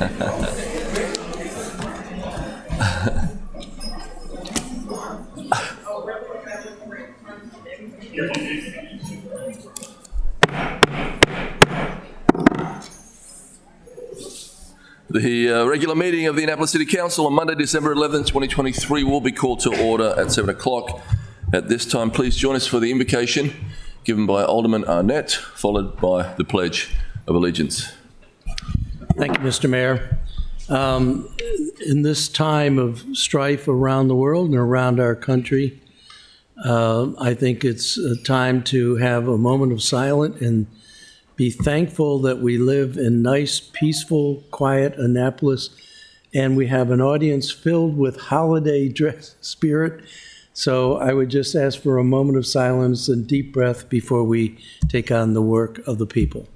The regular meeting of the Annapolis City Council on Monday, December 11th, 2023 will be called to order at 7 o'clock. At this time, please join us for the invocation given by Alderman Arnett, followed by the Pledge of Allegiance. Thank you, Mr. Mayor. In this time of strife around the world and around our country, I think it's a time to have a moment of silence and be thankful that we live in nice, peaceful, quiet Annapolis, and we have an audience filled with holiday dress spirit. So I would just ask for a moment of silence and deep breath before we take on the work of the people.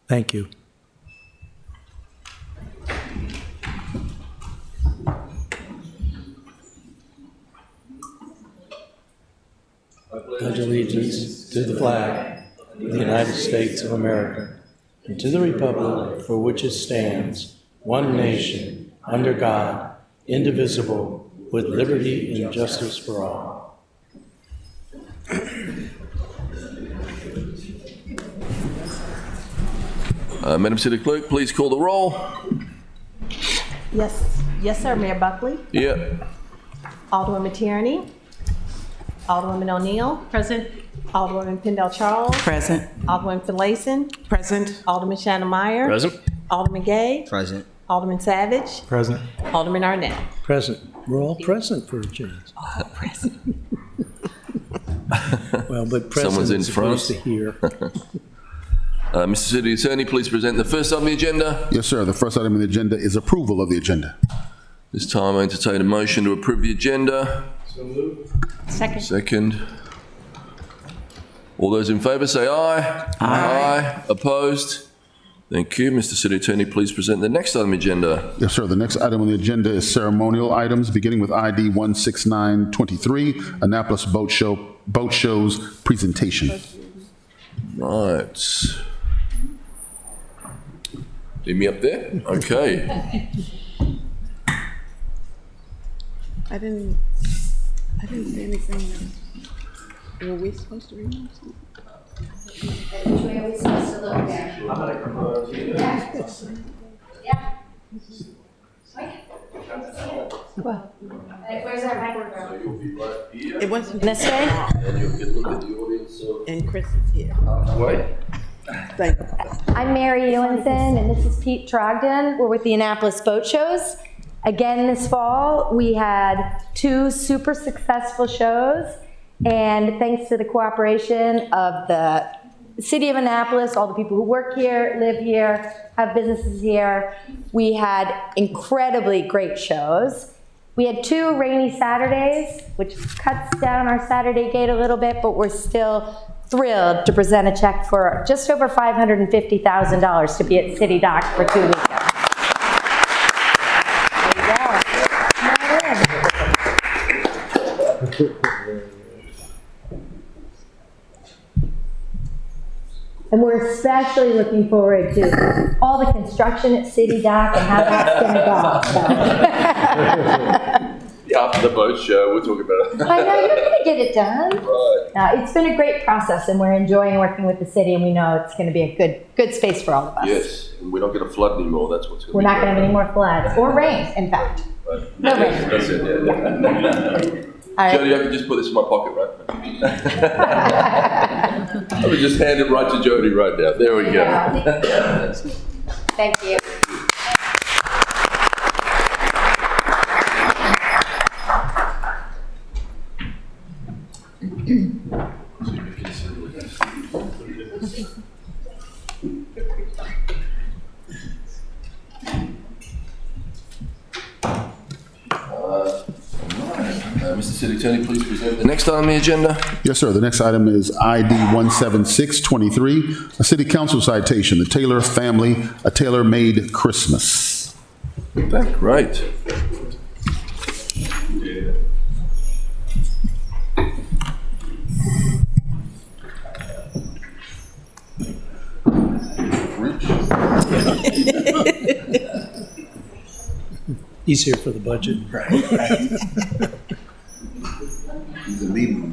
Thank you. Pledge allegiance to the flag of the United States of America and to the republic for which it stands, one nation, under God, indivisible, with liberty and justice for all. Madam City Clerk, please call the roll. Yes, sir. Mayor Buckley. Yeah. Alderwoman Tierney. Alderwoman O'Neill. Present. Alderwoman Pendell Charles. Present. Alderwoman Finlayson. Present. Alderman Shannon Meyer. Present. Alderman Gay. Present. Alderman Savage. Present. Alderman Arnett. Present. We're all present for a change. All present. Well, but present Someone's in is supposed front. to hear. Mr. City Attorney, please present the first item on the agenda. Yes, sir. The first item on the agenda is approval of the agenda. This time I entertain a motion to approve the agenda. So moved. Second. Second. All those in favour say aye. Aye. Opposed? Thank you. Mr. City Attorney, please present the next item on the agenda. Yes, sir. The next item on the agenda is ceremonial items, beginning with ID 16923, Annapolis Boat Show's presentation. Right. Leave me up there? Okay. I didn't see anything. Were we supposed to read something? Which way are we supposed to look there? Yeah. Well, Where's our microphone? You'll be right here. It wasn't. this way? And you can look at the audience. And Chris is here. Wait. Thank you. I'm Mary Ewenson, and this is Pete Trogdon. We're with the Annapolis Boat Shows. Again this fall, we had 2 super successful shows, and thanks to the cooperation of the City of Annapolis, all the people who work here, live here, have businesses here, we had incredibly great shows. We had 2 rainy Saturdays, which cuts down our Saturday gate a little bit, but we're still thrilled to present a check for just over $550,000 to be at City Dock for 2 weekends. There you go. And we're especially looking forward to all the construction at City Dock and how that's going to go. After the boat show, we'll talk about it. I know, you're going to get it done. Right. It's been a great process, and we're enjoying working with the city, and we know it's going to be a good space for all of us. Yes, and we're not going to flood anymore. That's what's going to We're not going to have any more floods, or rain, in fact. Right. No rain. That's it, yeah. All right. Jody, I can just put this in my pocket, right? I would just hand it right to Jody right now. There we go. Thank you. Mr. City Attorney, please present the next item on the agenda. Yes, sir. The next item is ID 17623, a city council citation, the Taylor family, a tailor-made Christmas. Great. He's here for the budget. He's a leader.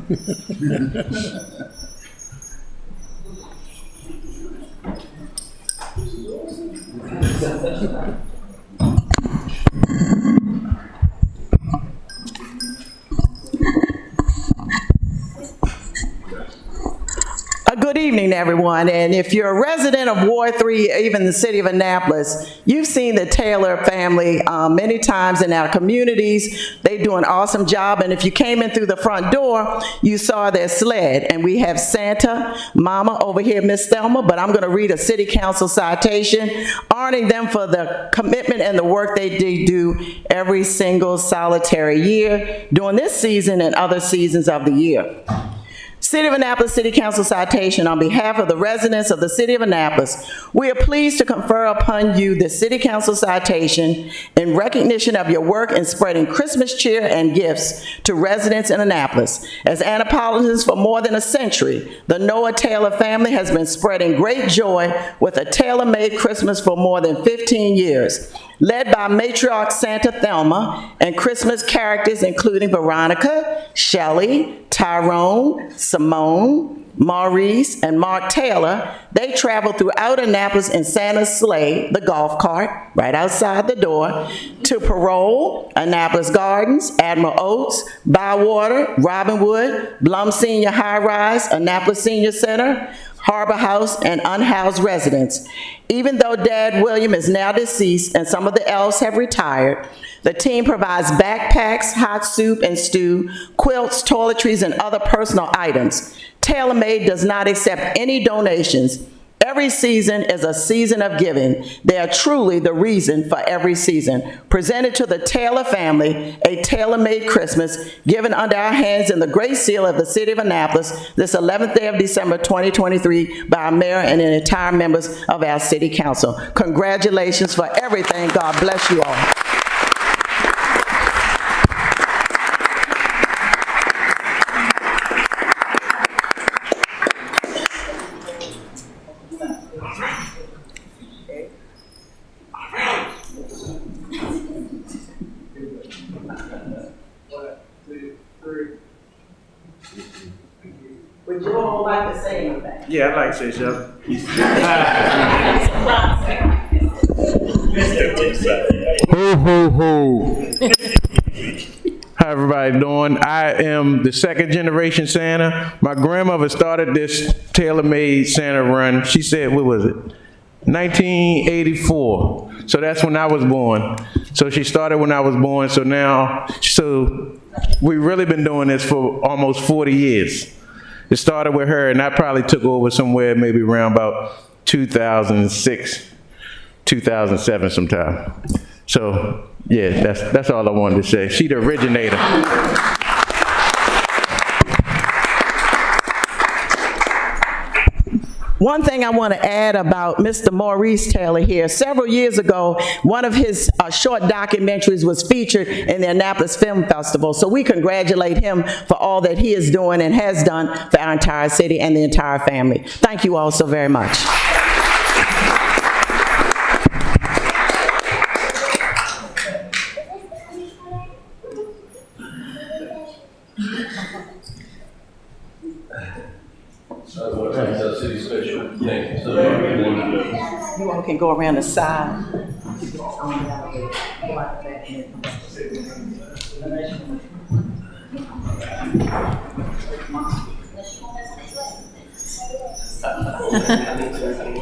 Good evening, everyone. And if you're a resident of Ward 3, even the city of Annapolis, you've seen the Taylor family many times in our communities. They do an awesome job. And if you came in through the front door, you saw their sled. And we have Santa, Mama over here, Miss Thelma, but I'm going to read a city council citation honoring them for the commitment and the work they do every single solitary year during this season and other seasons of the year. City of Annapolis City Council citation on behalf of the residents of the City of Annapolis. We are pleased to confer upon you the City Council citation in recognition of your work in spreading Christmas cheer and gifts to residents in Annapolis. As Annapolitans for more than a century, the Noah Taylor family has been spreading great joy with a tailor-made Christmas for more than 15 years. Led by matriarch Santa Thelma and Christmas characters including Veronica, Shelley, Tyrone, Simone, Maurice, and Mark Taylor, they travel throughout Annapolis in Santa's sleigh, the golf cart, right outside the door, to Parole, Annapolis Gardens, Admiral Oaks, Bywater, Robinwood, Blum Senior High Rise, Annapolis Senior Center, Harbor House, and unhoused residents. Even though Dad William is now deceased and some of the elves have retired, the team provides backpacks, hot soup and stew, quilts, toiletries, and other personal items. TaylorMade does not accept any donations. Every season is a season of giving. They are truly the reason for every season. Presented to the Taylor family, a tailor-made Christmas given under our hands in the Great Seal of the City of Annapolis this 11th day of December 2023 by our mayor and the entire members of our city council. Congratulations for everything. God bless you all. Would you all like to say anything? Yeah, I'd like to say something. Ho, ho, ho. How everybody doing? I am the second generation Santa. My grandmother started this tailor-made Santa run. She said, what was it? 1984. So that's when I was born. So she started when I was born. So we've really been doing this for almost 40 years. It started with her, and I probably took over somewhere maybe around about 2006, 2007 sometime. So, yeah, that's all I wanted to say. She the originator. One thing I want to add about Mr. Maurice Taylor here. Several years ago, one of his short documentaries was featured in the Annapolis Film Festival. So we congratulate him for all that he is doing and has done for our entire city and the entire family. Thank you all so very much. You all can go around the side.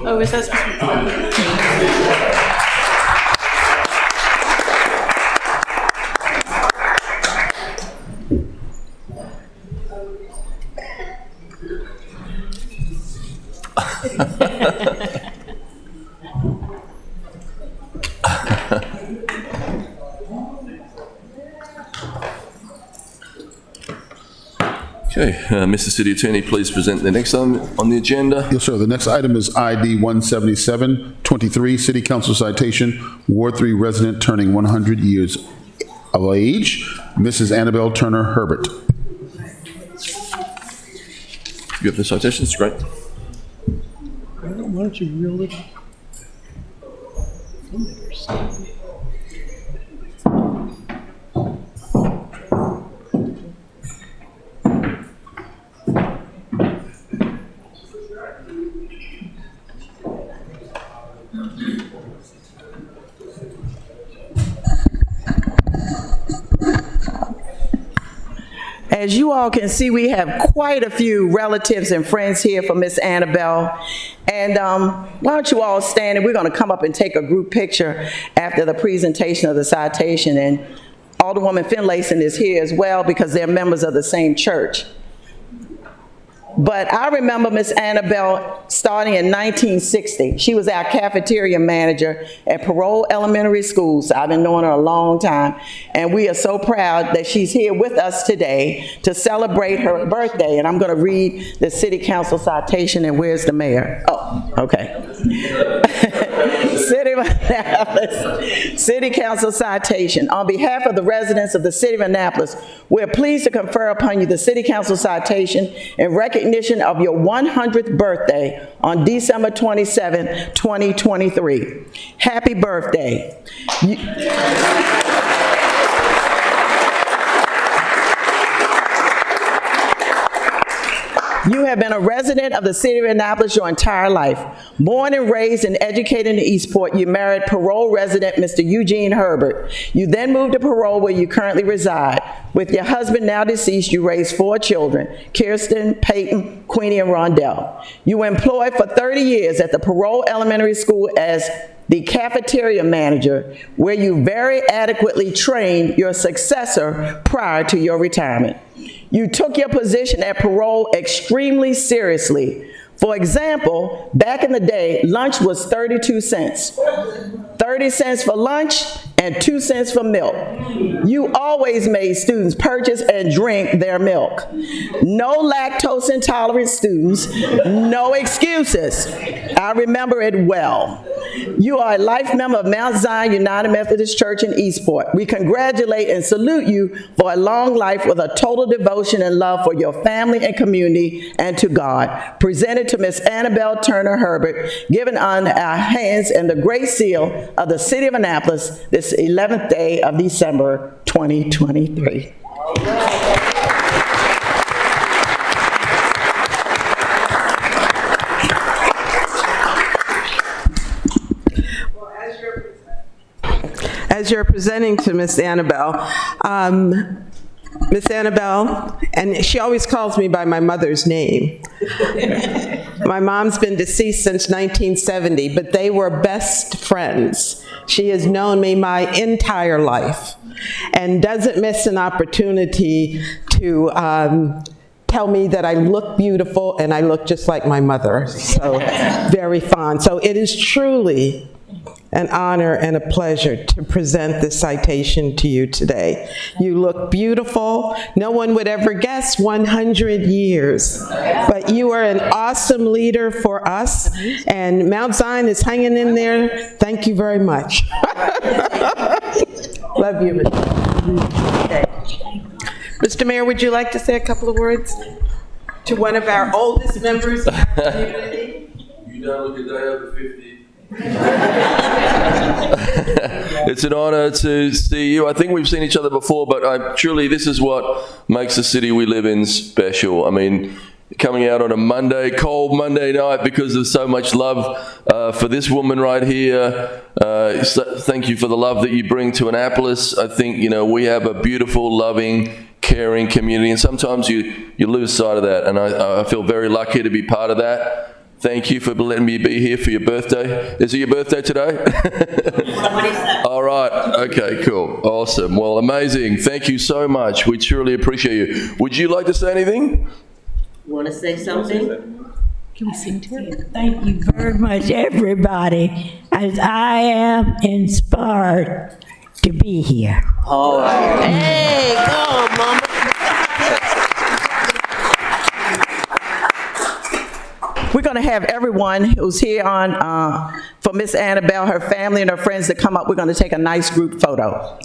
Oh, is that supposed to be? Okay, Mr. City Attorney, please present the next item on the agenda. Yes, sir. The next item is ID 17723, City Council citation, Ward 3 resident turning 100 years of age, Mrs. Annabelle Turner Herbert. You have the citations, great. Why don't you reel it? As you all can see, we have quite a few relatives and friends here for Miss Annabelle. And why don't you all stand, and we're going to come up and take a group picture after the presentation of the citation. And Alderwoman Finlayson is here as well because they're members of the same church. But I remember Miss Annabelle starting in 1960. She was our cafeteria manager at Parole Elementary School. So I've been knowing her a long time. And we are so proud that she's here with us today to celebrate her birthday. And I'm going to read the City Council citation. And where's the mayor? Oh, okay. City Council citation. On behalf of the residents of the City of Annapolis, we're pleased to confer upon you the City Council citation in recognition of your 100th birthday on December 27, 2023. Happy birthday. You have been a resident of the City of Annapolis your entire life. Born and raised and educated in Eastport, you married parole resident Mr. Eugene Herbert. You then moved to Parole, where you currently reside. With your husband, now deceased, you raised 4 children, Kirsten, Peyton, Queenie, and Rondell. You were employed for 30 years at the Parole Elementary School as the cafeteria manager, where you very adequately trained your successor prior to your retirement. You took your position at Parole extremely seriously. For example, back in the day, lunch was 32 cents. 30 cents for lunch and 2 cents for milk. You always made students purchase and drink their milk. No lactose intolerant students, no excuses. I remember it well. You are a life member of Mount Zion United Methodist Church in Eastport. We congratulate and salute you for a long life with a total devotion and love for your family and community and to God. Presented to Miss Annabelle Turner Herbert, given on our hands and the great seal of the City of Annapolis this 11th day of December 2023. As you're presenting to Miss Annabelle, Miss Annabelle, and she always calls me by my mother's name. My mom's been deceased since 1970, but they were best friends. She has known me my entire life and doesn't miss an opportunity to tell me that I look beautiful and I look just like my mother. So very fond. So it is truly an honor and a pleasure to present this citation to you today. You look beautiful. No one would ever guess 100 years, but you are an awesome leader for us, and Mount Zion is hanging in there. Thank you very much. Love you, Mr. Mayor, would you like to say a couple of words to one of our oldest members of our community? You don't look a day over 50. It's an honor to see you. I think we've seen each other before, but truly this is what makes the city we live in special. I mean, coming out on a Monday, cold Monday night, because of so much love for this woman right here. Thank you for the love that you bring to Annapolis. I think, you know, we have a beautiful, loving, caring community, and sometimes you lose sight of that, and I feel very lucky to be part of that. Thank you for letting me be here for your birthday. Is it your birthday today? All right. Okay, cool. Awesome. Well, amazing. Thank you so much. We truly appreciate you. Would you like to say anything? Want to say something? Can we sing to you? Thank you very much, everybody, as I am inspired to be here. All right. Hey, go, Mama. We're going to have everyone who's here on for Miss Annabelle, her family, and her friends to come up. We're going to take a nice group photo.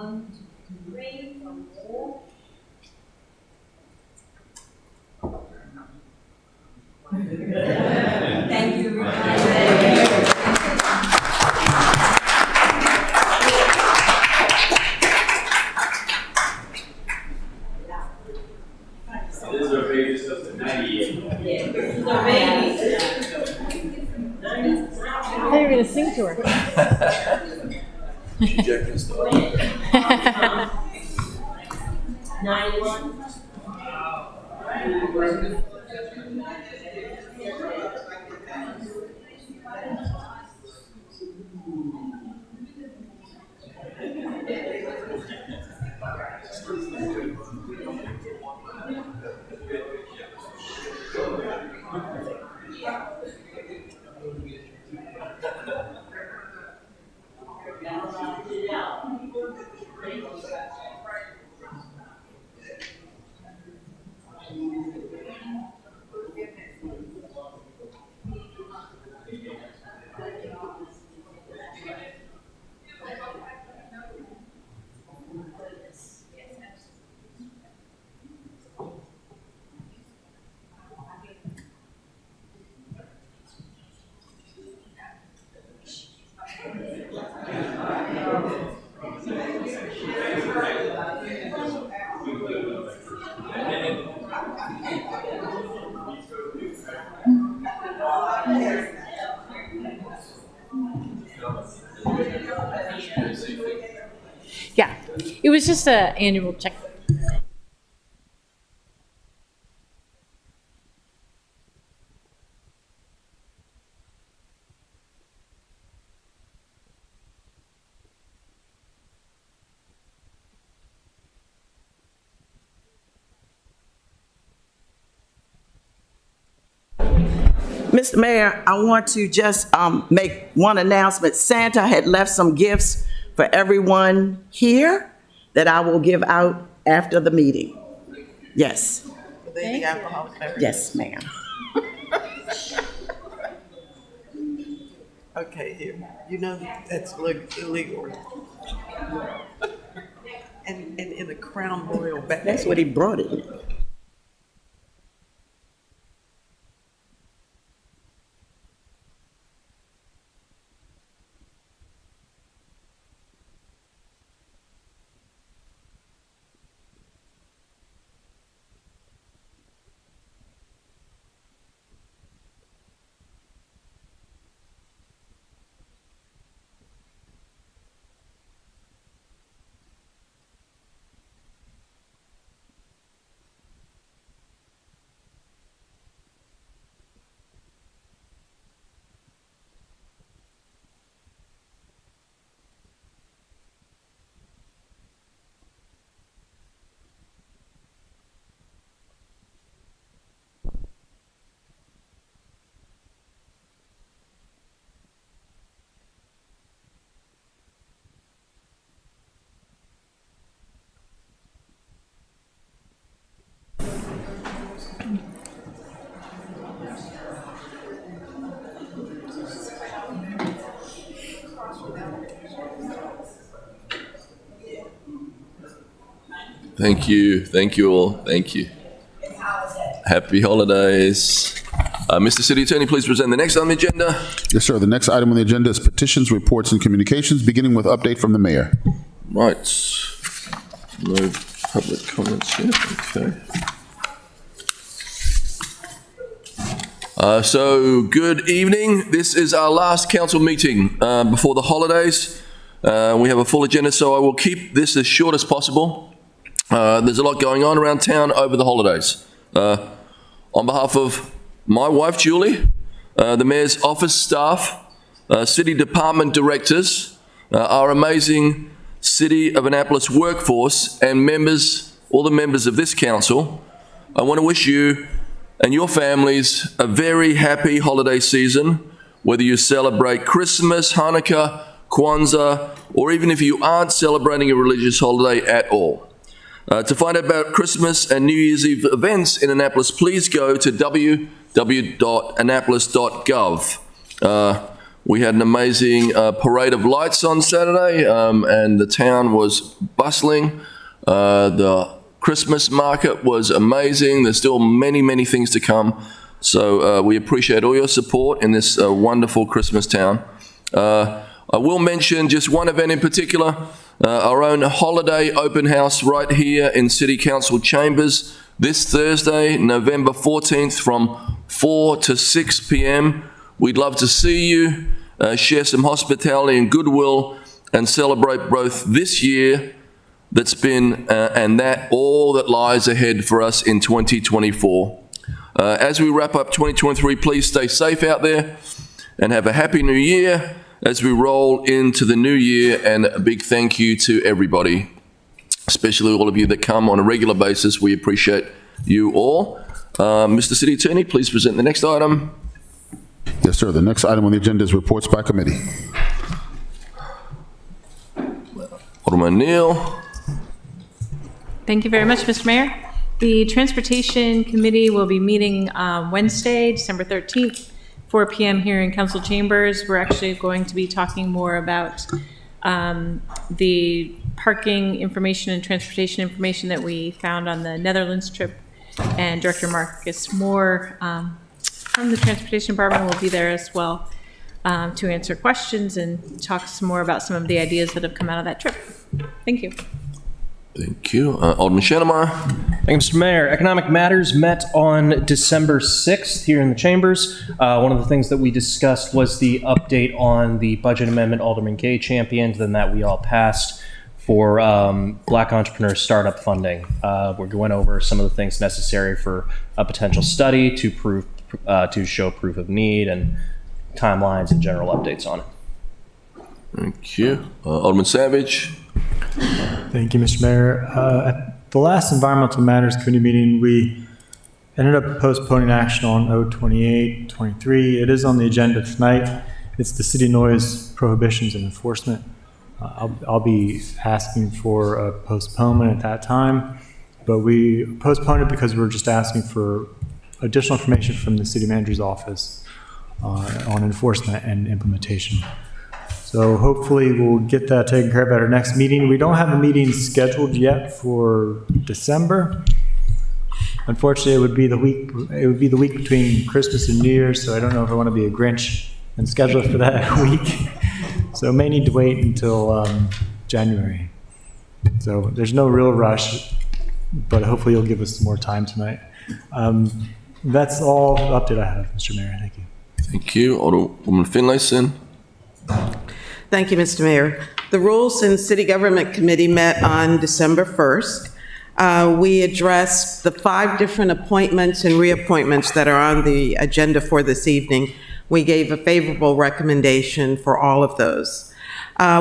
1, 2, 3, one more. Thank you, This is our baby stuff to 98. I thought you were going to sing to her. Jack style. 91. Yeah, it was just an annual check. Mr. Mayor, I want to just make one announcement. Santa had left some gifts for everyone here that I will give out after the meeting. Yes. Yes, ma'am. Okay, here, you know that's illegal. And in a Crown Royal bag. That's what he brought it in. Thank you. Thank you all. Thank you. Happy holidays. Mr. City Attorney, please present the next on the agenda. Yes, sir. The next item on the agenda is petitions, reports, and communications, beginning with update from the mayor. Right. No public comments here. Okay. So, good evening. This is our last council meeting before the holidays. We have a full agenda, so I will keep this as short as possible. There's a lot going on around town over the holidays. On behalf of my wife, Julie, the Mayor's office staff, city department directors, our amazing City of Annapolis workforce, and members, all the members of this council, I want to wish you and your families a very happy holiday season, whether you celebrate Christmas, Hanukkah, Kwanzaa, or even if you aren't celebrating a religious holiday at all. To find out about Christmas and New Year's Eve events in Annapolis, please go to www.annapolis.gov. We had an amazing parade of lights on Saturday, and the town was bustling. The Christmas market was amazing. There's still many, many things to come. So we appreciate all your support in this wonderful Christmas town. I will mention just one event in particular, our own holiday open house right here in City Council chambers this Thursday, November 14th from 4 to 6 p.m. We'd love to see you, share some hospitality and goodwill, and celebrate both this year that's been and that all that lies ahead for us in 2024. As we wrap up 2023, please stay safe out there and have a happy new year as we roll into the new year, and a big thank you to everybody, especially all of you that come on a regular basis. We appreciate you all. Mr. City Attorney, please present the next item. Yes, sir. The next item on the agenda is reports by committee. Alderman Neal. Thank you very much, Mr. Mayor. The Transportation Committee will be meeting Wednesday, December 13th, 4 p.m. here in Council Chambers. We're actually going to be talking more about the parking information and transportation information that we found on the Netherlands trip. And Director Marcus Moore from the Transportation Department will be there as well to answer questions and talk some more about some of the ideas that have come out of that trip. Thank you. Thank you. Alderman Shanamar. Thank you, Mr. Mayor. Economic Matters met on December 6th here in the chambers. One of the things that we discussed was the update on the budget amendment Alderman Gay championed and that we all passed for Black entrepreneur startup funding. We're going over some of the things necessary for a potential study to show proof of need and timelines and general updates on it. Thank you. Alderman Savage. Thank you, Mr. Mayor. At the last Environmental Matters Committee meeting, we ended up postponing action on O2823. It is on the agenda tonight. It's the city noise prohibitions and enforcement. I'll be asking for a postponement at that time, but we postponed it because we're just asking for additional information from the city manager's office on enforcement and implementation. So hopefully we'll get that taken care of at our next meeting. We don't have a meeting scheduled yet for December. Unfortunately, it would be the week between Christmas and New Year's, so I don't know if I want to be a Grinch and schedule it for that week. So may need to wait until January. So there's no real rush, but hopefully you'll give us some more time tonight. That's all the update I have, Mr. Mayor. Thank you. Thank you. Alderwoman Finlayson. Thank you, Mr. Mayor. The Rules and City Government Committee met on December 1st. We addressed the 5 different appointments and reappointments that are on the agenda for this evening. We gave a favorable recommendation for all of those.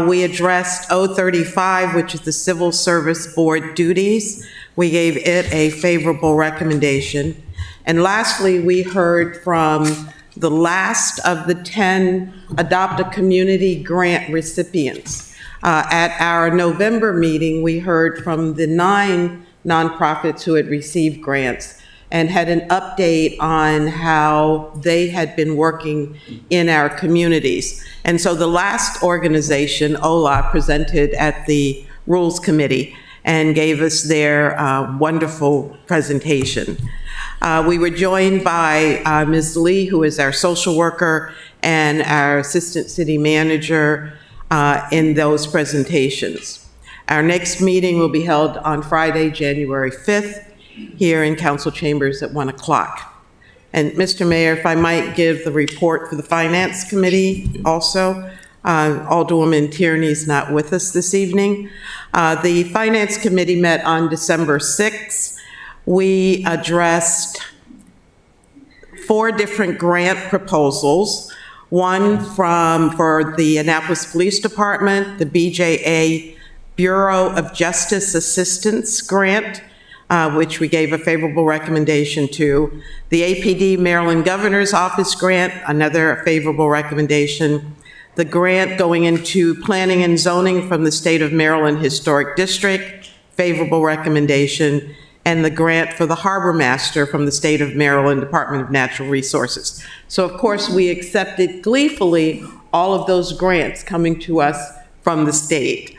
We addressed O35, which is the Civil Service Board duties. We gave it a favorable recommendation. And lastly, we heard from the last of the 10 Adopt a Community grant recipients. At our November meeting, we heard from the 9 nonprofits who had received grants and had an update on how they had been working in our communities. And so the last organization, OLA, presented at the Rules Committee and gave us their wonderful presentation. We were joined by Ms. Lee, who is our social worker, and our assistant city manager in those presentations. Our next meeting will be held on Friday, January 5th, here in Council Chambers at 1 o'clock. And Mr. Mayor, if I might give the report for the Finance Committee also. Alderwoman Tierney's not with us this evening. The Finance Committee met on December 6th. We addressed 4 different grant proposals. One for the Annapolis Police Department, the BJA Bureau of Justice Assistance Grant, which we gave a favorable recommendation to. The APD Maryland Governor's Office Grant, another favorable recommendation. The grant going into planning and zoning from the State of Maryland Historic District, favorable recommendation. And the grant for the Harbor Master from the State of Maryland Department of Natural Resources. So of course we accepted gleefully all of those grants coming to us from the state.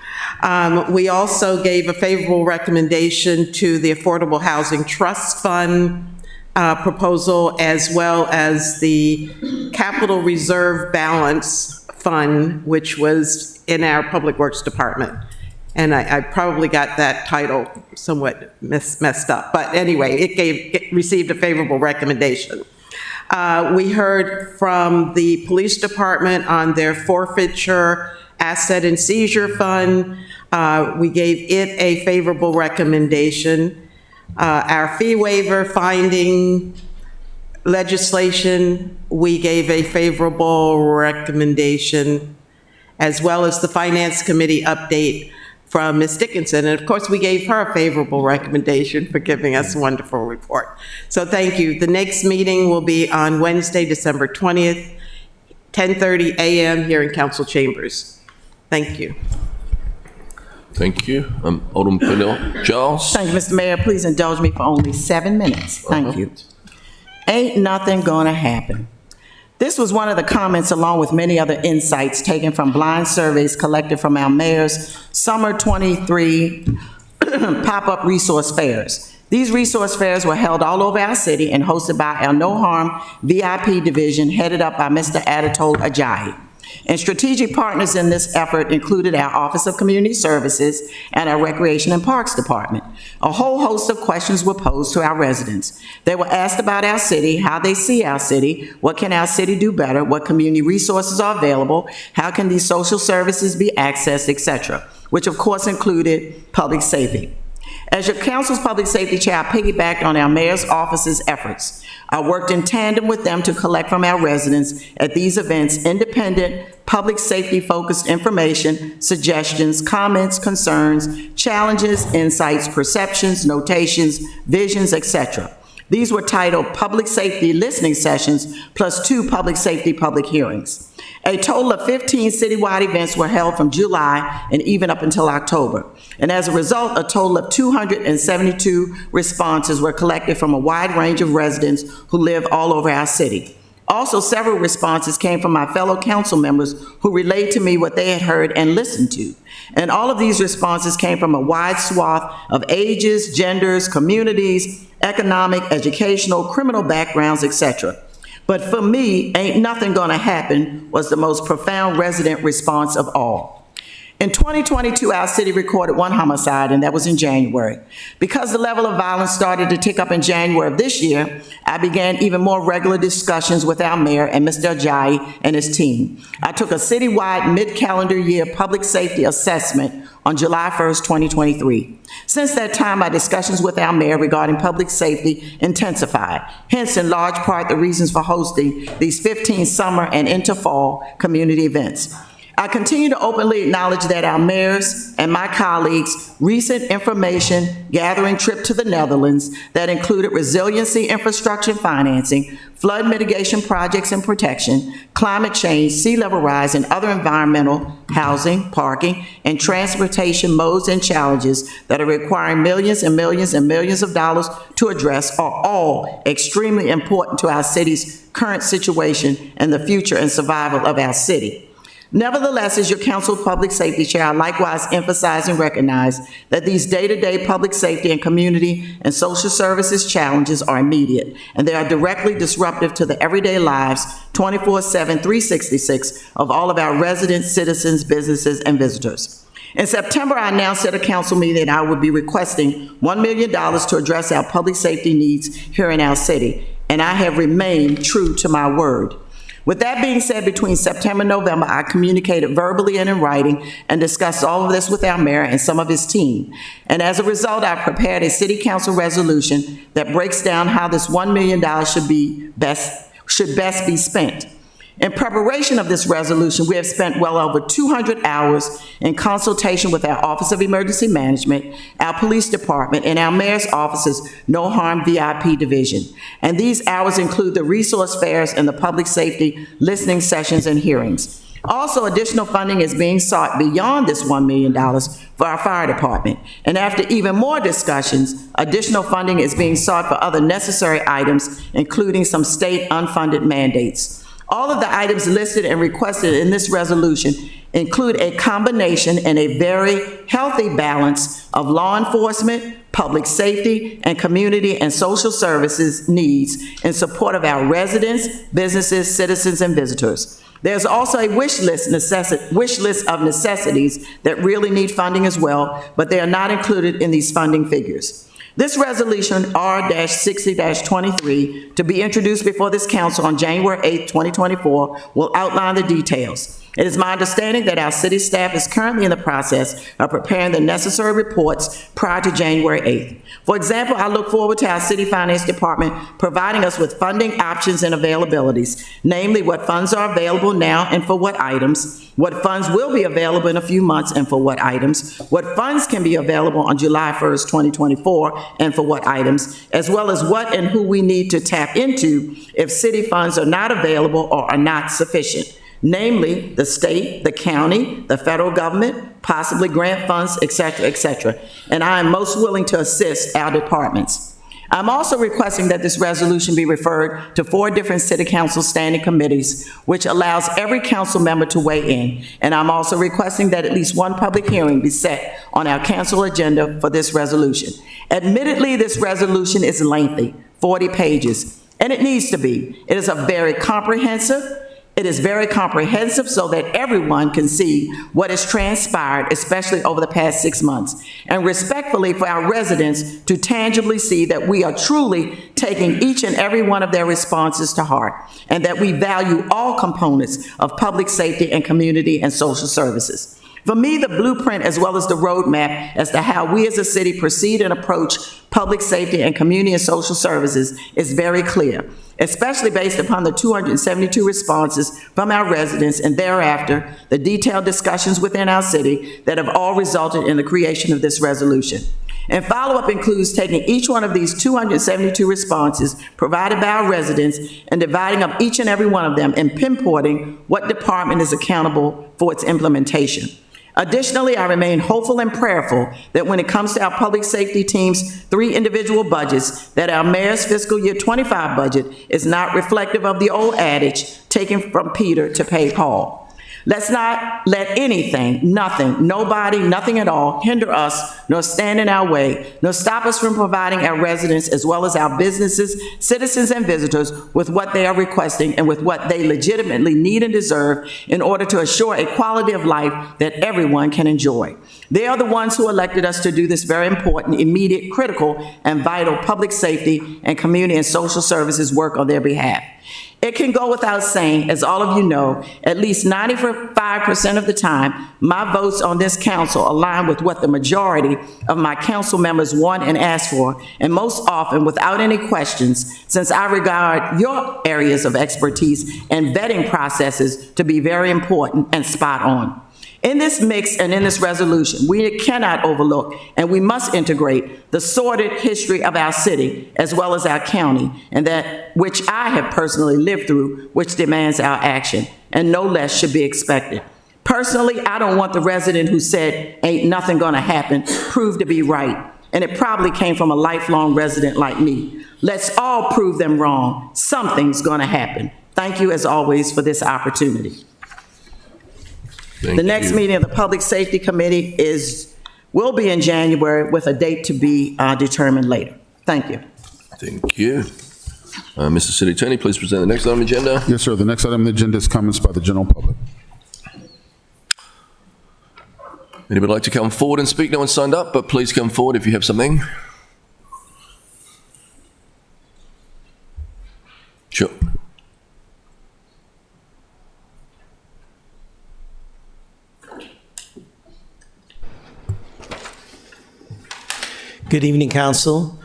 We also gave a favorable recommendation to the Affordable Housing Trust Fund proposal, as well as the Capital Reserve Balance Fund, which was in our Public Works Department. And I probably got that title somewhat messed up. But anyway, it received a favorable recommendation. We heard from the police department on their forfeiture asset and seizure fund. We gave it a favorable recommendation. Our fee waiver finding legislation, we gave a favorable recommendation, as well as the Finance Committee update from Ms. Dickinson. And of course, we gave her a favorable recommendation for giving us a wonderful report. So thank you. The next meeting will be on Wednesday, December 20th, 10:30 a.m. here in Council Chambers. Thank you. Thank you. Alderman Purnell. Giles? Thank you, Mr. Mayor. Please indulge me for only 7 minutes. Thank you. Ain't nothing gonna happen. This was one of the comments, along with many other insights taken from blind surveys collected from our mayor's Summer 23 pop-up resource fairs. These resource fairs were held all over our city and hosted by our No Harm VIP division, headed up by Mr. Aditole Ajayi. And strategic partners in this effort included our Office of Community Services and our Recreation and Parks Department. A whole host of questions were posed to our residents. They were asked about our city, how they see our city, what can our city do better, what community resources are available, how can these social services be accessed, etc., which of course included public safety. As your council's public safety chair, I piggybacked on our mayor's office's efforts. I worked in tandem with them to collect from our residents at these events independent, public safety-focused information, suggestions, comments, concerns, challenges, insights, perceptions, notations, visions, etc. These were titled Public Safety Listening Sessions plus 2 Public Safety Public Hearings. A total of 15 citywide events were held from July and even up until October. And as a result, a total of 272 responses were collected from a wide range of residents who live all over our city. Also, several responses came from my fellow council members who relayed to me what they had heard and listened to. And all of these responses came from a wide swath of ages, genders, communities, economic, educational, criminal backgrounds, etc. But for me, ain't nothing gonna happen was the most profound resident response of all. In 2022, our city recorded 1 homicide, and that was in January. Because the level of violence started to tick up in January of this year, I began even more regular discussions with our mayor and Mr. Ajayi and his team. I took a citywide mid-calendar year public safety assessment on July 1st, 2023. Since that time, my discussions with our mayor regarding public safety intensified, hence in large part the reasons for hosting these 15 summer and into fall community events. I continue to openly acknowledge that our mayor's and my colleagues' recent information gathering trip to the Netherlands that included resiliency infrastructure and financing, flood mitigation projects and protection, climate change, sea level rise, and other environmental, housing, parking, and transportation modes and challenges that are requiring millions and millions and millions of dollars to address are all extremely important to our city's current situation and the future and survival of our city. Nevertheless, as your council public safety chair, I likewise emphasize and recognize that these day-to-day public safety and community and social services challenges are immediate, and they are directly disruptive to the everyday lives 24/7, 366 of all of our residents, citizens, businesses, and visitors. In September, I announced at a council meeting that I would be requesting $1 million to address our public safety needs here in our city, and I have remained true to my word. With that being said, between September and November, I communicated verbally and in writing and discussed all of this with our mayor and some of his team. And as a result, I prepared a city council resolution that breaks down how this $1 million should best be spent. In preparation of this resolution, we have spent well over 200 hours in consultation with our Office of Emergency Management, our police department, and our mayor's office's No Harm VIP division. And these hours include the resource fairs and the public safety listening sessions and hearings. Also, additional funding is being sought beyond this $1 million for our fire department. And after even more discussions, additional funding is being sought for other necessary items, including some state unfunded mandates. All of the items listed and requested in this resolution include a combination and a very healthy balance of law enforcement, public safety, and community and social services needs in support of our residents, businesses, citizens, and visitors. There's also a wish list of necessities that really need funding as well, but they are not included in these funding figures. This resolution, R-60-23, to be introduced before this council on January 8, 2024, will outline the details. It is my understanding that our city staff is currently in the process of preparing the necessary reports prior to January 8th. For example, I look forward to our city finance department providing us with funding options and availabilities, namely what funds are available now and for what items, what funds will be available in a few months and for what items, what funds can be available on July 1st, 2024, and for what items, as well as what and who we need to tap into if city funds are not available or are not sufficient. Namely, the state, the county, the federal government, possibly grant funds, et cetera, et cetera. And I am most willing to assist our departments. I'm also requesting that this resolution be referred to 4 different city council standing committees, which allows every council member to weigh in. And I'm also requesting that at least one public hearing be set on our council agenda for this resolution. Admittedly, this resolution is lengthy, 40 pages, and it needs to be. It is very comprehensive so that everyone can see what has transpired, especially over the past 6 months, and respectfully for our residents to tangibly see that we are truly taking each and every one of their responses to heart, and that we value all components of public safety and community and social services. For me, the blueprint as well as the roadmap as to how we as a city proceed and approach public safety and community and social services is very clear, especially based upon the 272 responses from our residents and thereafter the detailed discussions within our city that have all resulted in the creation of this resolution. And follow-up includes taking each one of these 272 responses provided by our residents and dividing up each and every one of them and pinpointing what department is accountable for its implementation. Additionally, I remain hopeful and prayerful that when it comes to our public safety team's 3 individual budgets, that our mayor's fiscal year 25 budget is not reflective of the old adage, taken from Peter to pay Paul. Let's not let anything, nothing, nobody, nothing at all hinder us, nor stand in our way, nor stop us from providing our residents as well as our businesses, citizens, and visitors with what they are requesting and with what they legitimately need and deserve in order to assure a quality of life that everyone can enjoy. They are the ones who elected us to do this very important, immediate, critical, and vital public safety and community and social services work on their behalf. It can go without saying, as all of you know, at least 95% of the time, my votes on this council align with what the majority of my council members want and ask for, and most often without any questions, since I regard your areas of expertise and vetting processes to be very important and spot on. In this mix and in this resolution, we cannot overlook and we must integrate the sordid history of our city as well as our county, and that which I have personally lived through, which demands our action, and no less should be expected. Personally, I don't want the resident who said, "Ain't nothing gonna happen," proved to be right, and it probably came from a lifelong resident like me. Let's all prove them wrong. Something's gonna happen. Thank you, as always, for this opportunity. The next meeting of the Public Safety Committee will be in January with a date to be determined later. Thank you. Thank you. Mr. City Attorney, please present the next item on the agenda. Yes, sir. The next item on the agenda is comments by the general public. Anybody like to come forward and speak? No one signed up, but please come forward if you have something. Sure. Good evening, Council.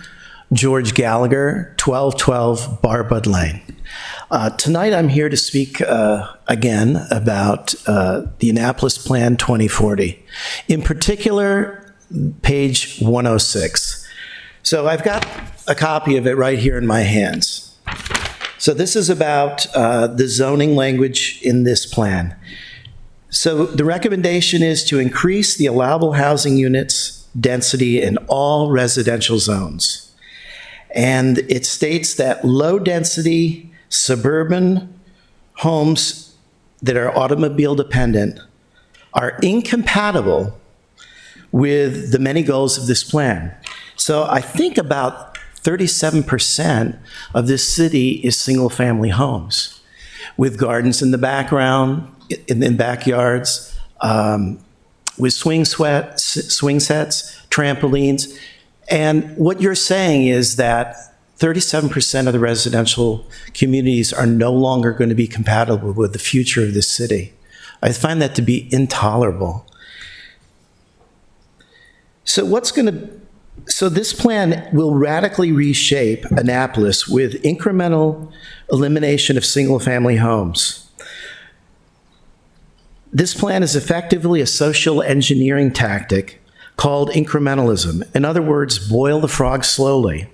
George Gallagher, 1212 Barbud Lane. Tonight I'm here to speak again about the Annapolis Plan 2040. In particular, page 106. So I've got a copy of it right here in my hands. So this is about the zoning language in this plan. So the recommendation is to increase the allowable housing units density in all residential zones. And it states that low-density suburban homes that are automobile dependent are incompatible with the many goals of this plan. So I think about 37% of this city is single-family homes with gardens in the background, in backyards, with swing sets, trampolines. And what you're saying is that 37% of the residential communities are no longer going to be compatible with the future of this city. I find that to be intolerable. So this plan will radically reshape Annapolis with incremental elimination of single-family homes. This plan is effectively a social engineering tactic called incrementalism. In other words, boil the frog slowly.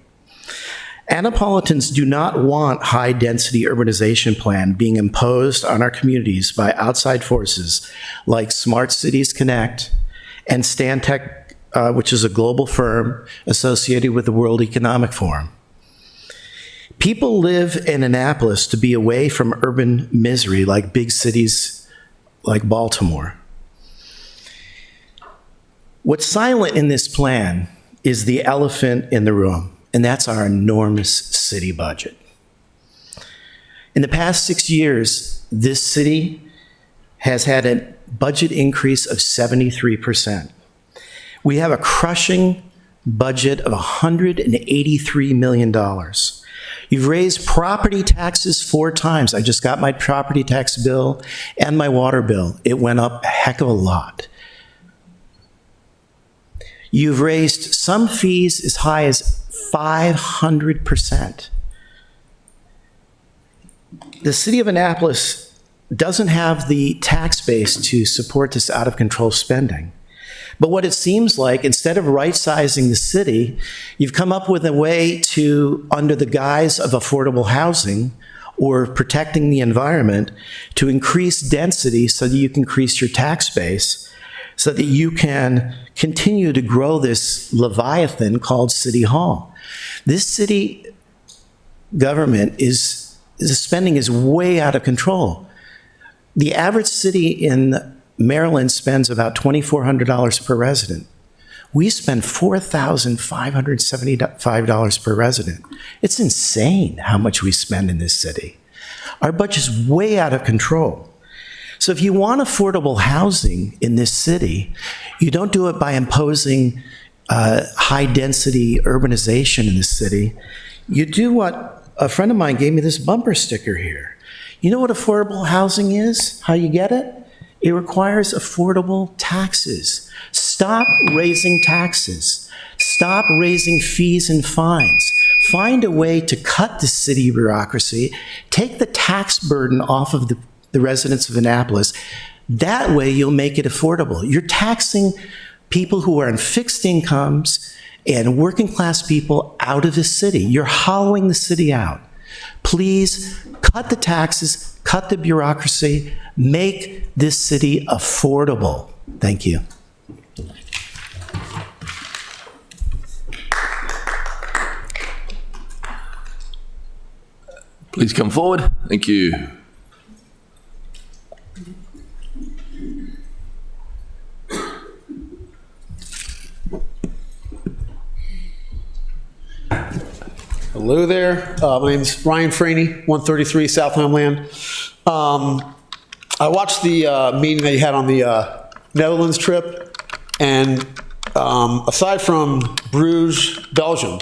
Annapolitans do not want high-density urbanization plan being imposed on our communities by outside forces like Smart Cities Connect and Stantec, which is a global firm associated with the World Economic Forum. People live in Annapolis to be away from urban misery like big cities like Baltimore. What's silent in this plan is the elephant in the room, and that's our enormous city budget. In the past 6 years, this city has had a budget increase of 73%. We have a crushing budget of $183 million. You've raised property taxes 4 times. I just got my property tax bill and my water bill. It went up a heck of a lot. You've raised some fees as high as 500%. The city of Annapolis doesn't have the tax base to support this out-of-control spending. But what it seems like, instead of right-sizing the city, you've come up with a way to, under the guise of affordable housing or protecting the environment, to increase density so that you can increase your tax base, so that you can continue to grow this leviathan called City Hall. This city government the spending is way out of control. The average city in Maryland spends about $2,400 per resident. We spend $4,575 per resident. It's insane how much we spend in this city. Our budget's way out of control. So if you want affordable housing in this city, you don't do it by imposing high-density urbanization in this city. You do what a friend of mine gave me this bumper sticker here. You know what affordable housing is? How you get it? It requires affordable taxes. Stop raising taxes. Stop raising fees and fines. Find a way to cut the city bureaucracy. Take the tax burden off of the residents of Annapolis. That way you'll make it affordable. You're taxing people who are on fixed incomes and working class people out of the city. You're hollowing the city out. Please cut the taxes, cut the bureaucracy, make this city affordable. Thank you. Please come forward. Thank you. Hello there. My name's Ryan Franey, 133 South Homeland. I watched the meeting that you had on the Netherlands trip, and aside from Bruges, Belgium,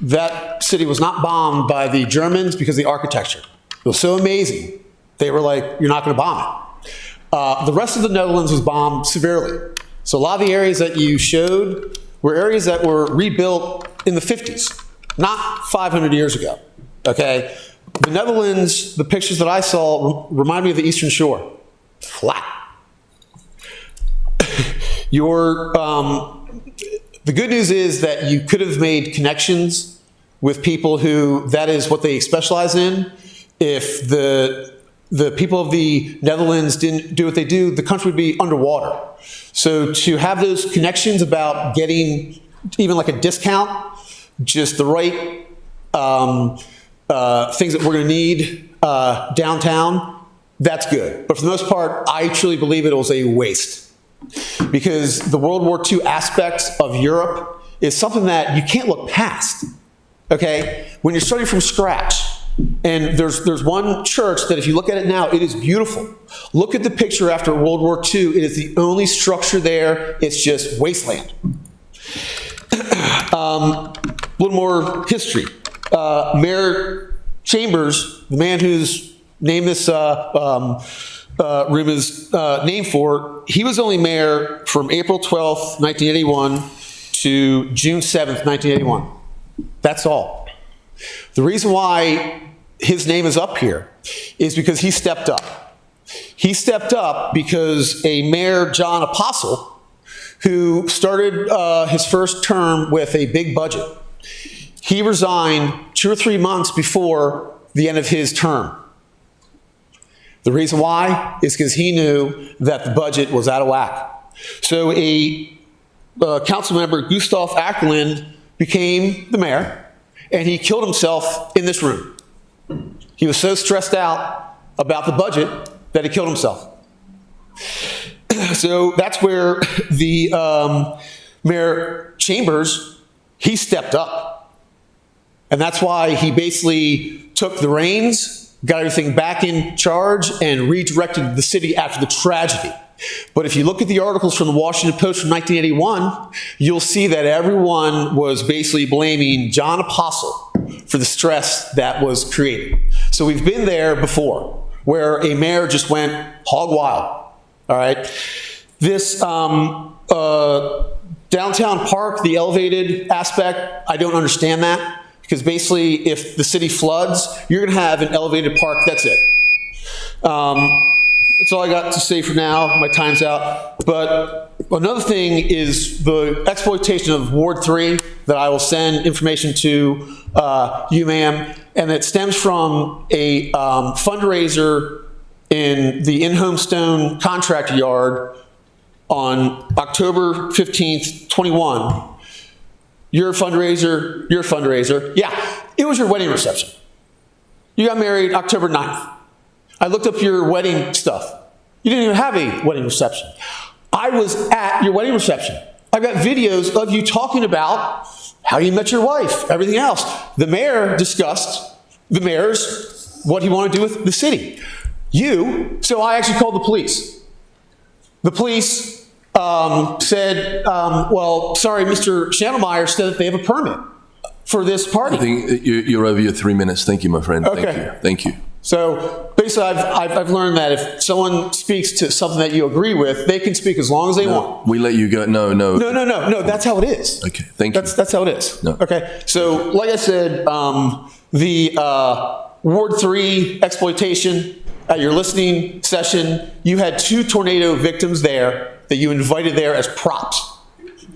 that city was not bombed by the Germans because of the architecture. It was so amazing. They were like, you're not going to bomb it. The rest of the Netherlands was bombed severely. So a lot of the areas that you showed were areas that were rebuilt in the 50s. Not 500 years ago, okay? The Netherlands, the pictures that I saw remind me of the Eastern Shore. Flat. The good news is that you could have made connections with people who, that is what they specialize in. If the people of the Netherlands didn't do what they do, the country would be underwater. So to have those connections about getting even like a discount, just the right things that we're going to need downtown, that's good. But for the most part, I truly believe it was a waste. Because the World War II aspect of Europe is something that you can't look past, okay? When you're starting from scratch, and there's one church that if you look at it now, it is beautiful. Look at the picture after World War II. It is the only structure there. It's just wasteland. A little more history. Mayor Chambers, the man whose name this room is named for, he was only mayor from April 12th, 1981 to June 7th, 1981. That's all. The reason why his name is up here is because he stepped up. He stepped up because a Mayor John Apostle, who started his first term with a big budget, he resigned 2 or 3 months before the end of his term. The reason why is because he knew that the budget was out of whack. So council member, Gustav Ackerland, became the mayor, and he killed himself in this room. He was so stressed out about the budget that he killed himself. So that's where the Mayor Chambers, he stepped up. And that's why he basically took the reins, got everything back in charge, and redirected the city after the tragedy. But if you look at the articles from the Washington Post from 1981, you'll see that everyone was basically blaming John Apostle for the stress that was created. So we've been there before, where a mayor just went hog wild. All right. This downtown park, the elevated aspect, I don't understand that, because basically if the city floods, you're going to have an elevated park. That's it. That's all I got to say for now. My time's out. But another thing is the exploitation of Ward 3 that I will send information to you, ma'am, and it stems from a fundraiser in the In-Home Stone contractor yard on October 15th, 21. Your fundraiser. Yeah, it was your wedding reception. You got married October 9th. I looked up your wedding stuff. You didn't even have a wedding reception. I was at your wedding reception. I've got videos of you talking about how you met your wife, everything else. The mayor discussed what he wanted to do with the city. So I actually called the police. The police said, well, sorry, Mr. Schandelmeyer said that they have a permit for this party. I think you're over your 3 minutes. Thank you, my friend. Okay. Thank you. So basically, I've learned that if someone speaks to something that you agree with, they can speak as long as they want. We let you go. No. No. That's how it is. Okay. Thank you. That's how it is. No. Okay. So, like I said, the Ward 3 exploitation at your listening session, you had 2 tornado victims there that you invited there as props.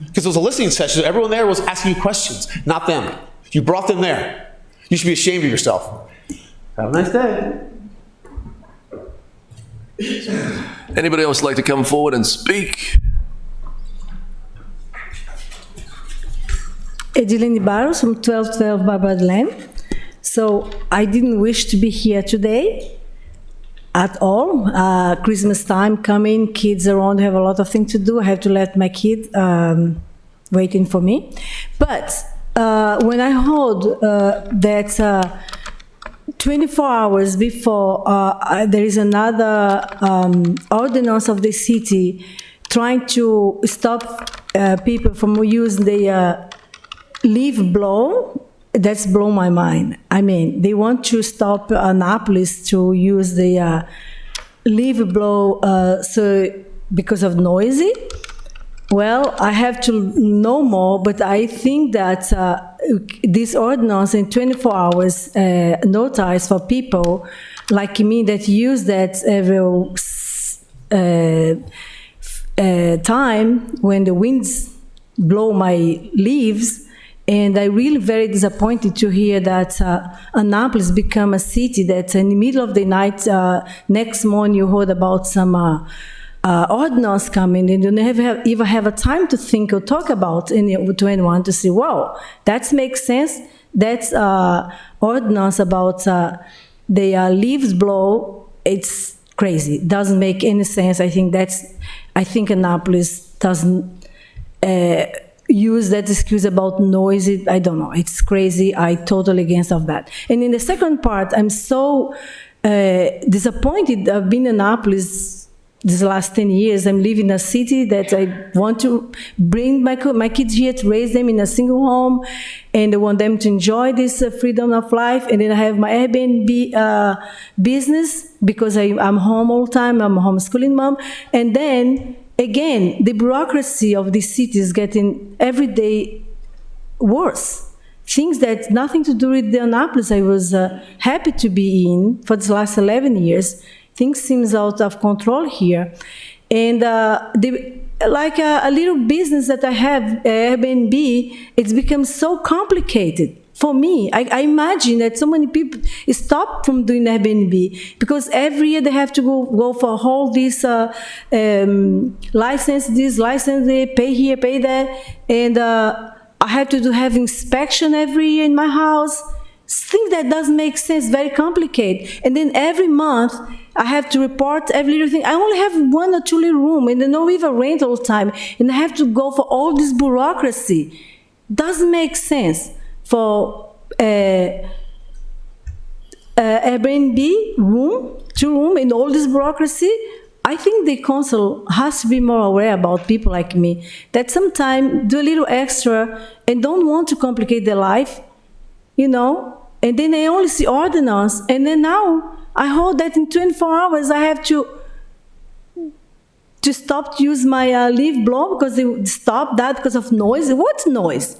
Because it was a listening session, so everyone there was asking you questions, not them. You brought them there. You should be ashamed of yourself. Have a nice day. Anybody else like to come forward and speak? Edilene Barros from 1212 Barbara Lane. So I didn't wish to be here today at all. Christmas time coming, kids around have a lot of things to do. I have to let my kid waiting for me. But when I heard that 24 hours before there is another ordinance of the city trying to stop people from using the leaf blow, that's blown my mind. I mean, they want to stop Annapolis to use the leaf blow so because of noisy. Well, I have to know more, but I think that this ordinance in 24 hours notice for people like me that use that every time when the winds blow my leaves. And I'm really very disappointed to hear that Annapolis become a city that in the middle of the night, next morning you heard about some ordinance coming, and you never even have a time to think or talk about to anyone to say, wow, that makes sense. That's ordinance about the leaves blow, it's crazy. Doesn't make any sense. I think Annapolis doesn't use that excuse about noisy. I don't know. It's crazy. I totally against of that. And in the second part, I'm so disappointed. I've been in Annapolis these last 10 years. I'm living in a city that I want to bring my kids here to raise them in a single home, and I want them to enjoy this freedom of life. And then I have my Airbnb business because I'm home all the time. I'm a homeschooling mom. And then, again, the bureaucracy of this city is getting every day worse. Things that nothing to do with the Annapolis I was happy to be in for the last 11 years. Things seems out of control here. And like a little business that I have, Airbnb, it's become so complicated for me. I imagine that so many people stop from doing Airbnb because every year they have to go for all this license there, pay here, pay there. And I have to have inspection every year in my house. Things that doesn't make sense, very complicated. And then every month, I have to report every little thing. I only have 1 or 2 little rooms, and then we have rent all the time, and I have to go for all this bureaucracy. Doesn't make sense for Airbnb room, 2 rooms, and all this bureaucracy. I think the council has to be more aware about people like me that sometimes do a little extra and don't want to complicate their life, you know. And then I only see ordinance, and then now I hold that in 24 hours I have to stop to use my leaf blower because they stop that because of noise. What noise?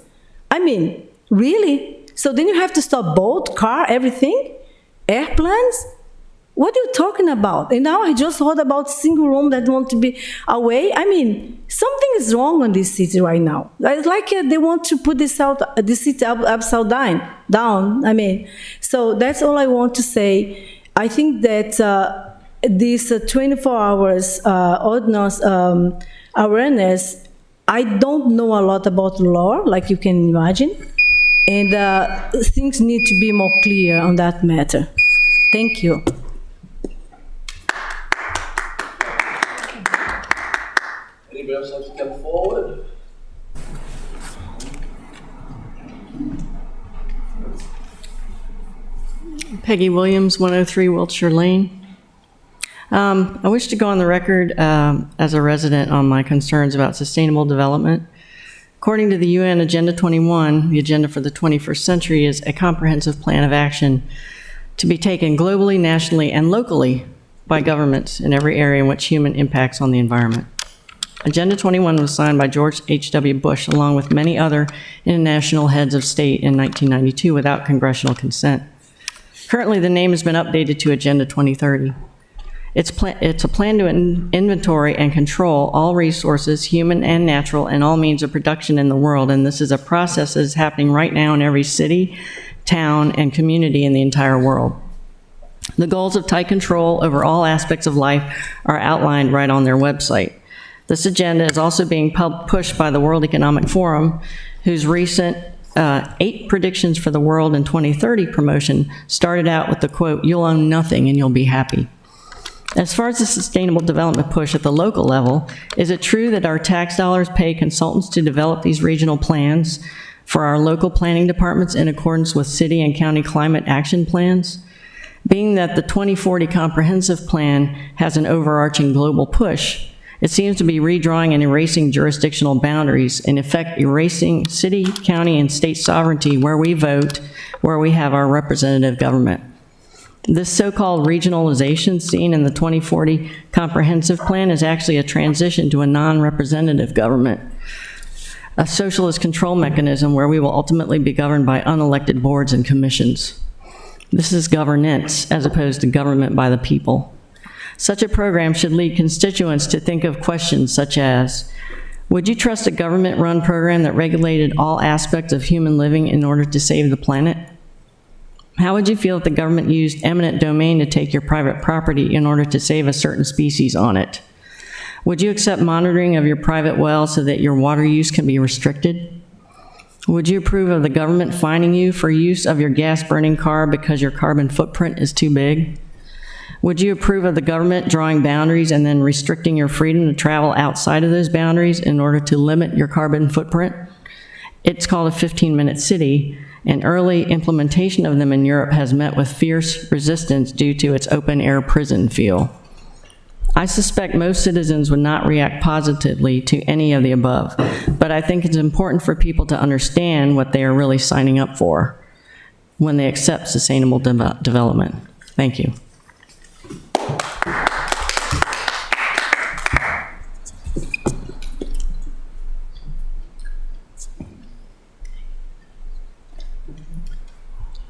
I mean, really? So then you have to stop boat, car, everything? Airplanes? What are you talking about? And now I just heard about single room that want to be away. I mean, something is wrong in this city right now. It's like they want to put this city upside down. I mean, so that's all I want to say. I think that this 24 hours ordinance awareness, I don't know a lot about law, like you can imagine, and things need to be more clear on that matter. Thank you. Anybody else like to come forward? Peggy Williams, 103 Wiltshire Lane. I wish to go on the record as a resident on my concerns about sustainable development. According to the UN Agenda 21, the agenda for the 21st century is a comprehensive plan of action to be taken globally, nationally, and locally by governments in every area in which human impacts on the environment. Agenda 21 was signed by George H.W. Bush along with many other international heads of state in 1992 without congressional consent. Currently, the name has been updated to Agenda 2030. It's a plan to inventory and control all resources, human and natural, and all means of production in the world, and this is a process that is happening right now in every city, town, and community in the entire world. The goals of tight control over all aspects of life are outlined right on their website. This agenda is also being pushed by the World Economic Forum, whose recent 8 predictions for the world in 2030 promotion started out with the quote, "You'll own nothing and you'll be happy." As far as the sustainable development push at the local level, is it true that our tax dollars pay consultants to develop these regional plans for our local planning departments in accordance with city and county climate action plans? Being that the 2040 comprehensive plan has an overarching global push, it seems to be redrawing and erasing jurisdictional boundaries, in effect erasing city, county, and state sovereignty where we vote, where we have our representative government. This so-called regionalization seen in the 2040 comprehensive plan is actually a transition to a non-representative government, a socialist control mechanism where we will ultimately be governed by unelected boards and commissions. This is governance as opposed to government by the people. Such a program should lead constituents to think of questions such as, would you trust a government-run program that regulated all aspects of human living in order to save the planet? How would you feel if the government used eminent domain to take your private property in order to save a certain species on it? Would you accept monitoring of your private well so that your water use can be restricted? Would you approve of the government fining you for use of your gas-burning car because your carbon footprint is too big? Would you approve of the government drawing boundaries and then restricting your freedom to travel outside of those boundaries in order to limit your carbon footprint? It's called a 15-minute city, and early implementation of them in Europe has met with fierce resistance due to its open-air prison feel. I suspect most citizens would not react positively to any of the above, but I think it's important for people to understand what they are really signing up for when they accept sustainable development. Thank you.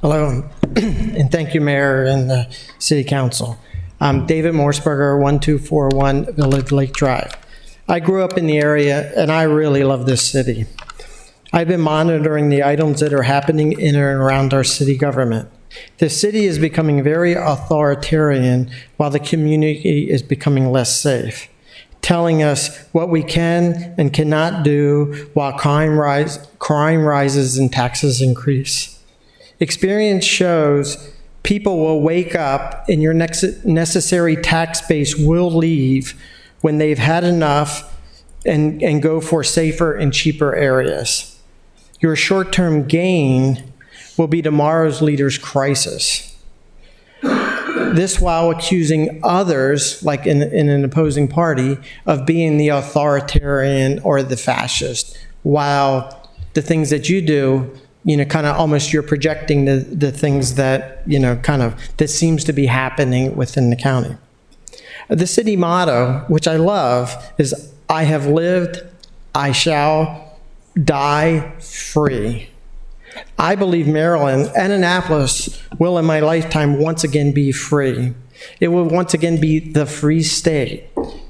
Hello, and thank you, Mayor and the City Council. I'm David Morseberger, 1241 Village Lake Drive. I grew up in the area, and I really love this city. I've been monitoring the items that are happening in and around our city government. The city is becoming very authoritarian while the community is becoming less safe, telling us what we can and cannot do while crime rises and taxes increase. Experience shows people will wake up and your necessary tax base will leave when they've had enough and go for safer and cheaper areas. Your short-term gain will be tomorrow's leader's crisis. This while accusing others, like in an opposing party, of being the authoritarian or the fascist, while the things that you do, kind of almost you're projecting the things that, that seems to be happening within the county. The city motto, which I love, is, I have lived, I shall die free. I believe Maryland and Annapolis will in my lifetime once again be free. It will once again be the free state.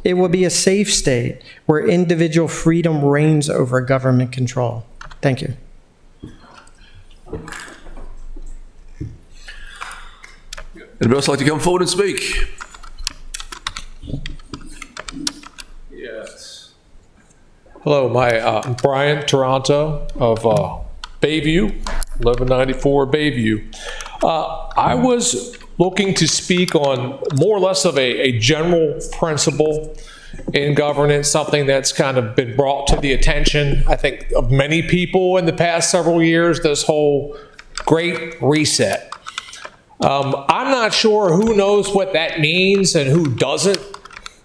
It will be a safe state where individual freedom reigns over government control. Thank you. Anybody else like to come forward and speak? Yes. Hello, I'm Brian Toronto of Bayview, 1194 Bayview. I was looking to speak on more or less of a general principle in governance, something that's kind of been brought to the attention, I think, of many people in the past several years, this whole Great Reset. I'm not sure who knows what that means and who doesn't.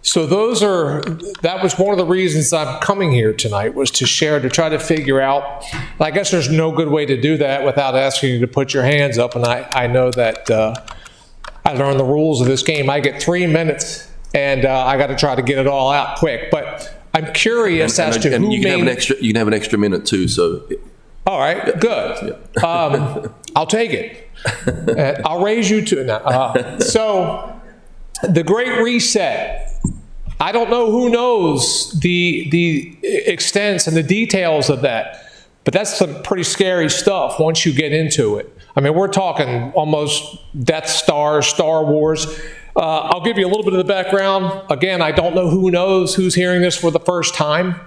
So that was one of the reasons I'm coming here tonight, was to share, to try to figure out. I guess there's no good way to do that without asking you to put your hands up, and I know that I learned the rules of this game. I get 3 minutes, and I got to try to get it all out quick. But I'm curious as to who you can have an extra minute too. So, all right, good. Yeah. I'll take it. I'll raise you to now. So, the Great Reset. I don't know who knows the extents and the details of that, but that's some pretty scary stuff once you get into it. I mean, we're talking almost Death Star, Star Wars. I'll give you a little bit of the background. Again, I don't know who knows who's hearing this for the first time.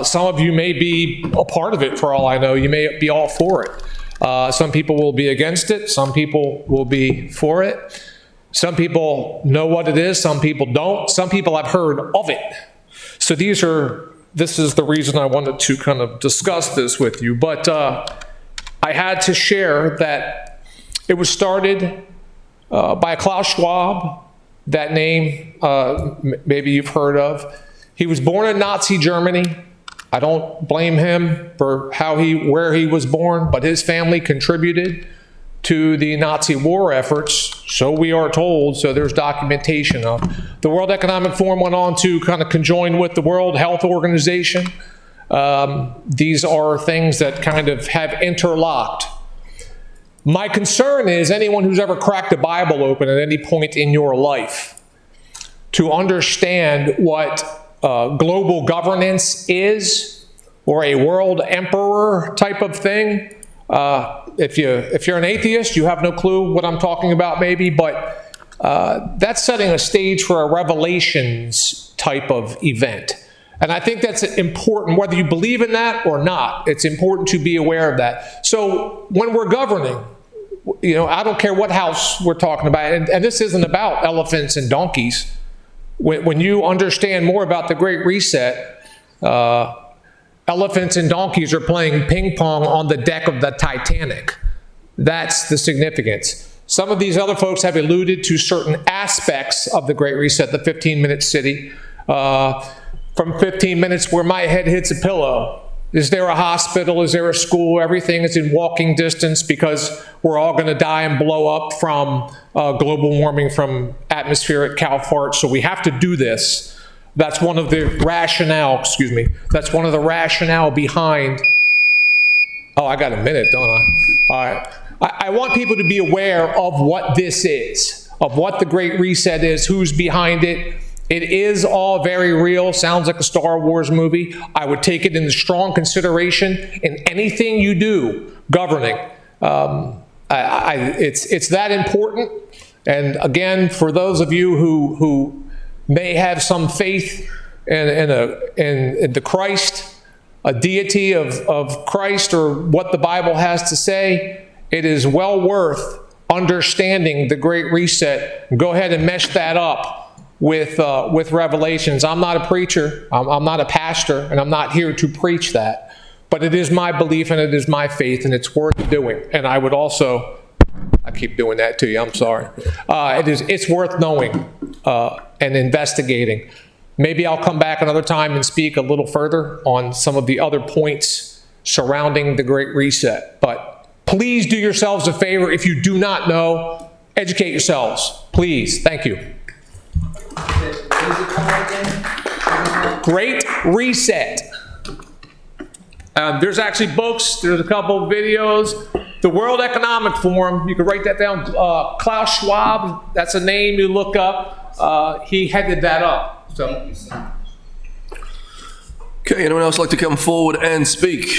Some of you may be a part of it for all I know. You may be all for it. Some people will be against it. Some people will be for it. Some people know what it is. Some people don't. Some people have heard of it. So this is the reason I wanted to kind of discuss this with you. But I had to share that it was started by Klaus Schwab. That name, maybe you've heard of. He was born in Nazi Germany. I don't blame him for where he was born, but his family contributed to the Nazi war efforts, so we are told, so there's documentation of. The World Economic Forum went on to kind of conjoin with the World Health Organization. These are things that kind of have interlocked. My concern is anyone who's ever cracked the Bible open at any point in your life to understand what global governance is, or a world emperor type of thing. If you're an atheist, you have no clue what I'm talking about maybe, but that's setting a stage for a Revelations type of event. And I think that's important, whether you believe in that or not. It's important to be aware of that. So when we're governing, I don't care what house we're talking about, and this isn't about elephants and donkeys. When you understand more about the Great Reset, elephants and donkeys are playing ping pong on the deck of the Titanic. That's the significance. Some of these other folks have alluded to certain aspects of the Great Reset, the 15-minute city. From 15 minutes where my head hits a pillow. Is there a hospital? Is there a school? Everything is in walking distance because we're all going to die and blow up from global warming, from atmospheric cow farts. So we have to do this. That's one of the rationale, that's one of the rationale behind. Oh, I got a minute, don't I? All right. I want people to be aware of what this is, of what the Great Reset is, who's behind it. It is all very real. Sounds like a Star Wars movie. I would take it into strong consideration in anything you do governing. It's that important. And again, for those of you who may have some faith in the Christ, a deity of Christ, or what the Bible has to say, it is well worth understanding the Great Reset. Go ahead and mesh that up with Revelations. I'm not a preacher, I'm not a pastor, and I'm not here to preach that. But it is my belief and it is my faith, and it's worth doing. And I would also, I keep doing that to you, I'm sorry. It's worth knowing and investigating. Maybe I'll come back another time and speak a little further on some of the other points surrounding the Great Reset. But please do yourselves a favor. If you do not know, educate yourselves. Please. Thank you. Great Reset. There's actually books. There's a couple of videos. The World Economic Forum, you can write that down. Klaus Schwab, that's a name you look up. He headed that up. So. Okay, anyone else like to come forward and speak?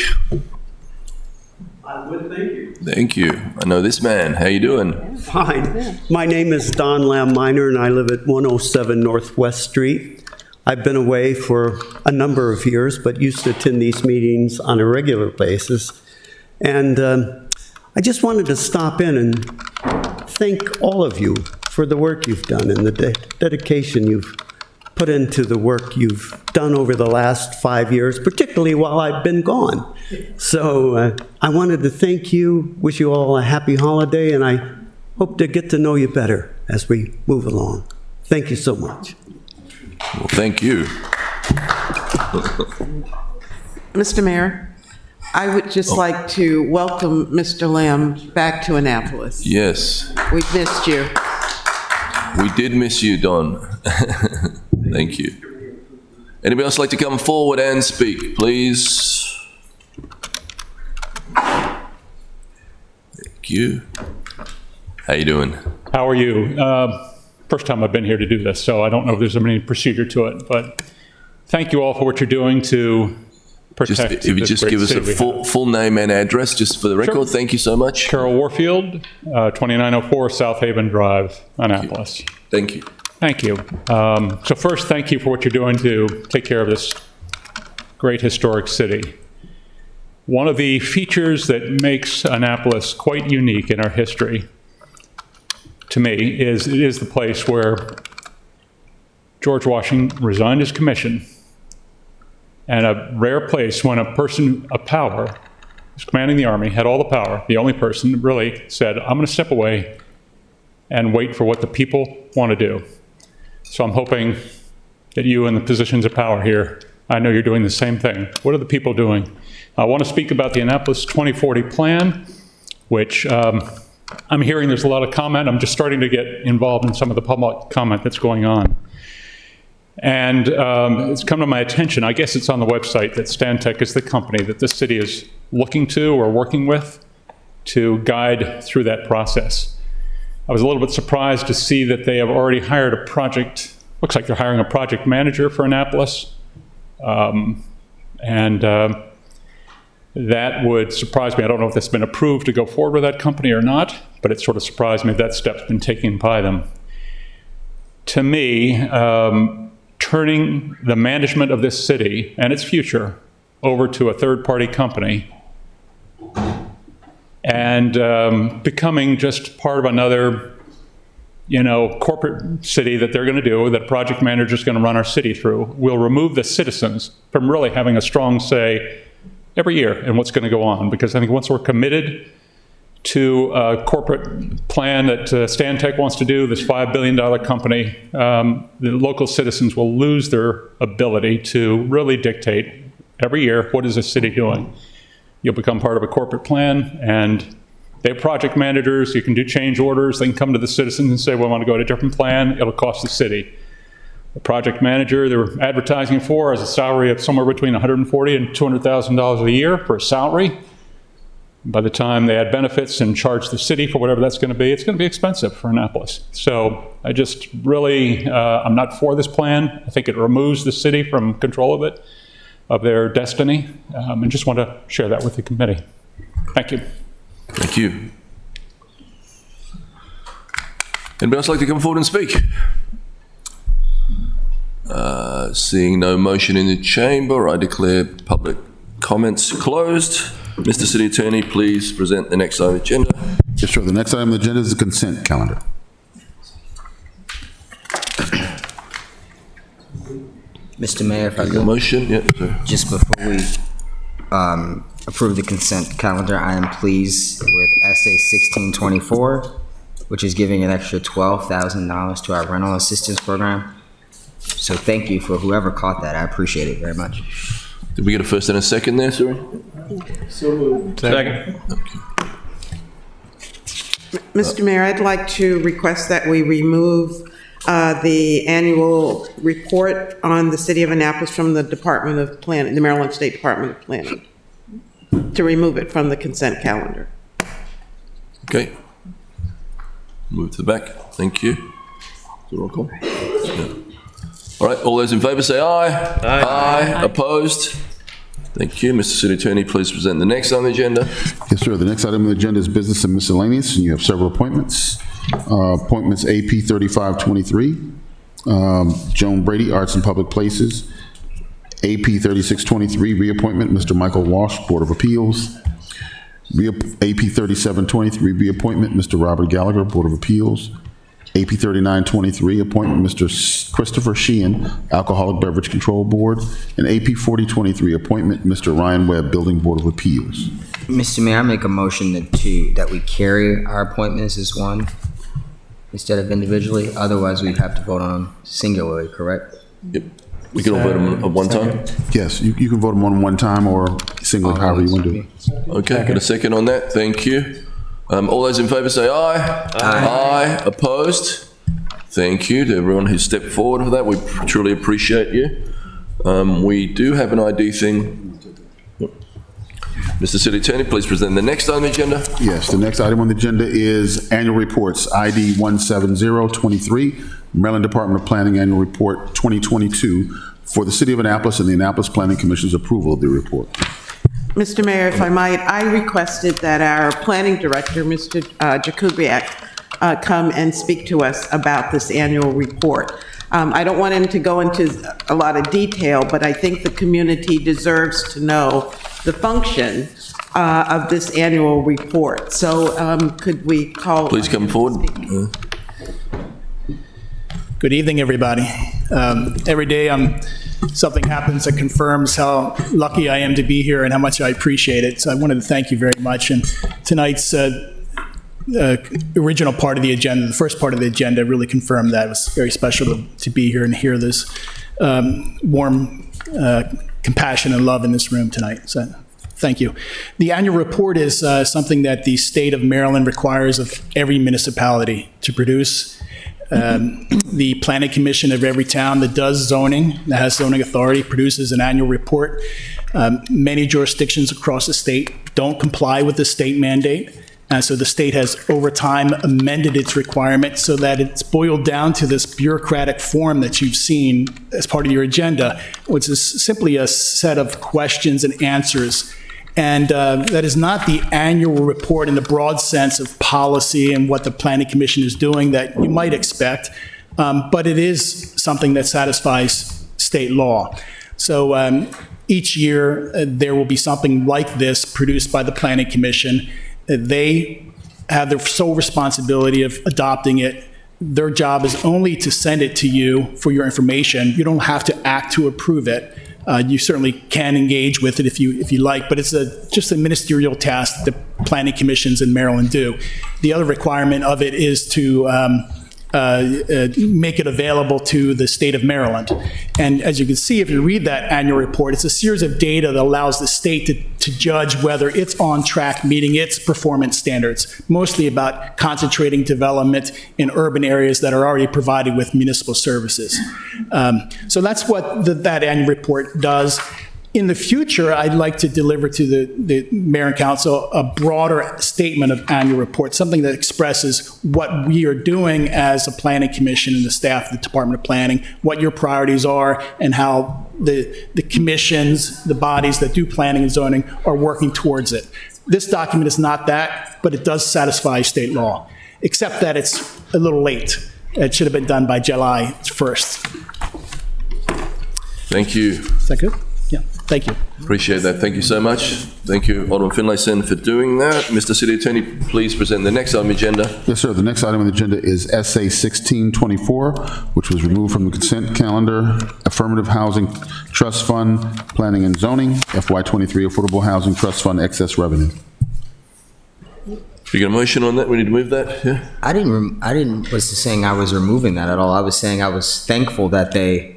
I would, thank you. Thank you. I know this man. How you doing? Fine. My name is Don Lamb Miner, and I live at 107 Northwest Street. I've been away for a number of years, but used to attend these meetings on a regular basis. And I just wanted to stop in and thank all of you for the work you've done and the dedication you've put into the work you've done over the last 5 years, particularly while I've been gone. So I wanted to thank you, wish you all a happy holiday, and I hope to get to know you better as we move along. Thank you so much. Well, thank you. Mr. Mayor, I would just like to welcome Mr. Lamb back to Annapolis. Yes. We've missed you. We did miss you, Don. Thank you. Anybody else like to come forward and speak, please? Thank you. How you doing? How are you? First time I've been here to do this, so I don't know if there's any procedure to it, but thank you all for what you're doing to protect If you this just great give us a city we have. full name and address, just for the record. Sure. Thank you so much. Carol Warfield, 2904 South Haven Drive, Annapolis. Thank you. Thank you. So first, thank you for what you're doing to take care of this great historic city. One of the features that makes Annapolis quite unique in our history, to me, is it is the place where George Washington resigned his commission, and a rare place when a person of power was commanding the army, had all the power, the only person really said, I'm going to step away and wait for what the people want to do. So I'm hoping that you in the positions of power here, I know you're doing the same thing. What are the people doing? I want to speak about the Annapolis 2040 plan, which I'm hearing there's a lot of comment. I'm just starting to get involved in some of the public comment that's going on. And it's come to my attention, I guess it's on the website, that Stantec is the company that this city is looking to or working with to guide through that process. I was a little bit surprised to see that they have already hired a project, looks like they're hiring a project manager for Annapolis. That would surprise me. I don't know if that's been approved to go forward with that company or not, but it sort of surprised me that step's been taken by them. To me, turning the management of this city and its future over to a third-party company and becoming just part of another, corporate city that they're going to do, that a project manager is going to run our city through, will remove the citizens from really having a strong say every year in what's going to go on. Because I think once we're committed to a corporate plan that Stantec wants to do, this $5 billion company, the local citizens will lose their ability to really dictate every year, what is the city doing? You'll become part of a corporate plan, and they have project managers. You can do change orders. They can come to the citizens and say, we want to go to a different plan. It'll cost the city. The project manager they're advertising for has a salary of somewhere between $140,000 and $200,000 a year for a salary. By the time they add benefits and charge the city for whatever that's going to be, it's going to be expensive for Annapolis. So I just really, I'm not for this plan. I think it removes the city from control of it, of their destiny, and just want to share that with the committee. Thank you. Thank you. Anybody else like to come forward and speak? Seeing no motion in the chamber, I declare public comments closed. Mr. City Attorney, please present the next item on the agenda. Yes, sir. The next item on the agenda is the consent calendar. Mr. Mayor, if I could. Motion, yeah, sir. Just before we approve the consent calendar, I am pleased with SA 1624, which is giving an extra $12,000 to our rental assistance program. So thank you for whoever caught that. I appreciate it very much. Did we get a first and a second there, sorry? So moved. Second. Mr. Mayor, I'd like to request that we remove the annual report on the City of Annapolis from the Department of Planning, the Maryland State Department of Planning, to remove it from the consent calendar. Okay. Move to the back. Thank you. Roll call. Yeah. All right, all those in favor say aye. Aye. Aye. Opposed? Thank you. Mr. City Attorney, please present the next on the agenda. Yes, sir. The next item on the agenda is business and miscellaneous, and you have several appointments. Appointments AP 3523, Joan Brady, Arts and Public Places. AP 3623, reappointment, Mr. Michael Walsh, Board of Appeals. AP 3723, reappointment, Mr. Robert Gallagher, Board of Appeals. AP 3923, appointment, Mr. Christopher Sheehan, Alcoholic Beverage Control Board. And AP 4023, appointment, Mr. Ryan Webb, Building Board of Appeals. Mr. Mayor, I make a motion that we carry our appointments as one instead of individually. Otherwise, we'd have to vote on them singularly, correct? Yep. We can all vote them at one time? Yes, you can vote them on one time or singly, however you want to do it. Okay, got a second on that. Thank you. All those in favor say aye. Aye. Aye. Opposed? Thank you to everyone who stepped forward for that. We truly appreciate you. We do have an ID thing. Mr. City Attorney, please present the next item on the agenda. Yes, the next item on the agenda is annual reports, ID 17023, Maryland Department of Planning Annual Report 2022 for the City of Annapolis and the Annapolis Planning Commission's approval of the report. Mr. Mayor, if I might, I requested that our planning director, Mr. Jakubiak, come and speak to us about this annual report. I don't want him to go into a lot of detail, but I think the community deserves to know the function of this annual report. So could we call... Please come forward. Good evening, everybody. Every day something happens that confirms how lucky I am to be here and how much I appreciate it. So I wanted to thank you very much. And tonight's original part of the agenda, the first part of the agenda, really confirmed that. It was very special to be here and hear this warm compassion and love in this room tonight. So thank you. The annual report is something that the state of Maryland requires of every municipality to produce. The planning commission of every town that does zoning, that has zoning authority, produces an annual report. Many jurisdictions across the state don't comply with the state mandate. And so the state has, over time, amended its requirement so that it's boiled down to this bureaucratic form that you've seen as part of your agenda, which is simply a set of questions and answers. And that is not the annual report in the broad sense of policy and what the Planning Commission is doing that you might expect. but it is something that satisfies state law. So each year, there will be something like this produced by the Planning Commission. They have the sole responsibility of adopting it. Their job is only to send it to you for your information. You don't have to act to approve it. You certainly can engage with it if you like, but it's just a ministerial task that planning commissions in Maryland do. The other requirement of it is to make it available to the state of Maryland. And as you can see, if you read that annual report, it's a series of data that allows the state to judge whether it's on track meeting its performance standards, mostly about concentrating development in urban areas that are already provided with municipal services. So that's what that annual report does. In the future, I'd like to deliver to the mayor and council a broader statement of annual report, something that expresses what we are doing as a planning commission and the staff of the Department of Planning, what your priorities are, and how the commissions, the bodies that do planning and zoning are working towards it. This document is not that, but it does satisfy state law, except that it's a little late. It should have been done by July 1st. Thank you. Is that good? Yeah, thank you. Appreciate that. Thank you so much. Thank you, Alderman Finlayson, for doing that. Mr. City Attorney, please present the next item on the agenda. Yes, sir. The next item on the agenda is SA 1624, which was removed from the consent calendar. Affirmative Housing Trust Fund, Planning and Zoning, FY23 Affordable Housing Trust Fund excess revenue. You got a motion on that? We need to move that? Yeah. I didn't was saying I was removing that at all. I was saying I was thankful that they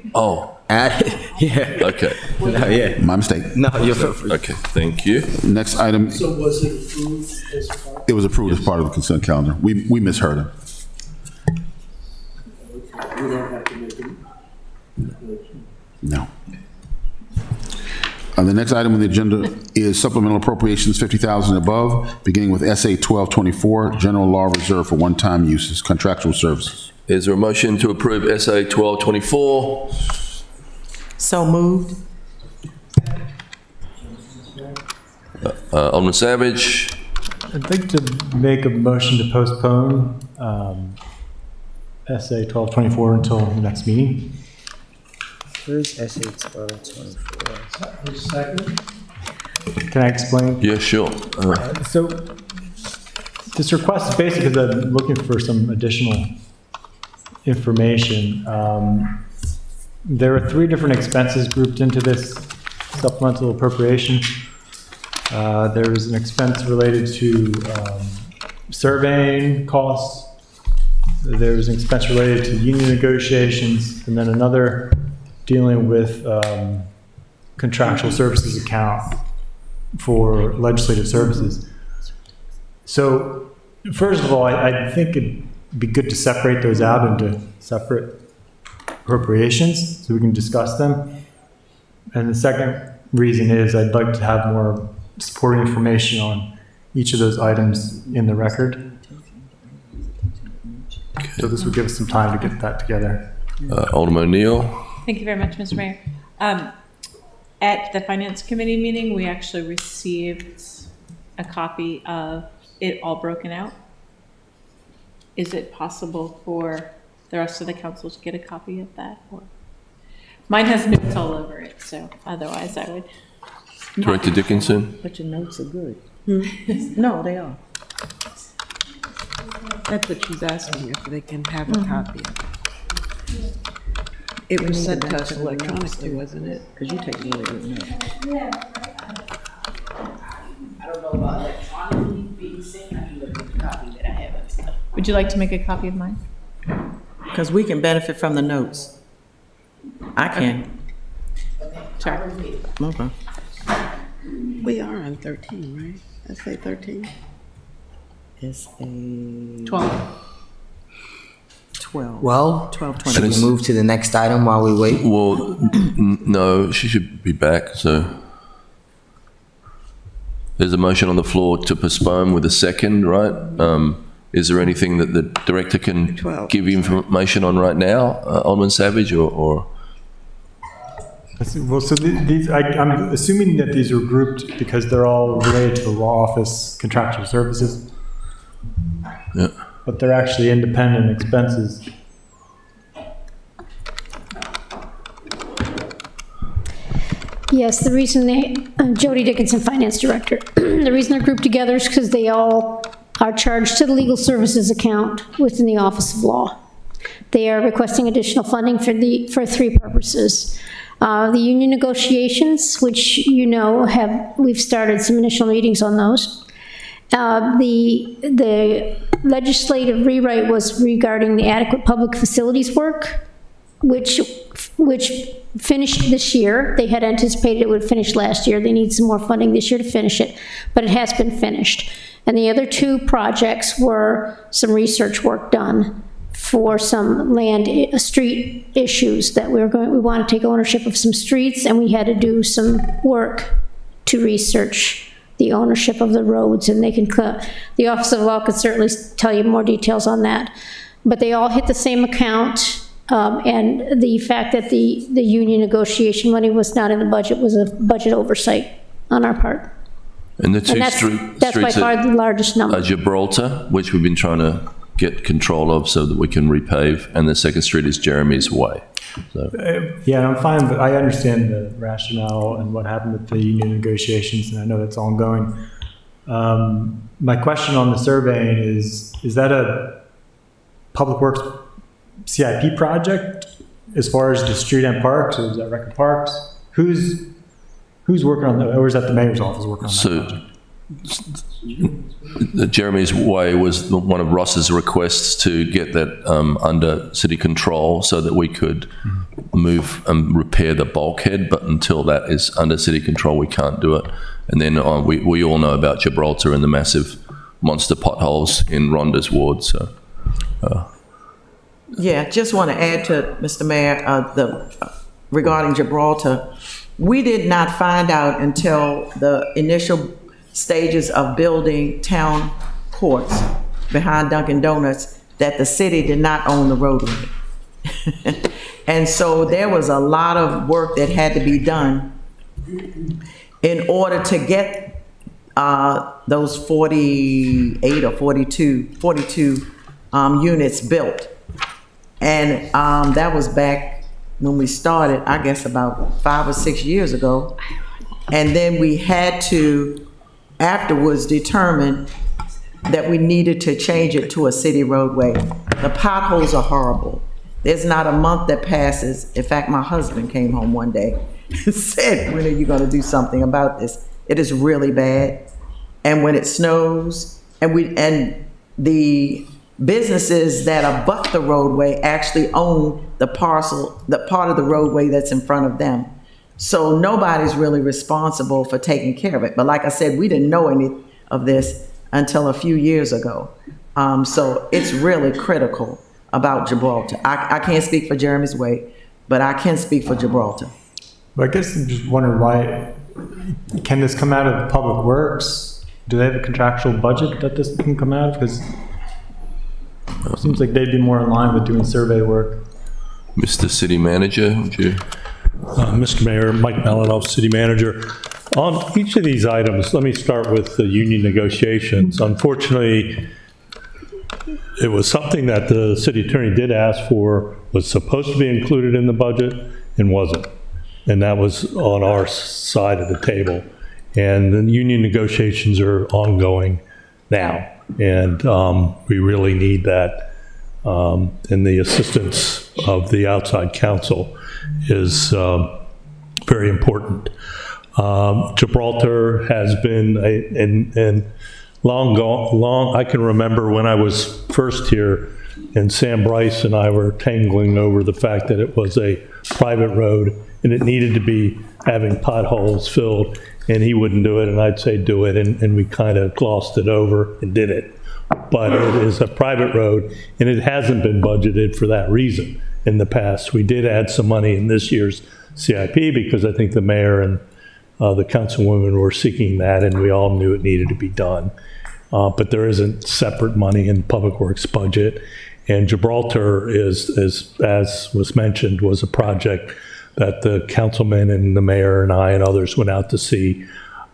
added. Yeah. Okay. No, yeah. My mistake. No, you're okay. Thank you. Next item. So was it approved as part? It was approved as part of the consent calendar. We misheard him. We don't have to make it. No. The next item on the agenda is supplemental appropriations 50,000 above, beginning with SA 1224, general law reserve for one-time uses, contractual services. Is there a motion to approve SA 1224? So moved. Alderman Savage. I'd like to make a motion to postpone SA 1224 until the next meeting. Where's SA 1224? Second. Can I explain? Yeah, sure. So this request is basically because I'm looking for some additional information. There are 3 different expenses grouped into this supplemental appropriation. There's an expense related to surveying costs. There's an expense related to union negotiations, and then another dealing with contractual services account for legislative services. So first of all, I think it'd be good to separate those out into separate appropriations so we can discuss them. And the second reason is I'd like to have more supporting information on each of those items in the record. Okay. So this would give us some time to get that together. Alderman O'Neill. Thank you very much, Mr. Mayor. At the Finance Committee meeting, we actually received a copy of it all broken out. Is it possible for the rest of the council to get a copy of that? Or mine has notes all over it, so otherwise I would. Director Dickinson. But your notes are good. No, they are. That's what she's asking, if they can have a copy of it. It was sent to us electronically, wasn't it? Because you take really good notes. I don't know about electronically being sent. I can look at the copy that I have and stuff. Would you like to make a copy of mine? Because we can benefit from the notes. I can. Sure. Okay. We are on 13, right? I say 13. It's a 12. 12. Well, 12, should we move to the next item while we wait? Well, no, she should be back, so. There's a motion on the floor to postpone with a second, right? Is there anything that the director can give you information on right now, Alderman Savage, or? Well, so I'm assuming that these are grouped because they're all related to the law office contractual services. Yeah. But they're actually independent expenses. Yes, the reason Jody Dickinson, Finance Director. The reason they're grouped together is because they all are charged to the Legal Services account within the Office of Law. They are requesting additional funding for three purposes. The union negotiations, which you know we've started some initial meetings on those. The legislative rewrite was regarding the adequate public facilities work, which finished this year. They had anticipated it would finish last year. They need some more funding this year to finish it, but it has been finished. And the other two projects were some research work done for some street issues that we want to take ownership of some streets, and we had to do some work to research the ownership of the roads, and the Office of Law could certainly tell you more details on that. But they all hit the same account, and the fact that the union negotiation money was not in the budget was a budget oversight on our part. And the two that's streets by far the largest number. Gibraltar, which we've been trying to get control of so that we can repave, and the second street is Jeremy's Way. So. Yeah, I'm fine, but I understand the rationale and what happened with the union negotiations, and I know that's ongoing. My question on the surveying is that a Public Works CIP project as far as the street and parks, or is that Record Parks? Who's working on that, or is that the mayor's office working on that project? Jeremy's Way was one of Ross's requests to get that under city control so that we could move and repair the bulkhead, but until that is under city control, we can't do it. And then we all know about Gibraltar and the massive monster potholes in Rhonda's ward. So, Yeah, just want to add to Mr. Mayor, regarding Gibraltar, we did not find out until the initial stages of building town courts behind Dunkin' Donuts that the city did not own the roadway. And so there was a lot of work that had to be done in order to get those 48 or 42 units built. And that was back when we started, I guess about 5 or 6 years ago. And then we had to afterwards determine that we needed to change it to a city roadway. The potholes are horrible. There's not a month that passes. In fact, my husband came home one day and said, when are you gonna do something about this? It is really bad. And when it snows, and the businesses that abut the roadway actually own the parcel, the part of the roadway that's in front of them. So nobody's really responsible for taking care of it. But like I said, we didn't know any of this until a few years ago. So it's really critical about Gibraltar. I can't speak for Jeremy's Way, but I can speak for Gibraltar. But I guess I'm just wondering why, can this come out of Public Works? Do they have a contractual budget that this can come out of? Because it seems like they'd be more in line with doing survey work. Mr. City Manager, would you? Mr. Mayor, Mike Malinoff, City Manager. On each of these items, let me start with the union negotiations. Unfortunately, it was something that the city attorney did ask for, was supposed to be included in the budget, and wasn't. And that was on our side of the table. And the union negotiations are ongoing now. And we really need that. And the assistance of the outside counsel is very important. Gibraltar has been long, I can remember when I was first here and Sam Bryce and I were tangling over the fact that it was a private road and it needed to be having potholes filled, and he wouldn't do it and I'd say do it, and we kind of glossed it over and did it. But it is a private road and it hasn't been budgeted for that reason in the past. We did add some money in this year's CIP because I think the mayor and the councilwoman were seeking that, and we all knew it needed to be done. But there isn't separate money in Public Works budget. And Gibraltar is, as was mentioned, was a project that the councilman and the mayor and I and others went out to see.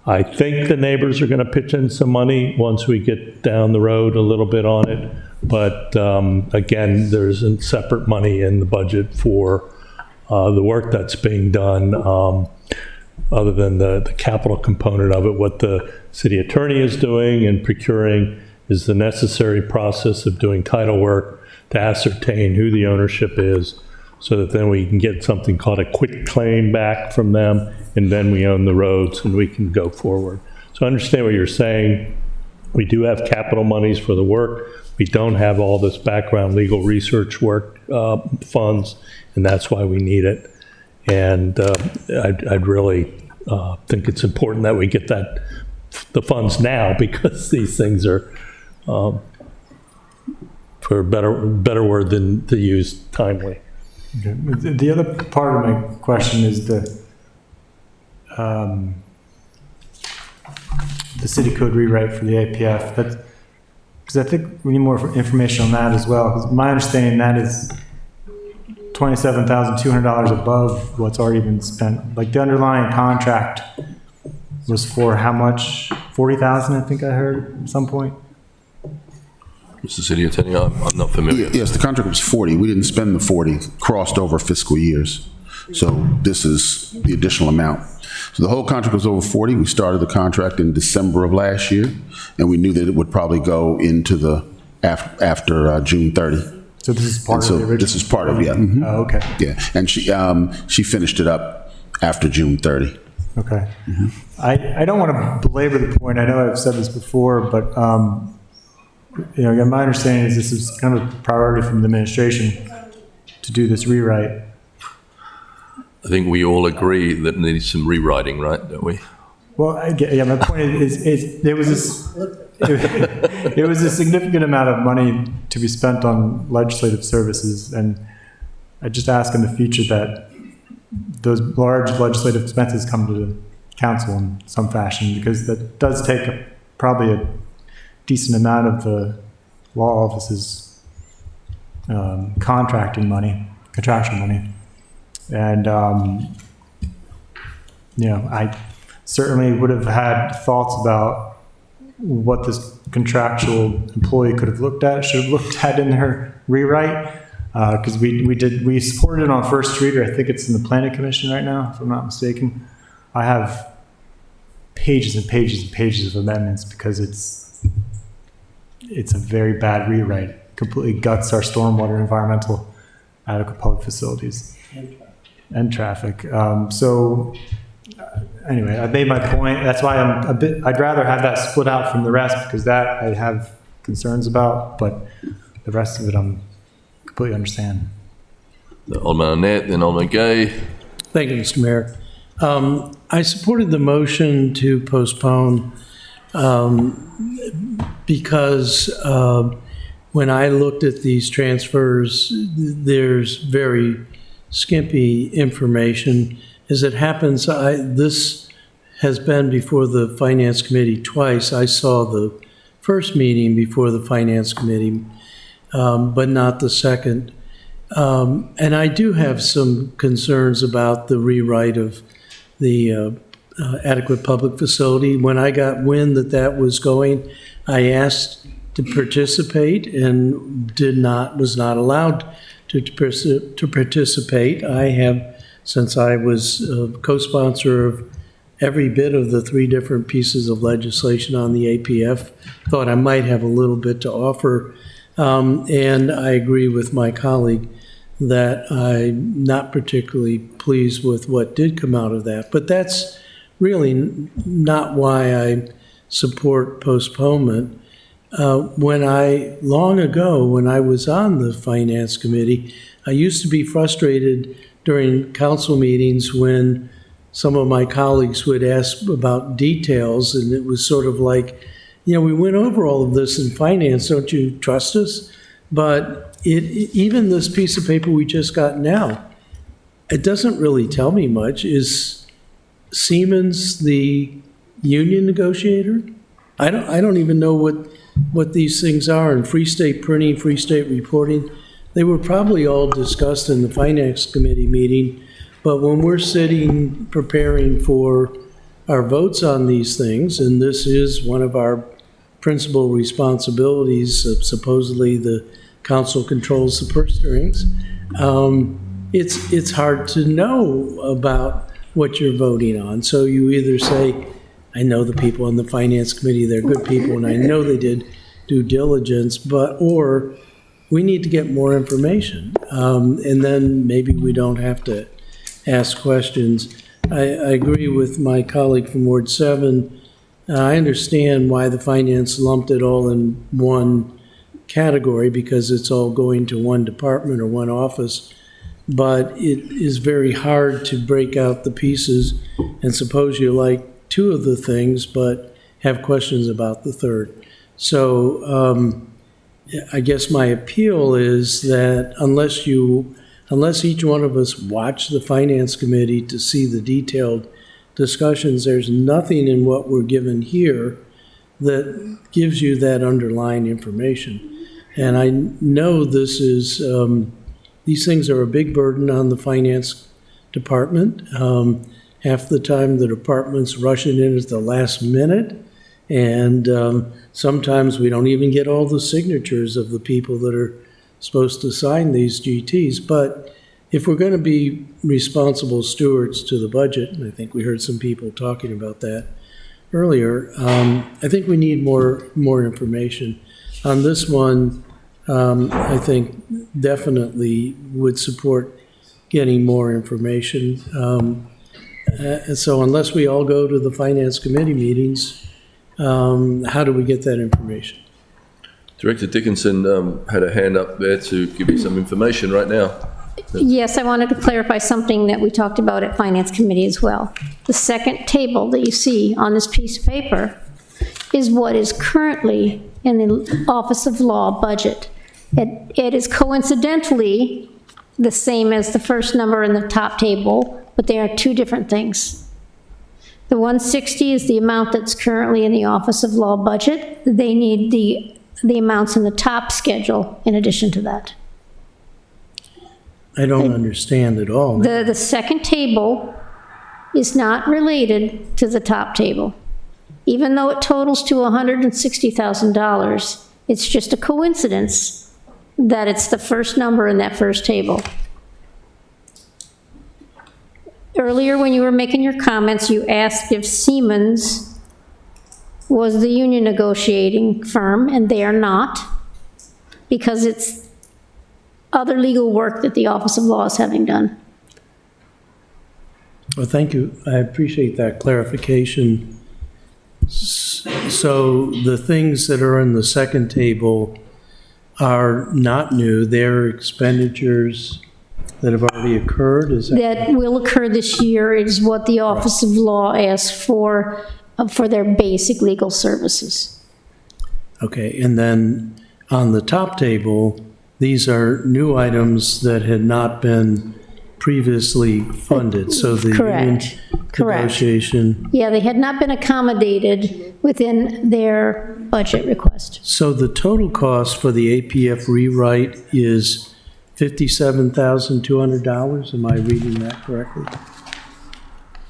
I think the neighbors are going to pitch in some money once we get down the road a little bit on it. But again, there isn't separate money in the budget for the work that's being done. other than the capital component of it. What the city attorney is doing and procuring is the necessary process of doing title work to ascertain who the ownership is, so that then we can get something called a quit claim back from them, and then we own the roads and we can go forward. So I understand what you're saying. We do have capital monies for the work. We don't have all this background legal research work funds, and that's why we need it. And I'd really think it's important that we get the funds now, because these things are, for a better word than to use, timely. Okay. The other part of my question is the city code rewrite for the APF. Because I think we need more information on that as well. Because my understanding, that is $27,200 above what's already been spent. Like, the underlying contract was for how much? 40,000, I think I heard at some point. Mr. City Attorney, I'm not familiar. Yes, the contract was 40. We didn't spend the 40, crossed over fiscal years. So this is the additional amount. So the whole contract was over 40. We started the contract in December of last year, and we knew that it would probably go into the after June 30. So this is part of the original? This is part of, yeah. Mm-hmm. Oh, okay. Yeah, and she finished it up after June 30. Okay. Mm-hmm. I don't want to belabor the point. I know I've said this before, but again, my understanding is this is kind of a priority from the administration to do this rewrite. I think we all agree that it needs some rewriting, right? Don't we? Well, my point is there was this. It was a significant amount of money to be spent on legislative services, and I just ask in the future that those large legislative expenses come to the council in some fashion, because that does take probably a decent amount of the law office's contractual money. And, I certainly would have had thoughts about what this contractual employee should have looked at in her rewrite. Because we supported it on first reader. I think it's in the planning commission right now, if I'm not mistaken. I have pages and pages and pages of amendments, because it's a very bad rewrite. Completely guts our stormwater, environmental, adequate public facilities and traffic. Anyway, I made my point. That's why I'd rather have that split out from the rest, because that I have concerns about, but the rest of it I'm completely understand. Alderman Arnett, then Alderman Gay. Thank you, Mr. Mayor. I supported the motion to postpone because when I looked at these transfers, there's very skimpy information. As it happens, this has been before the Finance Committee twice. I saw the first meeting before the Finance Committee, but not the second. And I do have some concerns about the rewrite of the adequate public facility. When I got wind that was going, I asked to participate and was not allowed to participate. I have, since I was co-sponsor of every bit of the 3 different pieces of legislation on the APF, thought I might have a little bit to offer. And I agree with my colleague that I'm not particularly pleased with what did come out of that. But that's really not why I support postponement. Long ago, when I was on the Finance Committee, I used to be frustrated during council meetings when some of my colleagues would ask about details, and it was sort of like, we went over all of this in finance, don't you trust us? But even this piece of paper we just got now, it doesn't really tell me much. Is Siemens the union negotiator? I don't even know what these things are, and Free State Printing, Free State Reporting. They were probably all discussed in the Finance Committee meeting, but when we're sitting preparing for our votes on these things, and this is one of our principal responsibilities, supposedly the council controls the purse strings, it's hard to know about what you're voting on. So you either say, I know the people on the finance committee, they're good people, and I know they did due diligence, or we need to get more information. And then maybe we don't have to ask questions. I agree with my colleague from Ward 7. I understand why the finance lumped it all in one category because it's all going to one department or one office. But it is very hard to break out the pieces and suppose you like two of the things but have questions about the third. So I guess my appeal is that unless each one of us watch the finance committee to see the detailed discussions, there's nothing in what we're given here that gives you that underlying information. And I know this is, these things are a big burden on the finance department. Half the time the department's rushing in at the last minute. And sometimes we don't even get all the signatures of the people that are supposed to sign these GTs. But if we're going to be responsible stewards to the budget, and I think we heard some people talking about that earlier, I think we need more information. On this one, I think definitely would support getting more information. And so unless we all go to the finance committee meetings, how do we get that information? Director Dickinson had a hand up there to give you some information right now. Yes, I wanted to clarify something that we talked about at Finance Committee as well. The second table that you see on this piece of paper is what is currently in the Office of Law budget. It is coincidentally the same as the first number in the top table, but they are two different things. The 160 is the amount that's currently in the Office of Law budget. They need the amounts in the top schedule in addition to that. I don't understand at all. The second table is not related to the top table. Even though it totals to $160,000, it's just a coincidence that it's the first number in that first table. Earlier, when you were making your comments, you asked if Siemens was the union negotiating firm, and they are not, because it's other legal work that the Office of Law is having done. Well, thank you. I appreciate that clarification. So the things that are in the second table are not new. They're expenditures that have already occurred? Is that will occur this year. It is what the Office of Law asks for their basic legal services. Okay, and then on the top table, these are new items that had not been previously funded. So the Correct. Negotiation. Yeah, they had not been accommodated within their budget request. So the total cost for the APF rewrite is $57,200. Am I reading that correctly?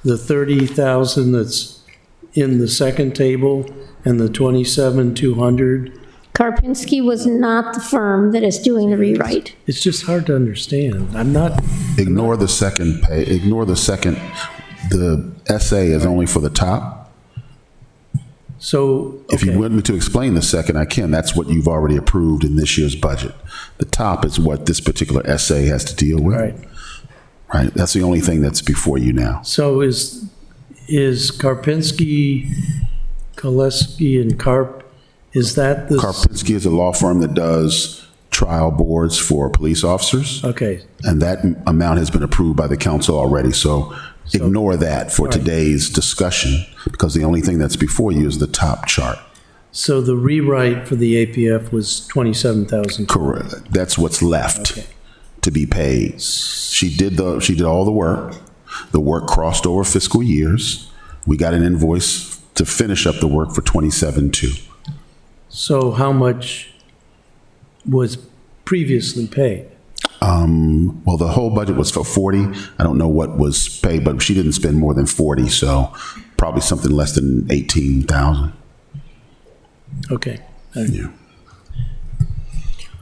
The $30,000 that's in the second table and the $27,200. Karpinski was not the firm that is doing the rewrite. It's just hard to understand. I'm not. Ignore the second pay. Ignore the second. The essay is only for the top. So okay. If you want me to explain the second, I can. That's what you've already approved in this year's budget. The top is what this particular essay has to deal with. Right. Right. That's the only thing that's before you now. So is Karpinski, Koleski, and Karp? Is that the Karpinski is a law firm that does trial boards for police officers. Okay. And that amount has been approved by the council already. So ignore that for today's discussion, because the only thing that's before you is the top chart. So the rewrite for the APF was $27,000. Correct. That's what's left to be paid. She did all the work. The work crossed over fiscal years. We got an invoice to finish up the work for $27,200. So how much was previously paid? Well, the whole budget was for 40. I don't know what was paid, but she didn't spend more than 40, so probably something less than 18,000. Okay. Yeah.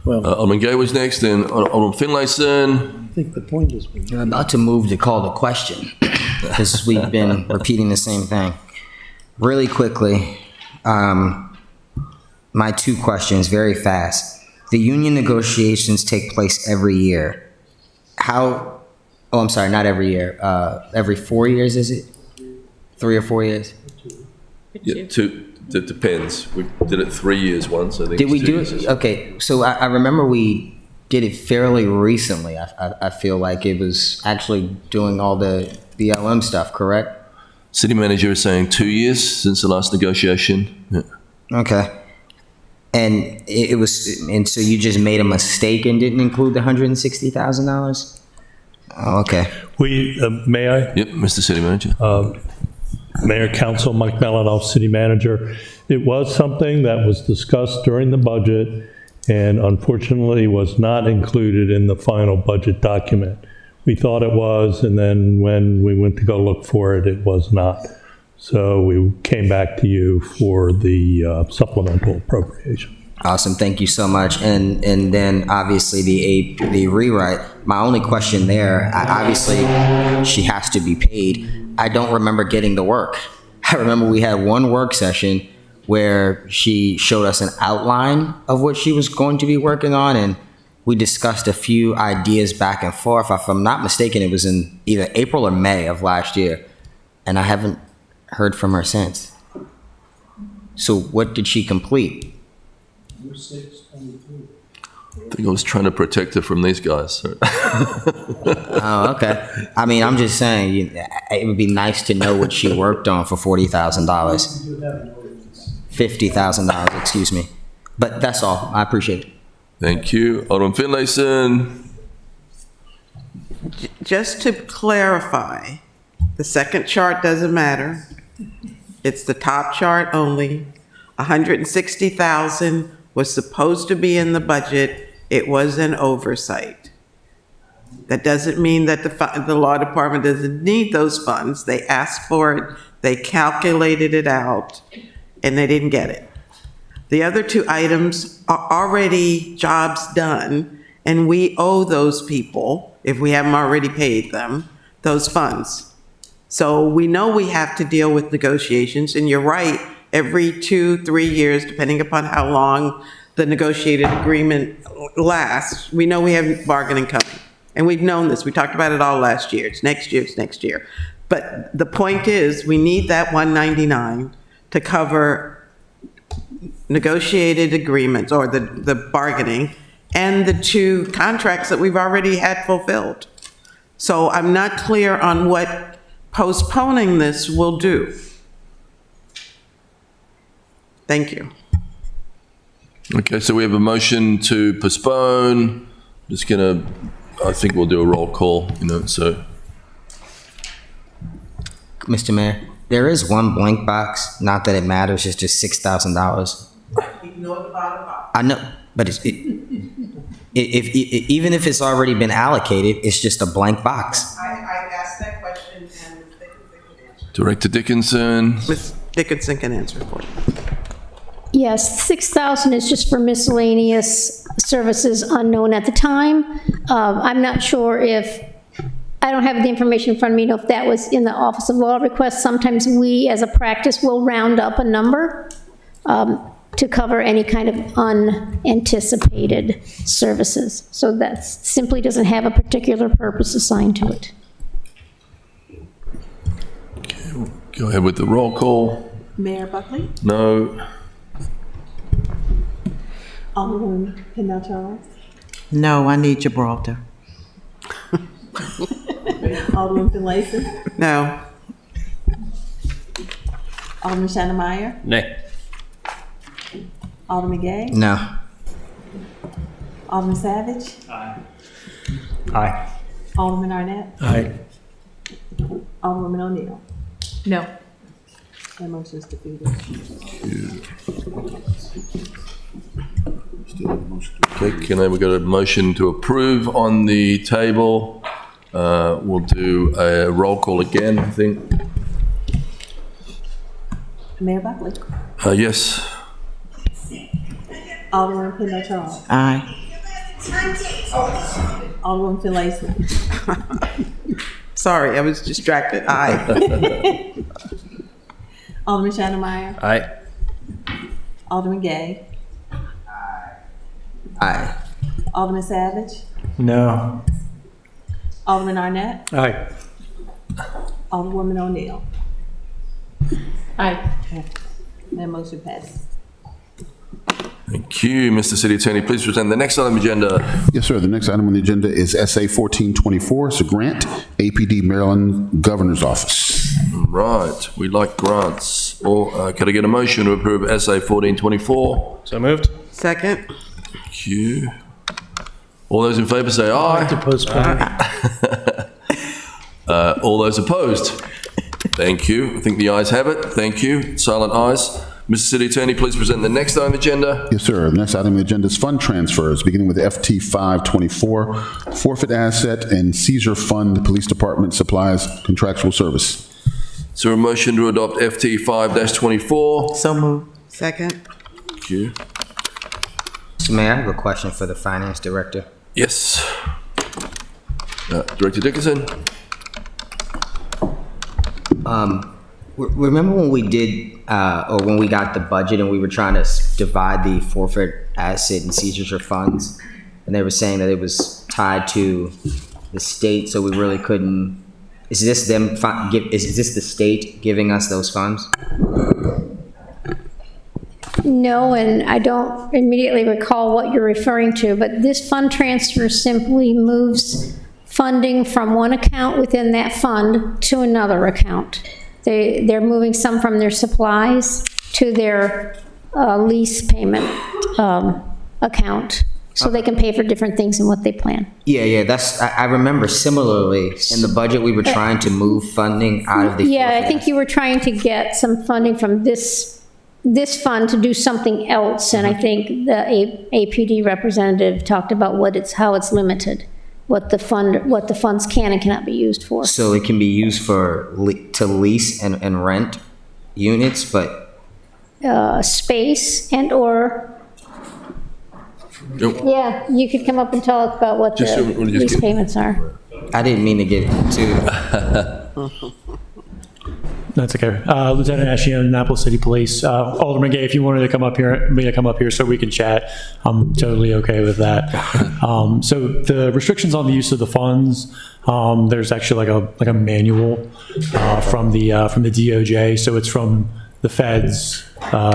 Well, Alderman Gay was next, and Alderman Finlayson. I think the point is You're about to move to call the question. because we've been repeating the same thing. Really quickly, my two questions, very fast. The union negotiations take place every year. Oh, I'm sorry, not every year. Every 4 years, is it? 3 or 4 years? Yeah, it depends. We did it 3 years once, I think. Did we it's 2 do years. it? Okay, so I remember we did it fairly recently. I feel like it was actually doing all the BLM stuff, correct? City manager is saying 2 years since the last negotiation. Yeah. Okay. And it was, and so you just made a mistake and didn't include the $160,000? Oh, okay. May I? Yep, Mr. City Manager. Mayor, Council, Mike Melanoff, City Manager. It was something that was discussed during the budget and unfortunately was not included in the final budget document. We thought it was, and then when we went to go look for it, it was not. So we came back to you for the supplemental appropriation. Awesome, thank you so much. And then obviously the rewrite, my only question there, obviously she has to be paid. I don't remember getting the work. I remember we had one work session where she showed us an outline of what she was going to be working on, and we discussed a few ideas back and forth. If I'm not mistaken, it was in either April or May of last year, and I haven't heard from her since. So what did she complete? I think I was trying to protect her from these guys. Oh, okay. I mean, I'm just saying, it would be nice to know what she worked on for $40,000. $50,000, excuse me. But that's all. I appreciate it. Thank you. Alderman Finlayson. Just to clarify, the second chart doesn't matter. It's the top chart only. 160,000 was supposed to be in the budget. It was an oversight. That doesn't mean that the law department doesn't need those funds. They asked for it, they calculated it out, and they didn't get it. The other two items are already jobs done, and we owe those people, if we haven't already paid them, those funds. So we know we have to deal with negotiations, and you're right, every 2-3 years, depending upon how long the negotiated agreement lasts, we know we have bargaining coming. And we've known this. We talked about it all last year. It's next year, it's next year. But the point is, we need that 199 to cover negotiated agreements or the bargaining and the two contracts that we've already had fulfilled. So I'm not clear on what postponing this will do. Thank you. Okay, so we have a motion to postpone. Just gonna, I think we'll do a roll call, so. Mr. Mayor, there is one blank box, not that it matters, it's just $6,000. Ignore the bottom box. I know, but even if it's already been allocated, it's just a blank box. I asked that question and Ms. Dickinson can answer. Director Dickinson. Ms. Dickinson can answer for you. Yes, 6,000 is just for miscellaneous services unknown at the time. I'm not sure if, I don't have the information in front of me, if that was in the Office of Law Requests. Sometimes we, as a practice, will round up a number to cover any kind of unanticipated services. So that simply doesn't have a particular purpose assigned to it. Okay, we'll go ahead with the roll call. Mayor Buckley? No. Alderwoman Kendall Charles? No, I need Gibraltar. Alderman Finlayson? No. Alderman Shannon Meyer? Nay. Alderman Gay? No. Alderman Savage? Aye. Aye. Alderman Arnett? Aye. Alderwoman O'Neill? No. That motion is defeated. Okay, we got a motion to approve on the table. We'll do a roll call again, I think. Mayor Buckley? Yes. Alderman Kendall Charles? Aye. Alderman Finlayson? Sorry, I was distracted. Aye. Alderman Schneider. Aye. Alderman Gay. Aye. Alderman Savage. No. Alderman Arnett. Aye. Alderwoman O'Neill. Aye. That motion passes. Thank you. Mr. City Attorney, please present the next item on the agenda. Yes, sir. The next item on the agenda is SA 1424. It's a grant, APD Maryland Governor's Office. Right, we like grants. Or could I get a motion to approve SA 1424? So moved. Second. Thank you. All those in favour say aye. To postpone. All those opposed? Thank you. I think the ayes have it. Thank you. Silent ayes. Mr. City Attorney, please present the next item on the agenda. Yes, sir. The next item on the agenda is fund transfers, beginning with FT 524, forfeit asset and seizure fund, police department supplies contractual service. Is there a motion to adopt FT 5-24? So moved. Second. Thank you. Mr. Mayor, I have a question for the finance director. Yes. Director Dickinson? Remember when we did, or when we got the budget and we were trying to divide the forfeit asset and seizure funds, and they were saying that it was tied to the state, so we really couldn't. Is this them? Is this the state giving us those funds? No, and I don't immediately recall what you're referring to, but this fund transfer simply moves funding from one account within that fund to another account. They're moving some from their supplies to their lease payment account, so they can pay for different things than what they plan. Yeah, that's, I remember similarly, in the budget, we were trying to move funding out of the. Yeah, I think you were trying to get some funding from this fund to do something else, and I think the APD representative talked about how it's limited, what the funds can and cannot be used for. So it can be used for, to lease and rent units, but. Space and or. Yep. Yeah, you could come up and talk about what the lease payments are. I didn't mean to get too. That's okay. Lieutenant Ashion, Annapolis City Police. Alderman Gay, if you wanted to come up here so we can chat, I'm totally okay with that. So the restrictions on the use of the funds, there's actually like a manual from the DOJ. So it's from the feds.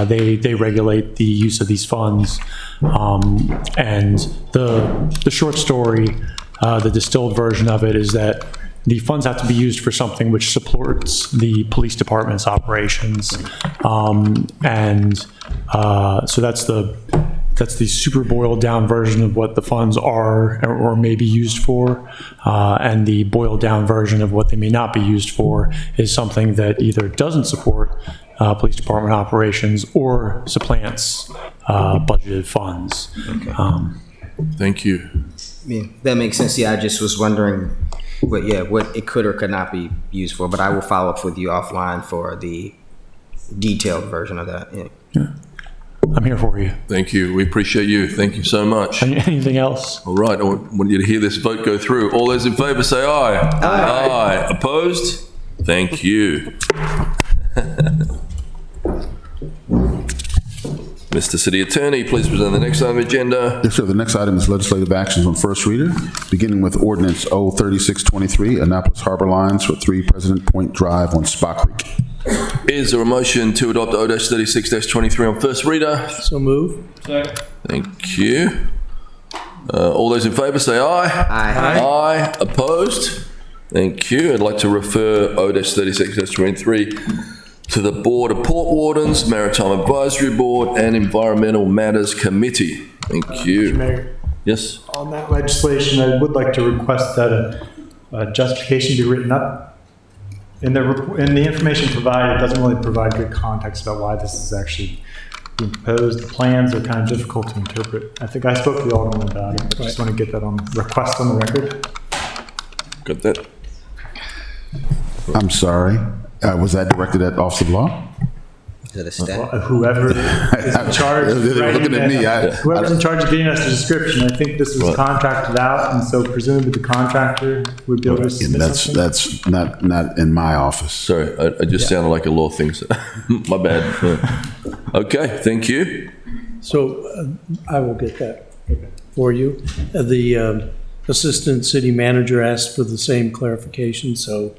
They regulate the use of these funds. And the short story, the distilled version of it is that the funds have to be used for something which supports the police department's operations. So that's the super boiled down version of what the funds are or may be used for. And the boiled down version of what they may not be used for is something that either doesn't support police department operations or supplants budgeted funds. Okay. Thank you. Yeah, that makes sense. Yeah, I just was wondering what it could or could not be used for, but I will follow up with you offline for the detailed version of that. Yeah. I'm here for you. Thank you. We appreciate you. Thank you so much. Anything else? All right. I want you to hear this vote go through. All those in favor say aye. Aye. Aye. Opposed? Thank you. Mr. City Attorney, please present the next item on the agenda. Yes, sir. The next item is legislative actions on first reader, beginning with ordinance 03623, Annapolis Harbor Lines for 3 President Point Drive on Spa Creek. Is there a motion to adopt O-36-23 on first reader? So move. Second. Thank you. All those in favor say aye. Aye. Aye. Opposed? Thank you. I'd like to refer O-36-23 to the Board of Port Wardens, Maritime Advisory Board, and Environmental Matters Committee. Thank you. Mr. Mayor, yes. on that legislation, I would like to request that a justification be written up. In the information provided, it doesn't really provide good context about why this is actually being proposed. The plans are kind of difficult to interpret. I think I spoke to the Alderman about it, but I just want to get that on request on the record. Got that. I'm sorry. Was that directed at Office of Law? Is it a step? Whoever is in charge of They're looking at me. whoever's in charge of getting us the description, I think this was Right. contracted out, and so presumably the contractor would be able to And submit something. that's not in my office. Sorry, I just sounded like a law thing. So my bad. Yeah. Okay, thank you. So I will get that for you. The assistant city manager asked for the same clarification, so,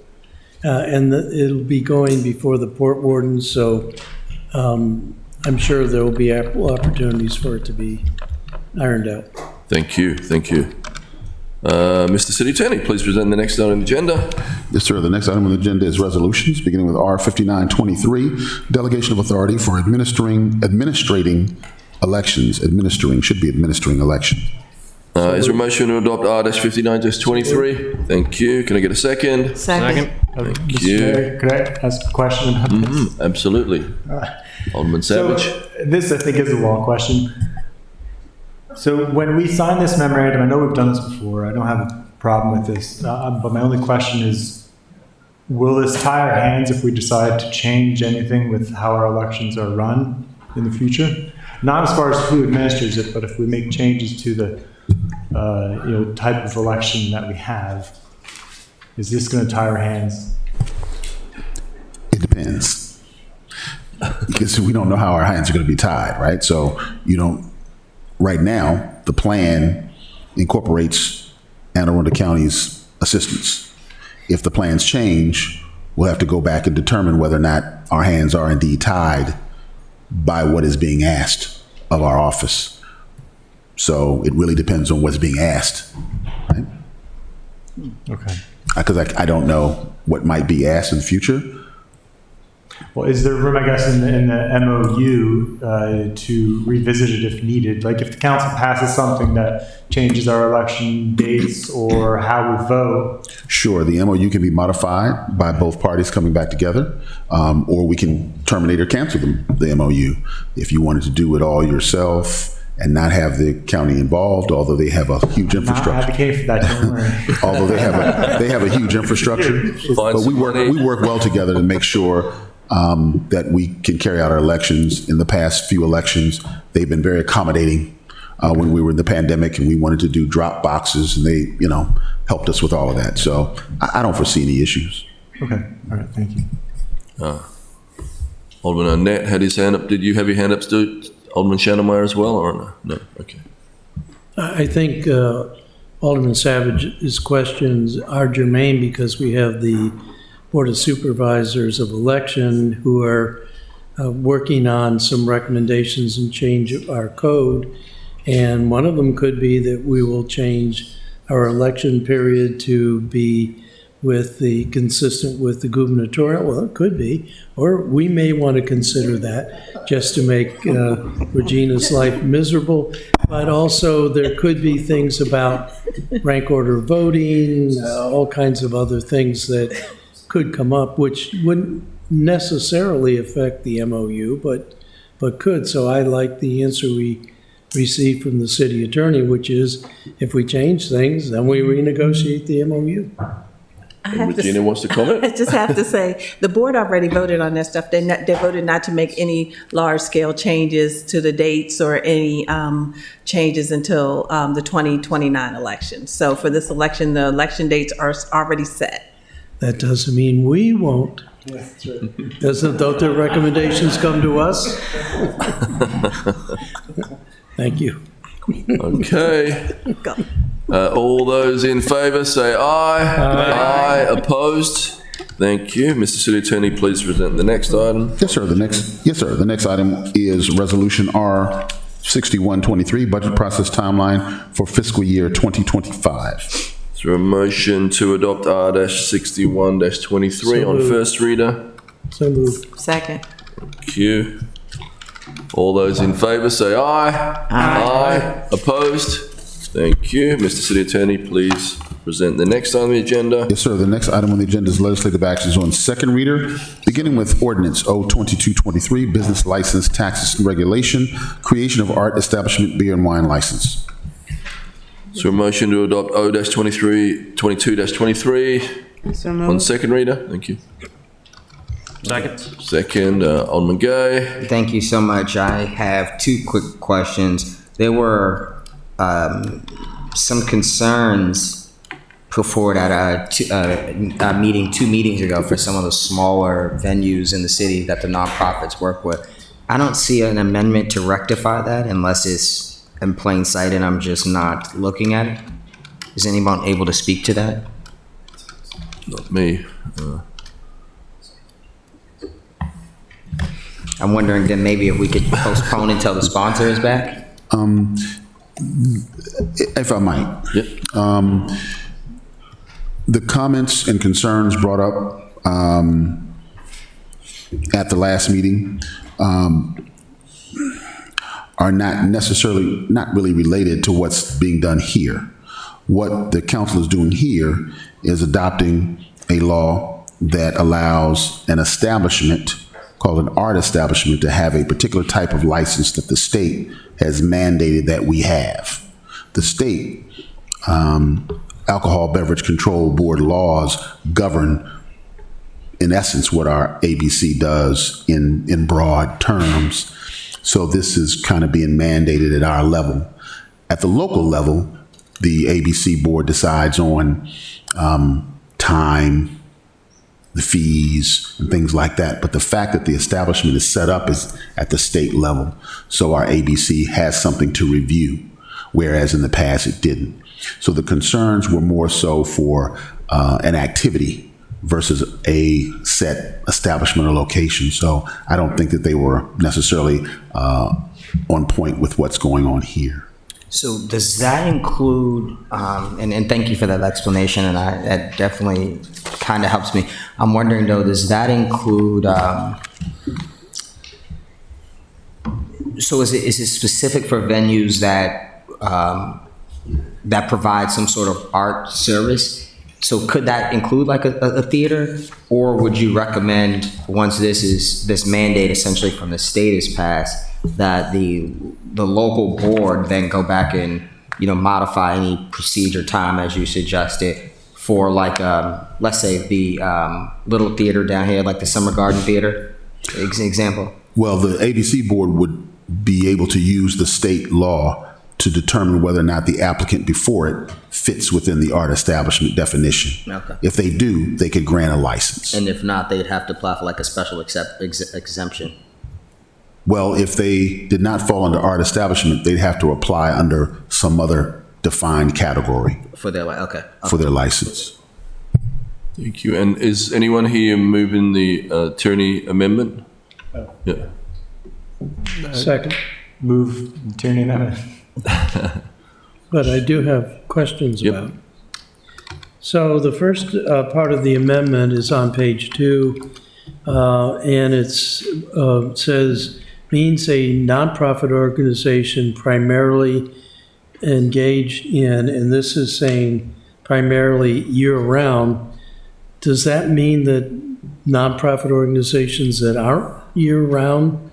and it'll be going before the port warden, so I'm sure there will be ample opportunities for it to be ironed out. Thank you, thank you. Mr. City Attorney, please present the next item on the agenda. Yes, sir. The next item on the agenda is resolutions, beginning with R 5923, delegation of authority for administrating elections. Administering should be administering elections. Is there a motion to adopt R-59-23? Thank you. Can I get a second? Second. Thank Mr. you. Mayor, could I ask a question about this? Absolutely. Alderman Savage. So this, I think, is a law question. So when we sign this memorandum, I know we've done this before, I don't have a problem with this, but my only question is, will this tie our hands if we decide to change anything with how our elections are run in the future? Not as far as who administers it, but if we make changes to the type of election that we have, is this going to tie our hands? It depends. Because we don't know how our hands are going to be tied, right? So right now, the plan incorporates Anne Arundel County's assistance. If the plans change, we'll have to go back and determine whether or not our hands are indeed tied by what is being asked of our office. So it really depends on what's being asked, right? Okay. Because I don't know what might be asked in the future. Well, is there room, I guess, in the MOU to revisit it if needed? Like if the council passes something that changes our election dates or how we vote? Sure, the MOU can be modified by both parties coming back together, or we can terminate or cancel the MOU. If you wanted to do it all yourself and not have the county involved, although they have a huge infrastructure. Not advocate for that, don't worry. Although they have a huge infrastructure, but we work well together to make sure that we can carry out our elections. In the past few elections, they've been very accommodating. When we were in the pandemic and we wanted to do drop boxes, and they, helped us with all of that. So I don't foresee any issues. Okay, all right, thank you. Alderman Arnett had his hand up. Did you have your hand up, Stu? Alderman Shannemeyer as well, or no? No, okay. I think Alderman Savage's questions are germane because we have the Board of Supervisors of Election who are working on some recommendations and change of our code. And one of them could be that we will change our election period to be consistent with the gubernatorial. Well, it could be, or we may want to consider that just to make Regina's life miserable. But also there could be things about rank order voting, all kinds of other things that could come up, which wouldn't necessarily affect the MOU, but could. So I like the answer we received from the city attorney, which is if we change things, then we renegotiate the MOU. Regina wants to comment? I just have to say, the board already voted on that stuff. They voted not to make any large-scale changes to the dates or any changes until the 2029 election. So for this election, the election dates are already set. That doesn't mean we won't. Don't their recommendations come to us? Thank you. Okay. All those in favor say aye. Aye. Opposed? Thank you. Mr. City Attorney, please present the next item. Yes, sir. The next item is Resolution R 6123, Budget Process Timeline for Fiscal Year 2025. Is there a motion to adopt R-61-23 on first reader? So moved. Second. Thank you. All those in favor say aye. Aye. Opposed? Thank you. Mr. City Attorney, please present the next item on the agenda. Yes, sir. The next item on the agenda is legislative actions on second reader, beginning with Ordinance O-2223, Business License, Taxes and Regulation, Creation of Art Establishment Beer and Wine License. Is there a motion to adopt O-22-23 on second reader? Thank you. Second. Second, Alderman Guy. Thank you so much. I have two quick questions. There were some concerns put forward at a meeting 2 meetings ago for some of the smaller venues in the city that the nonprofits work with. I don't see an amendment to rectify that unless it's in plain sight and I'm just not looking at it. Is anyone able to speak to that? Not me. I'm wondering then maybe if we could postpone until the sponsor is back? If I might. Yep. The comments and concerns brought up at the last meeting are not really related to what's being done here. What the council is doing here is adopting a law that allows an establishment called an art establishment to have a particular type of license that the state has mandated that we have. The state Alcohol Beverage Control Board laws govern, in essence, what our ABC does in broad terms. So this is kind of being mandated at our level. At the local level, the ABC board decides on time, the fees, and things like that. But the fact that the establishment is set up is at the state level. So our ABC has something to review, whereas in the past it didn't. So the concerns were more so for an activity versus a set establishment or location. So I don't think that they were necessarily on point with what's going on here. So does that include, and thank you for that explanation, and that definitely kind of helps me. I'm wondering though, does that include, so is it specific for venues that that provide some sort of art service? So could that include like a theater, or would you recommend once this mandate essentially from the state is passed, that the local board then go back and modify any procedure time as you suggested for like let's say the little theater down here, like the Summer Garden Theater example? Well, the ABC board would be able to use the state law to determine whether or not the applicant before it fits within the art establishment definition. Okay. If they do, they could grant a license. And if not, they'd have to apply for like a special exemption. Well, if they did not fall under art establishment, they'd have to apply under some other defined category For their for their license. Thank you. And is anyone here moving the Tierney amendment? Yeah. Second. Move Tierney amendment. But I do have questions about it. So the first part of the amendment is on page 2, and it says, means a nonprofit organization primarily engaged in, and this is saying primarily year-round. Does that mean that nonprofit organizations that aren't year-round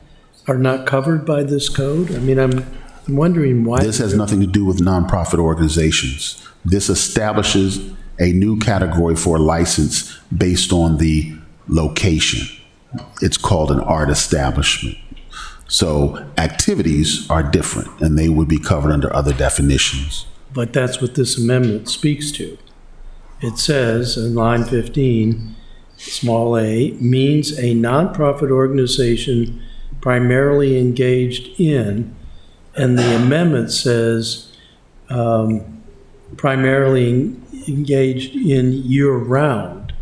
are not covered by this code? I mean, I'm wondering why. This has nothing to do with nonprofit organizations. This establishes a new category for a license based on the location. It's called an art establishment. So activities are different, and they would be covered under other definitions. But that's what this amendment speaks to. It says in line 15, small a, means a nonprofit organization primarily engaged in, and the amendment says primarily engaged in year-round,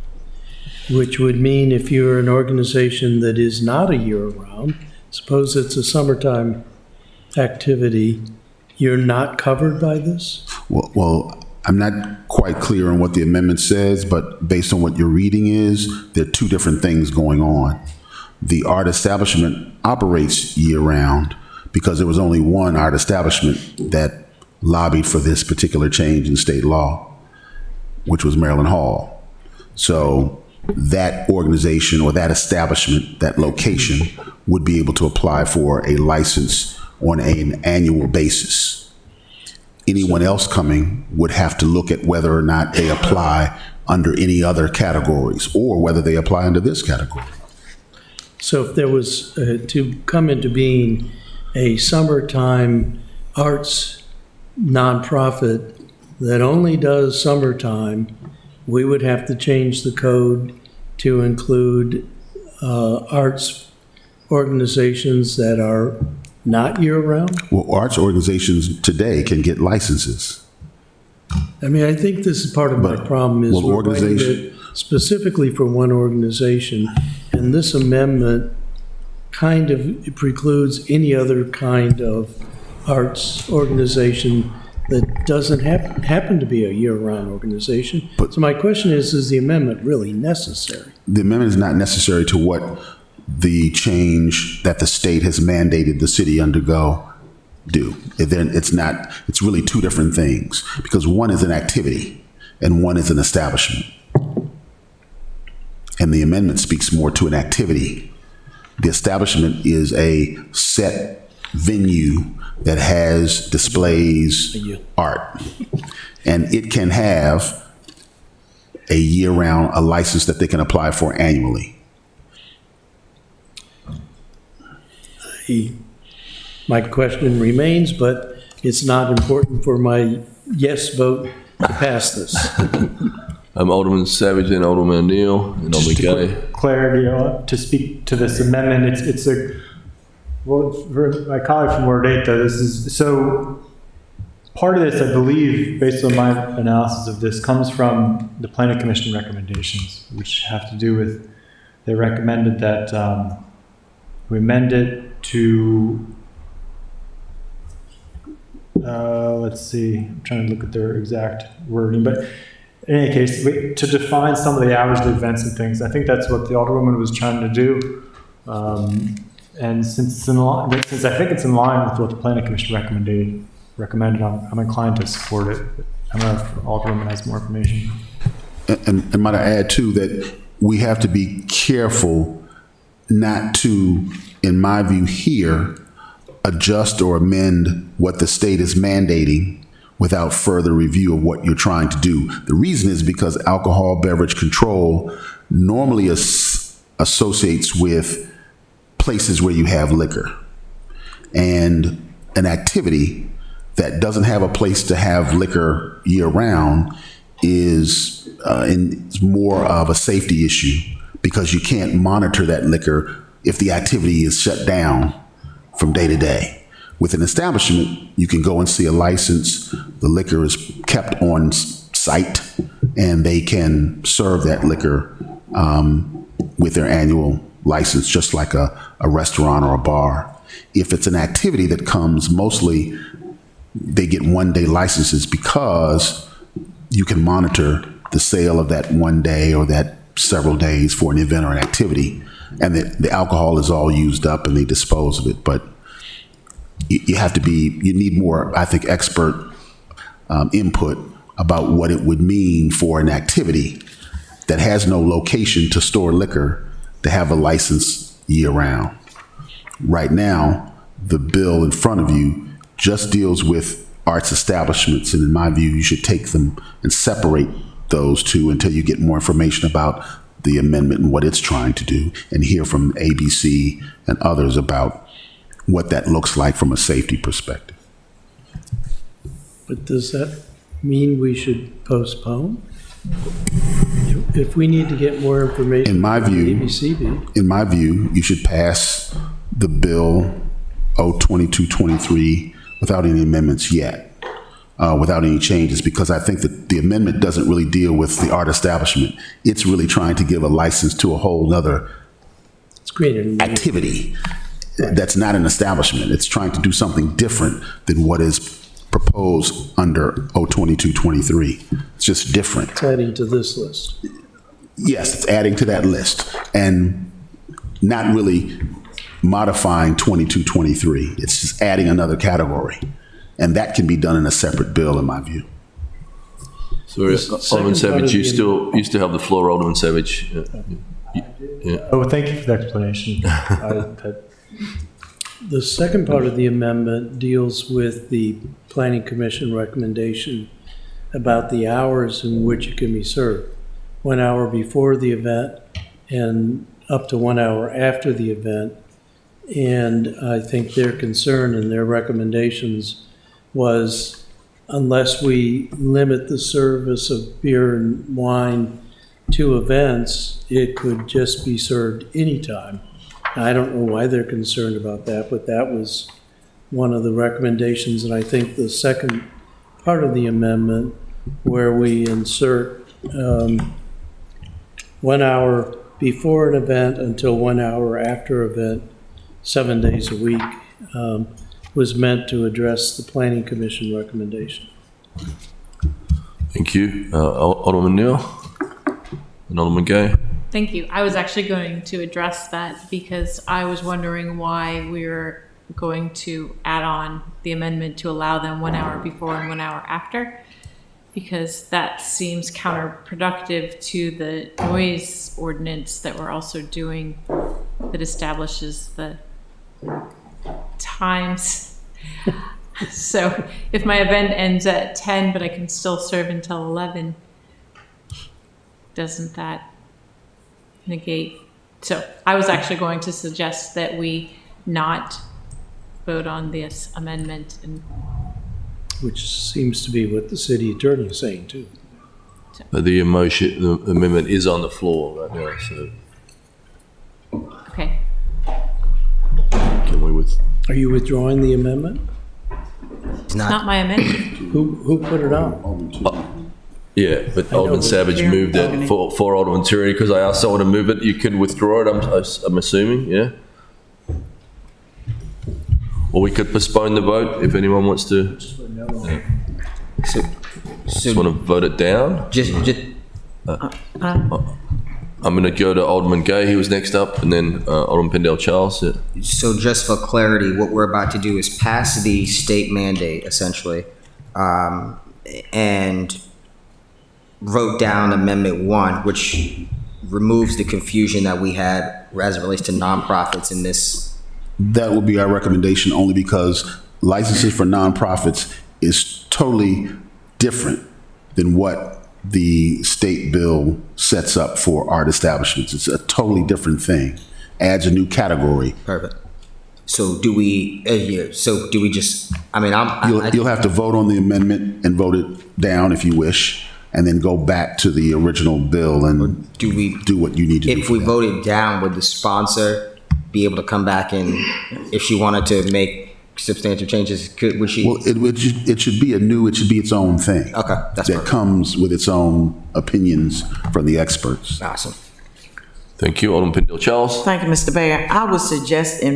which would mean if you're an organization that is not a year-round, suppose it's a summertime activity, you're not covered by this? Well, I'm not quite clear on what the amendment says, but based on what your reading is, there are two different things going on. The art establishment operates year-round because there was only one art establishment that lobbied for this particular change in state law, which was Maryland Hall. So that organization or that establishment, that location, would be able to apply for a license on an annual basis. Anyone else coming would have to look at whether or not they apply under any other categories or whether they apply under this category. So if there was to come into being a summertime arts nonprofit that only does summertime, we would have to change the code to include arts organizations that are not year-round? Well, arts organizations today can get licenses. I mean, I think this is part of my problem is we're writing it specifically for one organization, and this amendment kind of precludes any other kind of arts organization that doesn't happen to be a year-round organization. So my question is the amendment really necessary? The amendment is not necessary to what the change that the state has mandated the city undergo do. It's really two different things, because one is an activity and one is an establishment. And the amendment speaks more to an activity. The establishment is a set venue that displays art. And it can have a year-round, a license that they can apply for annually. My question remains, but it's not important for my yes vote to pass this. Alderman Savage and Alderman O'Neill and Alderman Gay. Clarity to speak to this amendment. For my colleague from Ward 8, though, so part of this, I believe, based on my analysis of this, comes from the Planning Commission recommendations, which have to do with, they recommended that we amend it to, let's see, I'm trying to look at their exact wording, but in any case, to define some of the hours of the events and things. I think that's what the Alderwoman was trying to do. And since I think it's in line with what the Planning Commission recommended, I'm inclined to support it. I don't know if Alderwoman has more information. And might I add too that we have to be careful not to, in my view here, adjust or amend what the state is mandating without further review of what you're trying to do. The reason is because alcohol beverage control normally associates with places where you have liquor. And an activity that doesn't have a place to have liquor year-round is more of a safety issue, because you can't monitor that liquor if the activity is shut down from day to day. With an establishment, you can go and see a license, the liquor is kept on site, and they can serve that liquor with their annual license, just like a restaurant or a bar. If it's an activity that comes, mostly they get one-day licenses because you can monitor the sale of that one day or that several days for an event or an activity, and the alcohol is all used up and they dispose of it. But you need more, I think, expert input about what it would mean for an activity that has no location to store liquor to have a license year-round. Right now, the bill in front of you just deals with arts establishments, and in my view, you should take them and separate those two until you get more information about the amendment and what it's trying to do, and hear from ABC and others about what that looks like from a safety perspective. But does that mean we should postpone? If we need to get more information in my view, you should pass the bill 02223 without any amendments yet, without any changes, because I think that the amendment doesn't really deal with the art establishment. It's really trying to give a license to a whole other activity. That's not an establishment. It's trying to do something different than what is proposed under 02223. It's just different. It's adding to this list. Yes, it's adding to that list and not really modifying 2223. It's just adding another category. And that can be done in a separate bill, in my view. So, Alderman Savage, you still have the floor, Alderman Savage. Yeah. Oh, thank you for the explanation. The second part of the amendment deals with the Planning Commission recommendation about the hours in which it can be served. 1 hour before the event and up to 1 hour after the event. And I think their concern and their recommendations was, unless we limit the service of beer and wine to events, it could just be served anytime. I don't know why they're concerned about that, but that was one of the recommendations. And I think the second part of the amendment, where we insert 1 hour before an event until 1 hour after event, 7 days a week, was meant to address the Planning Commission recommendation. Thank you. Alderman Neal and Alderman Gay. Thank you. I was actually going to address that because I was wondering why we were going to add on the amendment to allow them 1 hour before and 1 hour after, because that seems counterproductive to the noise ordinance that we're also doing that establishes the times. So if my event ends at 10, but I can still serve until 11, doesn't that negate? So I was actually going to suggest that we not vote on this amendment, and Which seems to be what the city attorney is saying too. But the amendment is on the floor right now, so okay. can we Are you withdrawing the amendment? It's not my amendment. Who put it on? Yeah, but Alderman Savage moved it for Alderman Tierney, because I asked someone to move it. You can withdraw it, I'm assuming, yeah? Or we could postpone the vote if anyone wants to. Yeah. Just want to vote it down? I'm going to go to Alderman Gay, he was next up, and then Alderman Pendell-Charles. Yeah. So just for clarity, what we're about to do is pass the state mandate, essentially, and wrote down Amendment 1, which removes the confusion that we had as it relates to nonprofits in this. That will be our recommendation, only because licenses for nonprofits is totally different than what the state bill sets up for art establishments. It's a totally different thing. Adds a new category. Perfect. So do we? So do we just? I mean, You'll have to vote on the amendment and vote it down if you wish, and then go back to the original bill and do what you need to do. If we vote it down, would the sponsor be able to come back and, if she wanted to make substantial changes, would she? Well, it should be it should be its own thing. Okay, that's that perfect. comes with its own opinions from the experts. Awesome. Thank you, Alderman Pendell-Charles. Thank you, Mr. Mayor. I would suggest out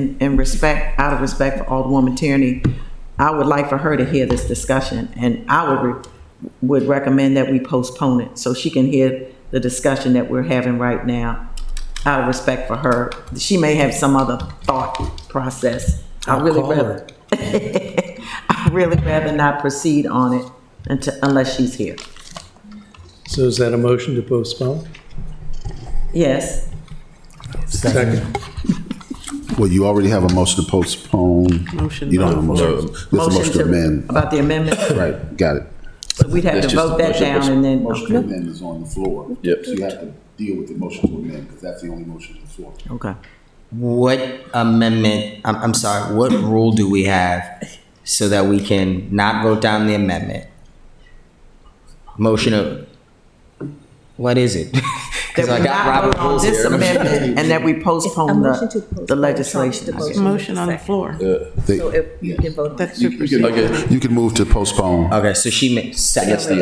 of respect for Alderwoman Tierney, I would like for her to hear this discussion, and I would recommend that we postpone it so she can hear the discussion that we're having right now. Out of respect for her, she may have some other thought process. I'd really rather not proceed on it unless she's here. So is that a motion to postpone? Yes. Second. Well, you already have a motion to postpone. Motion. You don't have a motion. There's a motion to amend. About the amendment? Right, got it. So we'd have to vote that down and then. Motion to amend is on the floor. Yep. So you have to deal with the motion to amend, because that's the only motion on the floor. Okay. What amendment? I'm sorry. What rule do we have so that we can not vote down the amendment? Motion of what is it? That we not vote on this amendment and that we postpone the legislation. Motion on the floor. So if you can vote. That's super. You can move to postpone. Okay, so she makes second.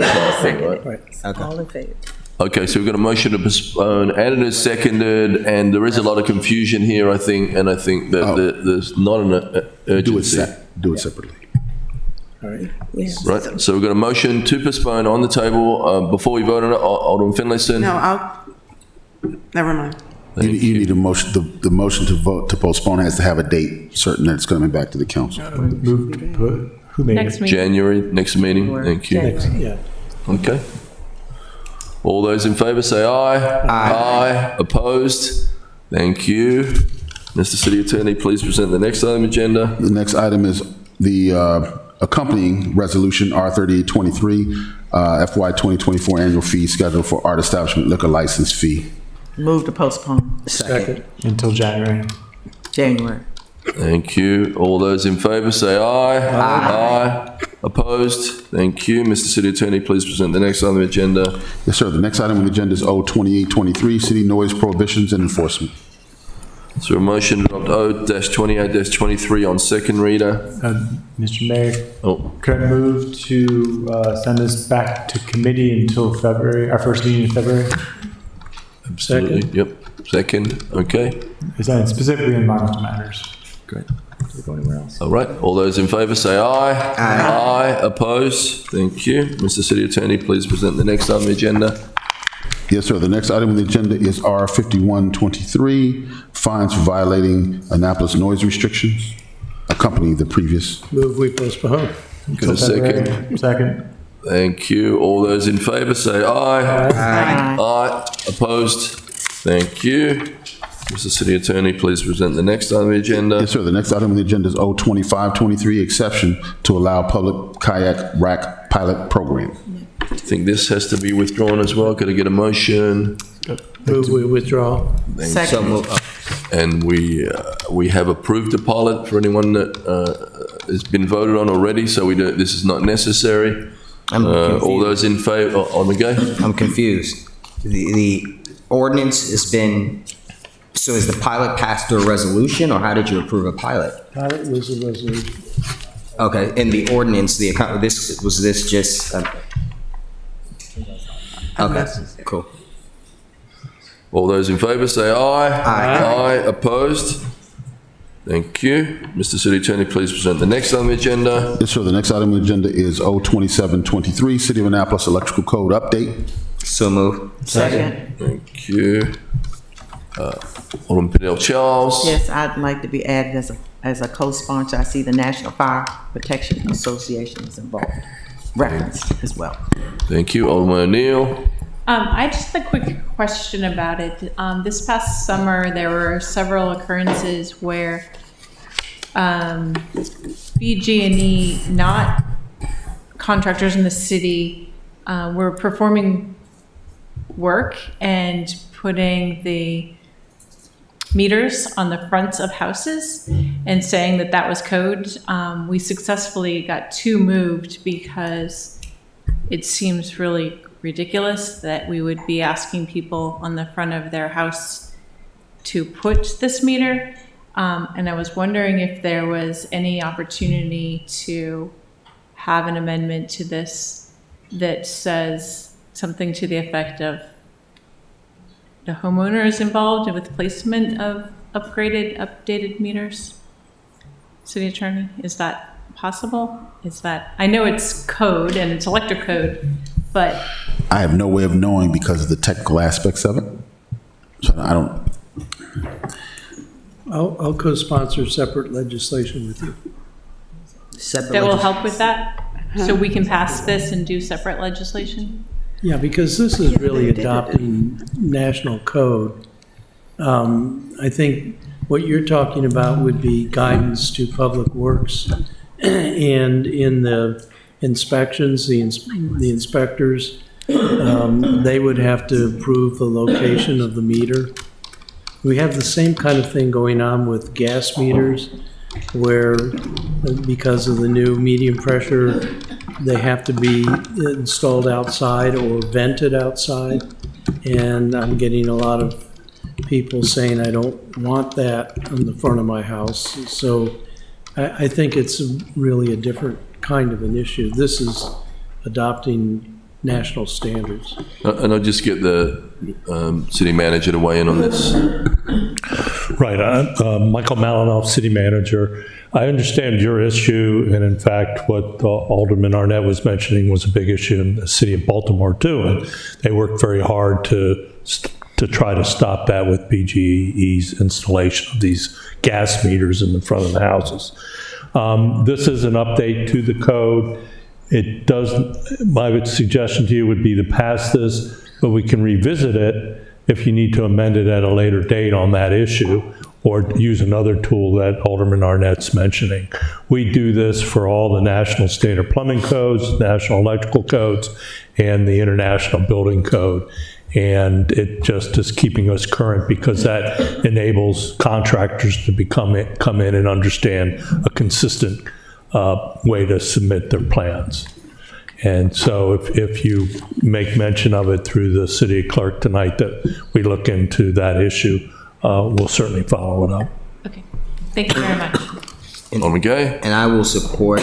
Right. Okay. All in favor? Okay, so we've got a motion to postpone, and it is seconded, and there is a lot of confusion here, I think, and I think that there's not an urgency. Do it separately. All right. Right, so we've got a motion to postpone on the table. Before we vote on it, Alderman Finlayson. No, never mind. You need a motion. The motion to vote to postpone has to have a date certain that it's coming back to the council. Who made Next it? meeting. January, next meeting. Thank you. Yeah. Okay. All those in favor say aye. Aye. Opposed? Thank you. Mr. City Attorney, please present the next item agenda. The next item is the accompanying resolution R3823, FY 2024 annual fee schedule for art establishment liquor license fee. Move to postpone. Second. Until January. January. Thank you. All those in favor say aye. Aye. Opposed? Thank you. Mr. City Attorney, please present the next item on the agenda. Yes, sir. The next item on the agenda is O2823, City Noise Prohibitions and Enforcement. Is there a motion to adopt O-28-23 on second reader? Mr. Mayor, could I move to send this back to committee until February, our first meeting in February? Absolutely. Second. Yep. Second. Okay. Is that specifically environmental matters? Great. All right. All those in favor say aye. Aye. Opposed? Thank you. Mr. City Attorney, please present the next item on the agenda. Yes, sir. The next item on the agenda is R5123, fines for violating Annapolis noise restrictions, accompanying the previous. Move we postpone. Get a second. Second. Thank you. All those in favor say aye. Aye. Aye. Opposed? Thank you. Mr. City Attorney, please present the next item on the agenda. Yes, sir. The next item on the agenda is O2523, exception to allow public kayak rack pilot program. I think this has to be withdrawn as well. Could I get a motion? Move we withdraw. Second. And we have approved the pilot for anyone that has been voted on already, so we don't, this is not necessary. All those in favor, on the go? I'm confused. The ordinance has been, so is the pilot passed through a resolution, or how did you approve a pilot? Pilot was a resolution. Okay, in the ordinance, was this just, okay, cool. All those in favor say aye. Aye. Opposed? Thank you. Mr. City Attorney, please present the next item on the agenda. Yes, sir. The next item on the agenda is O2723, City of Annapolis Electrical Code Update. So move. Second. Thank you. Alderman Peniel Charles. Yes, I'd like to be added as a co-sponsor. I see the National Fire Protection Association is involved, referenced as well. Thank you. Alderman O'Neill. I just have a quick question about it. This past summer, there were several occurrences where BG&E, not contractors in the city, were performing work and putting the meters on the fronts of houses and saying that that was code. We successfully got 2 moved because it seems really ridiculous that we would be asking people on the front of their house to put this meter. And I was wondering if there was any opportunity to have an amendment to this that says something to the effect of the homeowner is involved with placement of updated meters. City Attorney, is that possible? Is that, I know it's code and it's electric code, but I have no way of knowing because of the technical aspects of it. So I don't. I'll co-sponsor separate legislation with you. that will help with that? So we can pass this and do separate legislation? Yeah, because this is really adopting national code. I think what you're talking about would be guidance to Public Works, and in the inspections, the inspectors, they would have to approve the location of the meter. We have the same kind of thing going on with gas meters, where because of the new medium pressure, they have to be installed outside or vented outside. And I'm getting a lot of people saying, I don't want that on the front of my house. So I think it's really a different kind of an issue. This is adopting national standards. And I'll just get the city manager to weigh in on this. Right. Michael Malinoff, city manager. I understand your issue, and in fact, what Alderman Arnett was mentioning was a big issue in the city of Baltimore too, and they worked very hard to try to stop that with BGE's installation of these gas meters in the front of the houses. This is an update to the code. It does. My suggestion to you would be to pass this, but we can revisit it if you need to amend it at a later date on that issue, or use another tool that Alderman Arnett's mentioning. We do this for all the national standard plumbing codes, national electrical codes, and the international building code. And it just is keeping us current because that enables contractors to come in and understand a consistent way to submit their plans. And so if you make mention of it through the city clerk tonight that we look into that issue, we'll certainly follow it up. Okay, thank you very much. Alderman Gay? And I will support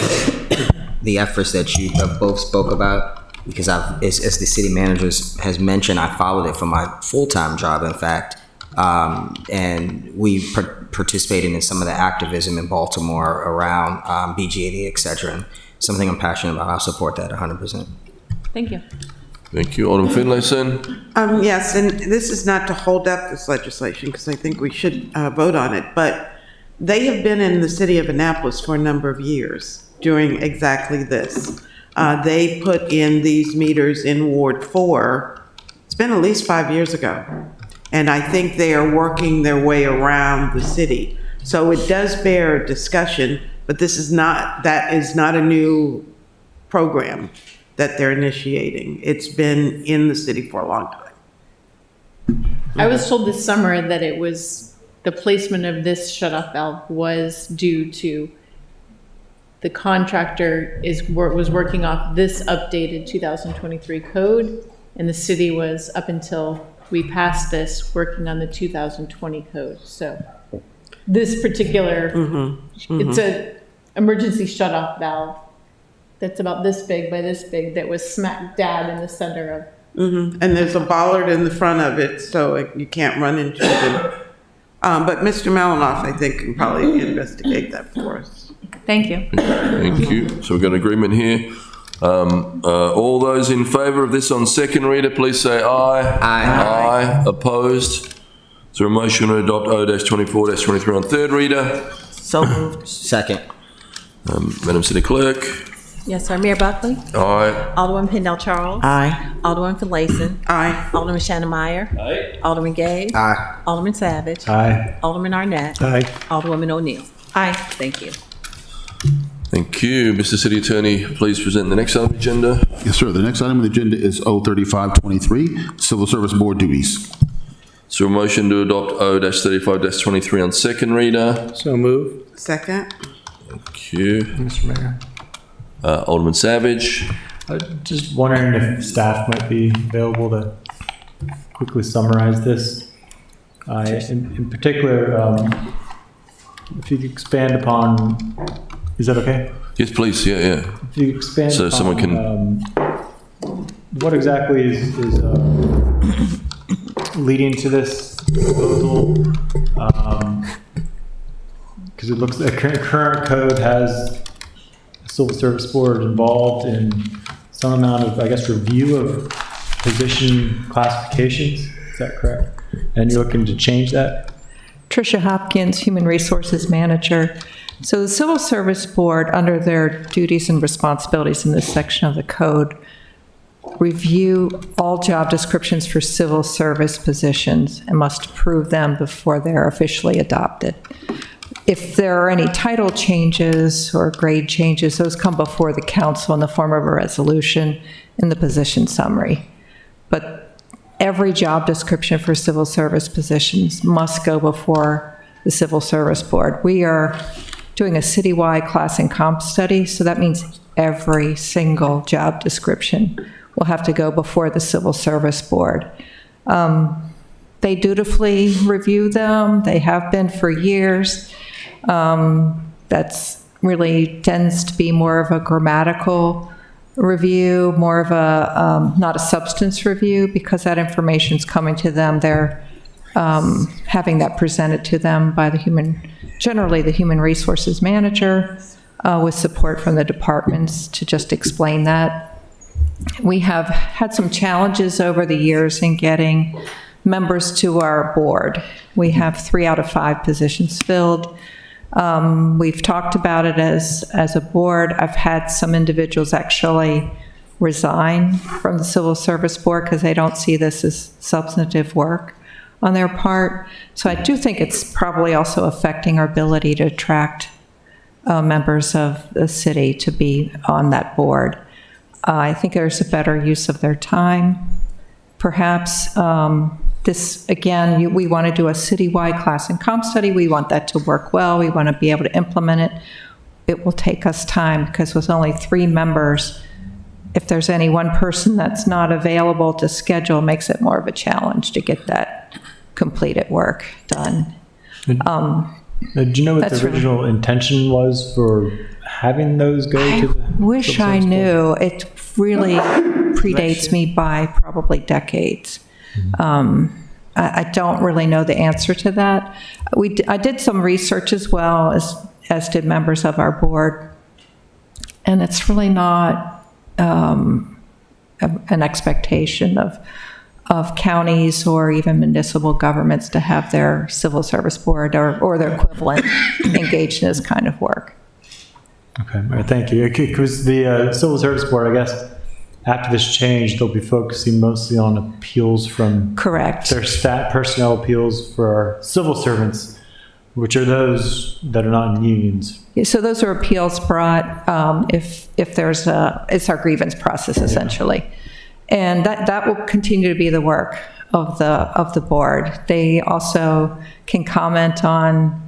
the efforts that you both spoke about, because as the city manager has mentioned, I followed it for my full-time job, in fact, and we participated in some of the activism in Baltimore around BG80, et cetera, and something I'm passionate about. I'll support that 100%. Thank you. Thank you. Alderman Finlayson? Yes, and this is not to hold up this legislation, because I think we should vote on it, but they have been in the city of Annapolis for a number of years doing exactly this. They put in these meters in Ward 4. It's been at least 5 years ago. And I think they are working their way around the city. So it does bear discussion, but that is not a new program that they're initiating. It's been in the city for a long time. I was told this summer that it was, the placement of this shut-off valve was due to the contractor was working off this updated 2023 code, and the city was, up until we passed this, working on the 2020 code. So this particular, it's a emergency shut-off valve that's about this big by this big that was smack dab in the center of. And there's a bollard in the front of it, so you can't run into it. But Mr. Malinoff, I think, can probably investigate that for us. Thank you. Thank you. So we've got an agreement here. All those in favour of this on second reader, please say aye. Aye. Opposed? Is there a motion to adopt O-24-23 on third reader? So moved. Second. Madam City Clerk? Yes, sir. Mayor Buckley? Aye. Alderman Pendell Charles? Aye. Alderman Finlayson? Aye. Alderman Shannon Meyer? Aye. Alderman Gay? Aye. Alderman Savage? Aye. Alderman Arnett? Aye. Alderwoman O'Neill? Aye. Thank you. Thank you. Mr. City Attorney, please present the next item on the agenda. Yes, sir. The next item on the agenda is O-3523, Civil Service Board duties. Is there a motion to adopt O-35-23 on second reader? So move. Second. Thank you. Mr. Mayor. Alderman Savage? Just wondering if staff might be available to quickly summarize this. In particular, if you could expand upon, is that okay? Yes, please. Yeah. If you expand So upon, someone can. What exactly is leading to this proposal? Because it looks like the current code has a civil service board involved in some amount of, I guess, review of position classifications. Is that correct? And you're looking to change that? Tricia Hopkins, Human Resources Manager. So the Civil Service Board, under their duties and responsibilities in this section of the code, review all job descriptions for civil service positions and must approve them before they're officially adopted. If there are any title changes or grade changes, those come before the council in the form of a resolution in the position summary. But every job description for civil service positions must go before the Civil Service Board. We are doing a citywide class and comp study, so that means every single job description will have to go before the Civil Service Board. They dutifully review them. They have been for years. That's really tends to be more of a grammatical review, more of a, not a substance review, because that information's coming to them. They're having that presented to them by generally the Human Resources Manager, with support from the departments to just explain that. We have had some challenges over the years in getting members to our board. We have 3 out of 5 positions filled. We've talked about it as a board. I've had some individuals actually resign from the Civil Service Board because they don't see this as substantive work on their part. So I do think it's probably also affecting our ability to attract members of the city to be on that board. I think there's a better use of their time. perhaps this, again, we want to do a citywide class and comp study. We want that to work well. We want to be able to implement it. It will take us time because with only 3 members, if there's any one person that's not available to schedule, makes it more of a challenge to get that completed work done. Do you know what That's the original intention was for having those go to the? Wish I knew. It really predates me by probably decades. I don't really know the answer to that. I did some research as well, as did members of our board, and it's really not an expectation of counties or even municipal governments to have their civil service board or their equivalent engaged in this kind of work. Okay, all right, thank you. Because the Civil Service Board, I guess, after this change, they'll be focusing mostly on appeals from... Correct. Their personnel appeals for our civil servants, which are those that are not in unions. Yeah, so those are appeals brought if there's it's our grievance process, essentially. Yeah. And that will continue to be the work of the board. They also can comment on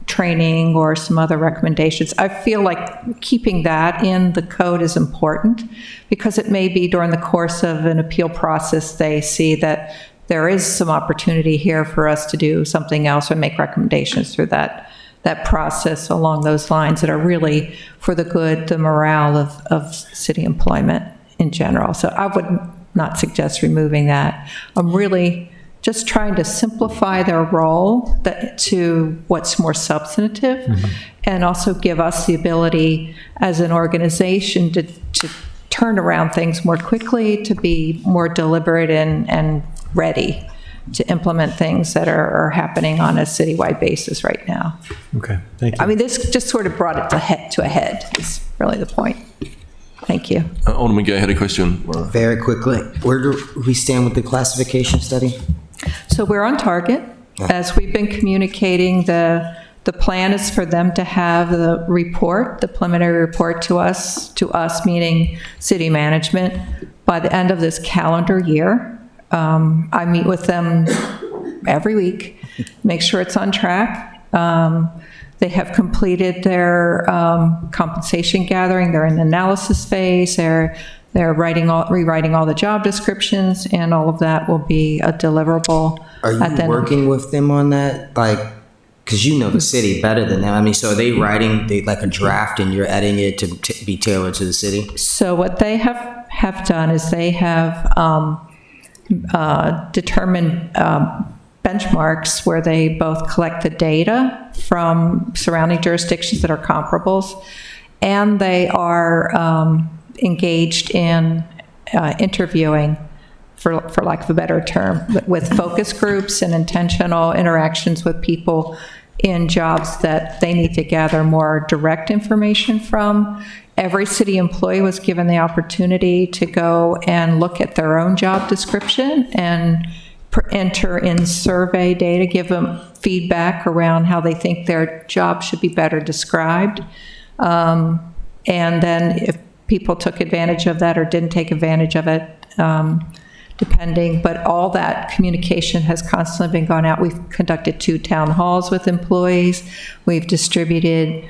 training or some other recommendations. I feel like keeping that in the code is important because it may be during the course of an appeal process they see that there is some opportunity here for us to do something else or make recommendations through that process along those lines that are really for the good, the morale of city employment in general. So I would not suggest removing that. I'm really just trying to simplify their role to what's more substantive, and also give us the ability as an organization to turn around things more quickly, to be more deliberate and ready to implement things that are happening on a citywide basis right now. Okay, thank you. I mean, this just sort of brought it to a head, is really the point. Thank you. Alderman Gay had a question. Very quickly, where do we stand with the classification study? So we're on target. As we've been communicating, the plan is for them to have the report, the preliminary report to us meaning city management, by the end of this calendar year. I meet with them every week, make sure it's on track. They have completed their compensation gathering. They're in the analysis phase. They're rewriting all the job descriptions, and all of that will be a deliverable. Are you working with them on that? Like, because you know the city better than them. I mean, so are they writing like a draft and you're editing it to be tailored to the city? So what they have done is they have determined benchmarks where they both collect the data from surrounding jurisdictions that are comparables, and they are engaged in interviewing, for lack of a better term, with focus groups and intentional interactions with people in jobs that they need to gather more direct information from. Every city employee was given the opportunity to go and look at their own job description and enter in survey data, give them feedback around how they think their job should be better described. And then if people took advantage of that or didn't take advantage of it, depending, but all that communication has constantly been gone out. We've conducted 2 town halls with employees. We've distributed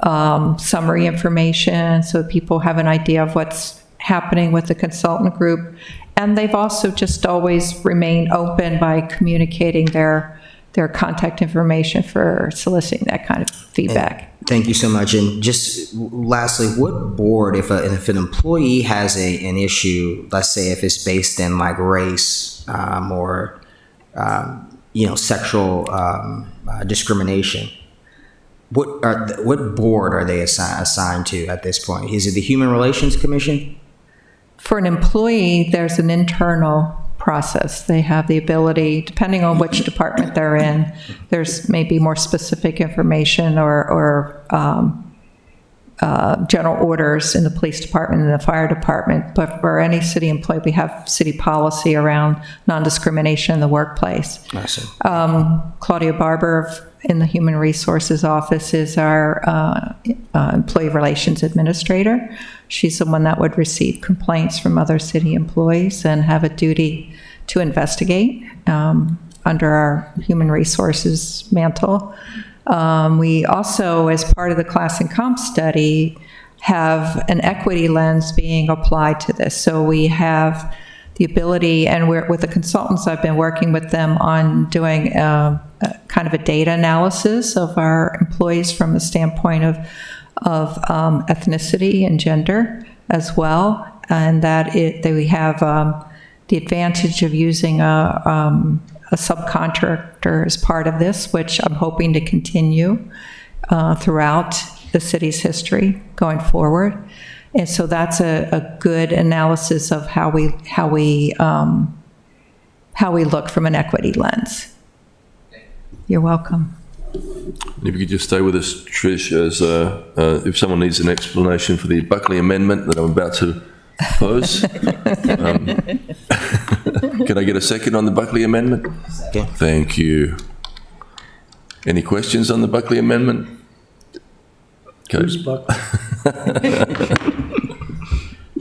summary information so people have an idea of what's happening with the consultant group. And they've also just always remained open by communicating their contact information for soliciting that kind of feedback. And thank you so much. And just lastly, what board, if an employee has an issue, let's say if it's based in like race or sexual discrimination, what board are they assigned to at this point? Is it the Human Relations Commission? For an employee, there's an internal process. They have the ability, depending on which department they're in, there's maybe more specific information or general orders in the police department and the fire department, but for any city employee, we have city policy around non-discrimination in the workplace. Claudia Barber in the Human Resources Office is our employee relations administrator. She's the one that would receive complaints from other city employees and have a duty to investigate under our human resources mantle. We also, as part of the class and comp study, have an equity lens being applied to this. So we have the ability, and with the consultants, I've been working with them on doing kind of a data analysis of our employees from the standpoint of ethnicity and gender as well, and that we have the advantage of using a subcontractor as part of this, which I'm hoping to continue throughout the city's history going forward. And so that's a good analysis of how we look from an equity lens. You're welcome. If you could just stay with us, Trish, as if someone needs an explanation for the Buckley Amendment that I'm about to pose. Can I get a second on the Buckley Amendment? Second. Thank you. Any questions on the Buckley Amendment? Okay. Who's Buckley?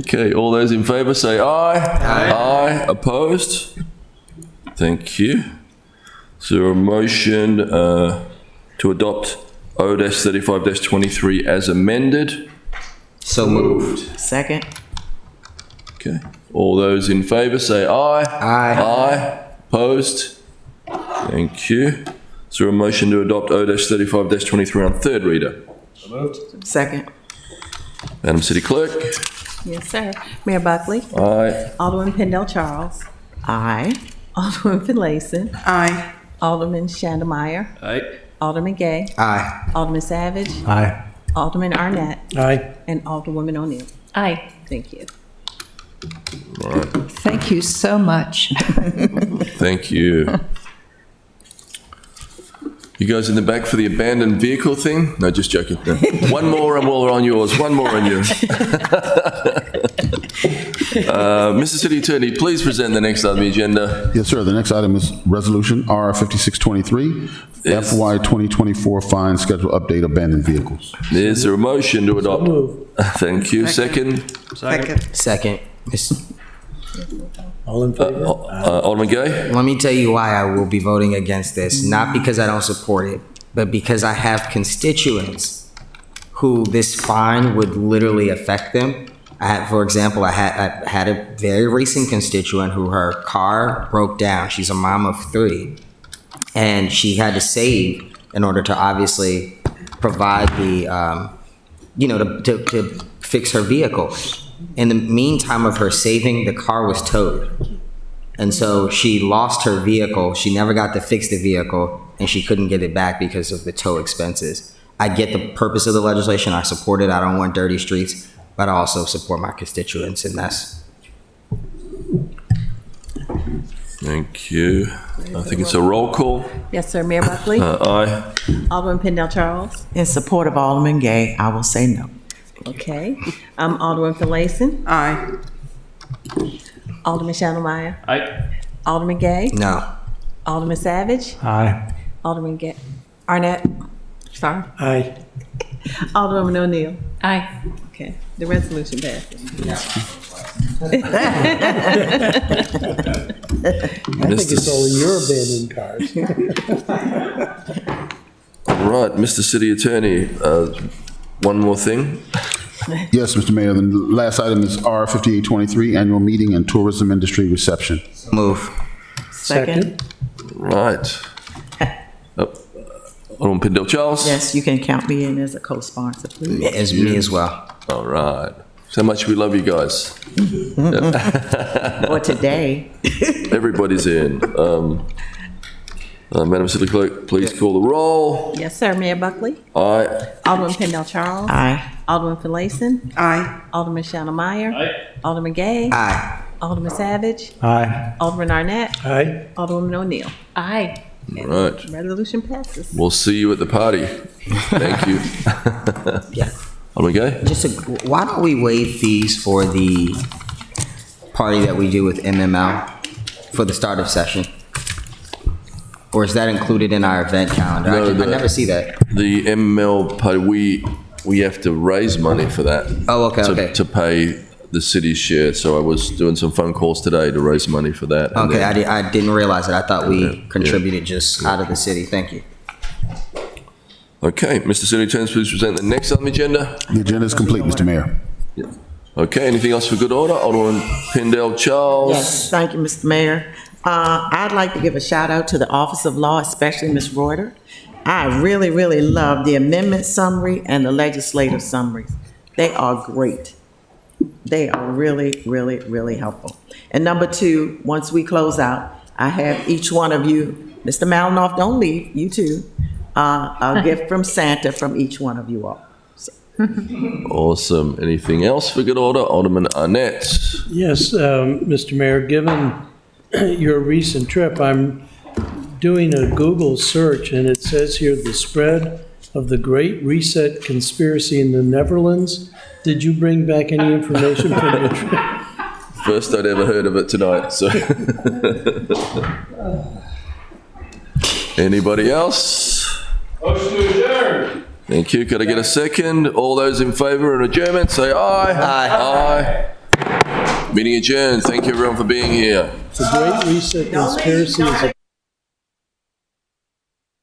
Okay, all those in favour say aye. Aye. Aye. Opposed? Thank you. Is there a motion to adopt O-35-23 as amended? So moved. Second. Okay. All those in favour say aye. Aye. Aye. Opposed? Thank you. Is there a motion to adopt O-35-23 on third reader? So moved. Second. Madam City Clerk? Yes, sir. Mayor Buckley? Aye. Alderman Pendell Charles? Aye. Alderman Finlayson? Aye. Alderman Chandelmeyer? Aye. Alderman Gay? Aye. Alderman Savage? Aye. Alderman Arnett? Aye. And Alderwoman O'Neill? Aye. Thank you. All right. Thank you so much. Thank you. You guys in the back for the abandoned vehicle thing? No, just joking. No. One more and we're on yours. One more and yours. Mr. City Attorney, please present the next item on the agenda. Yes, sir. The next item is Resolution R5623, FY 2024 fine schedule update abandoned vehicles. Is there a motion to adopt? Thank you. Second? Second. All in favor? Alderman Gay? Let me tell you why I will be voting against this. Not because I don't support it, but because I have constituents who this fine would literally affect them. For example, I had a very recent constituent who her car broke down. She's a mom of 3, and she had to save in order to obviously provide the, to fix her vehicle. In the meantime of her saving, the car was towed. And so she lost her vehicle. She never got to fix the vehicle, and she couldn't get it back because of the tow expenses. I get the purpose of the legislation. I support it. I don't want dirty streets, but I also support my constituents, and that's... Thank you. I think it's a roll call. Yes, sir. Mayor Buckley? Aye. Alderman Pendell Charles? In support of Alderman Gay, I will say no. Okay. Alderman Finlayson? Aye. Alderman Chandelmeyer? Aye. Alderman Gay? No. Alderman Savage? Aye. Alderman Arnett? Sorry. Aye. Alderwoman O'Neill? Aye. Okay. The resolution passes. I think it's all your abandoned cars. All right, Mr. City Attorney, one more thing. Yes, Mr. Mayor. The last item is R5823, annual meeting and tourism industry reception. Move. Second. Right. Alderman Pendell Charles? Yes, you can count me in as a co-sponsor, please. As me as well. All right. So much we love you guys. For today. Everybody's in. Madam City Clerk, please call the roll. Yes, sir. Mayor Buckley? Aye. Alderman Pendell Charles? Aye. Alderman Finlayson? Aye. Alderman Chandelmeyer? Aye. Alderman Gay? Aye. Alderman Savage? Aye. Alderman Arnett? Aye. Alderwoman O'Neill? Aye. All right. Resolution passes. We'll see you at the party. Thank you. Yeah. Alderman Gay? Why don't we waive fees for the party that we do with MML for the start of session? Or is that included in our event calendar? No, I never see that. The ML party, we have to raise money for that. Oh, okay. To pay the city's share. So I was doing some phone calls today to raise money for that. and Okay, then- I didn't realize it. I thought we contributed just out of the city. Thank you. Okay, Mr. City Attorney, please present the next on the agenda. The agenda is complete, Mr. Mayor. Okay, anything else for good order? Alderman Pendle Charles? Yes, thank you, Mr. Mayor. I'd like to give a shout out to the Office of Law, especially Ms. Reuter. I really, really love the amendment summary and the legislative summaries. They are great. They are really, really, really helpful. And number two, once we close out, I have each one of you, Mr. Malinoff, don't leave, you too, a gift from Santa from each one of you all. Awesome. Anything else for good order? Alderman Arnett? Yes, Mr. Mayor, given your recent trip, I'm doing a Google search, and it says here the spread of the Great Reset conspiracy in the Netherlands. Did you bring back any information from your trip? First I'd ever heard of it tonight, so. Anybody else? Motion to adjourn. Thank you. Could I get a second? All those in favor of adjournment, say aye. Aye. Meeting adjourned. Thank you everyone for being here. The Great Reset conspiracy is a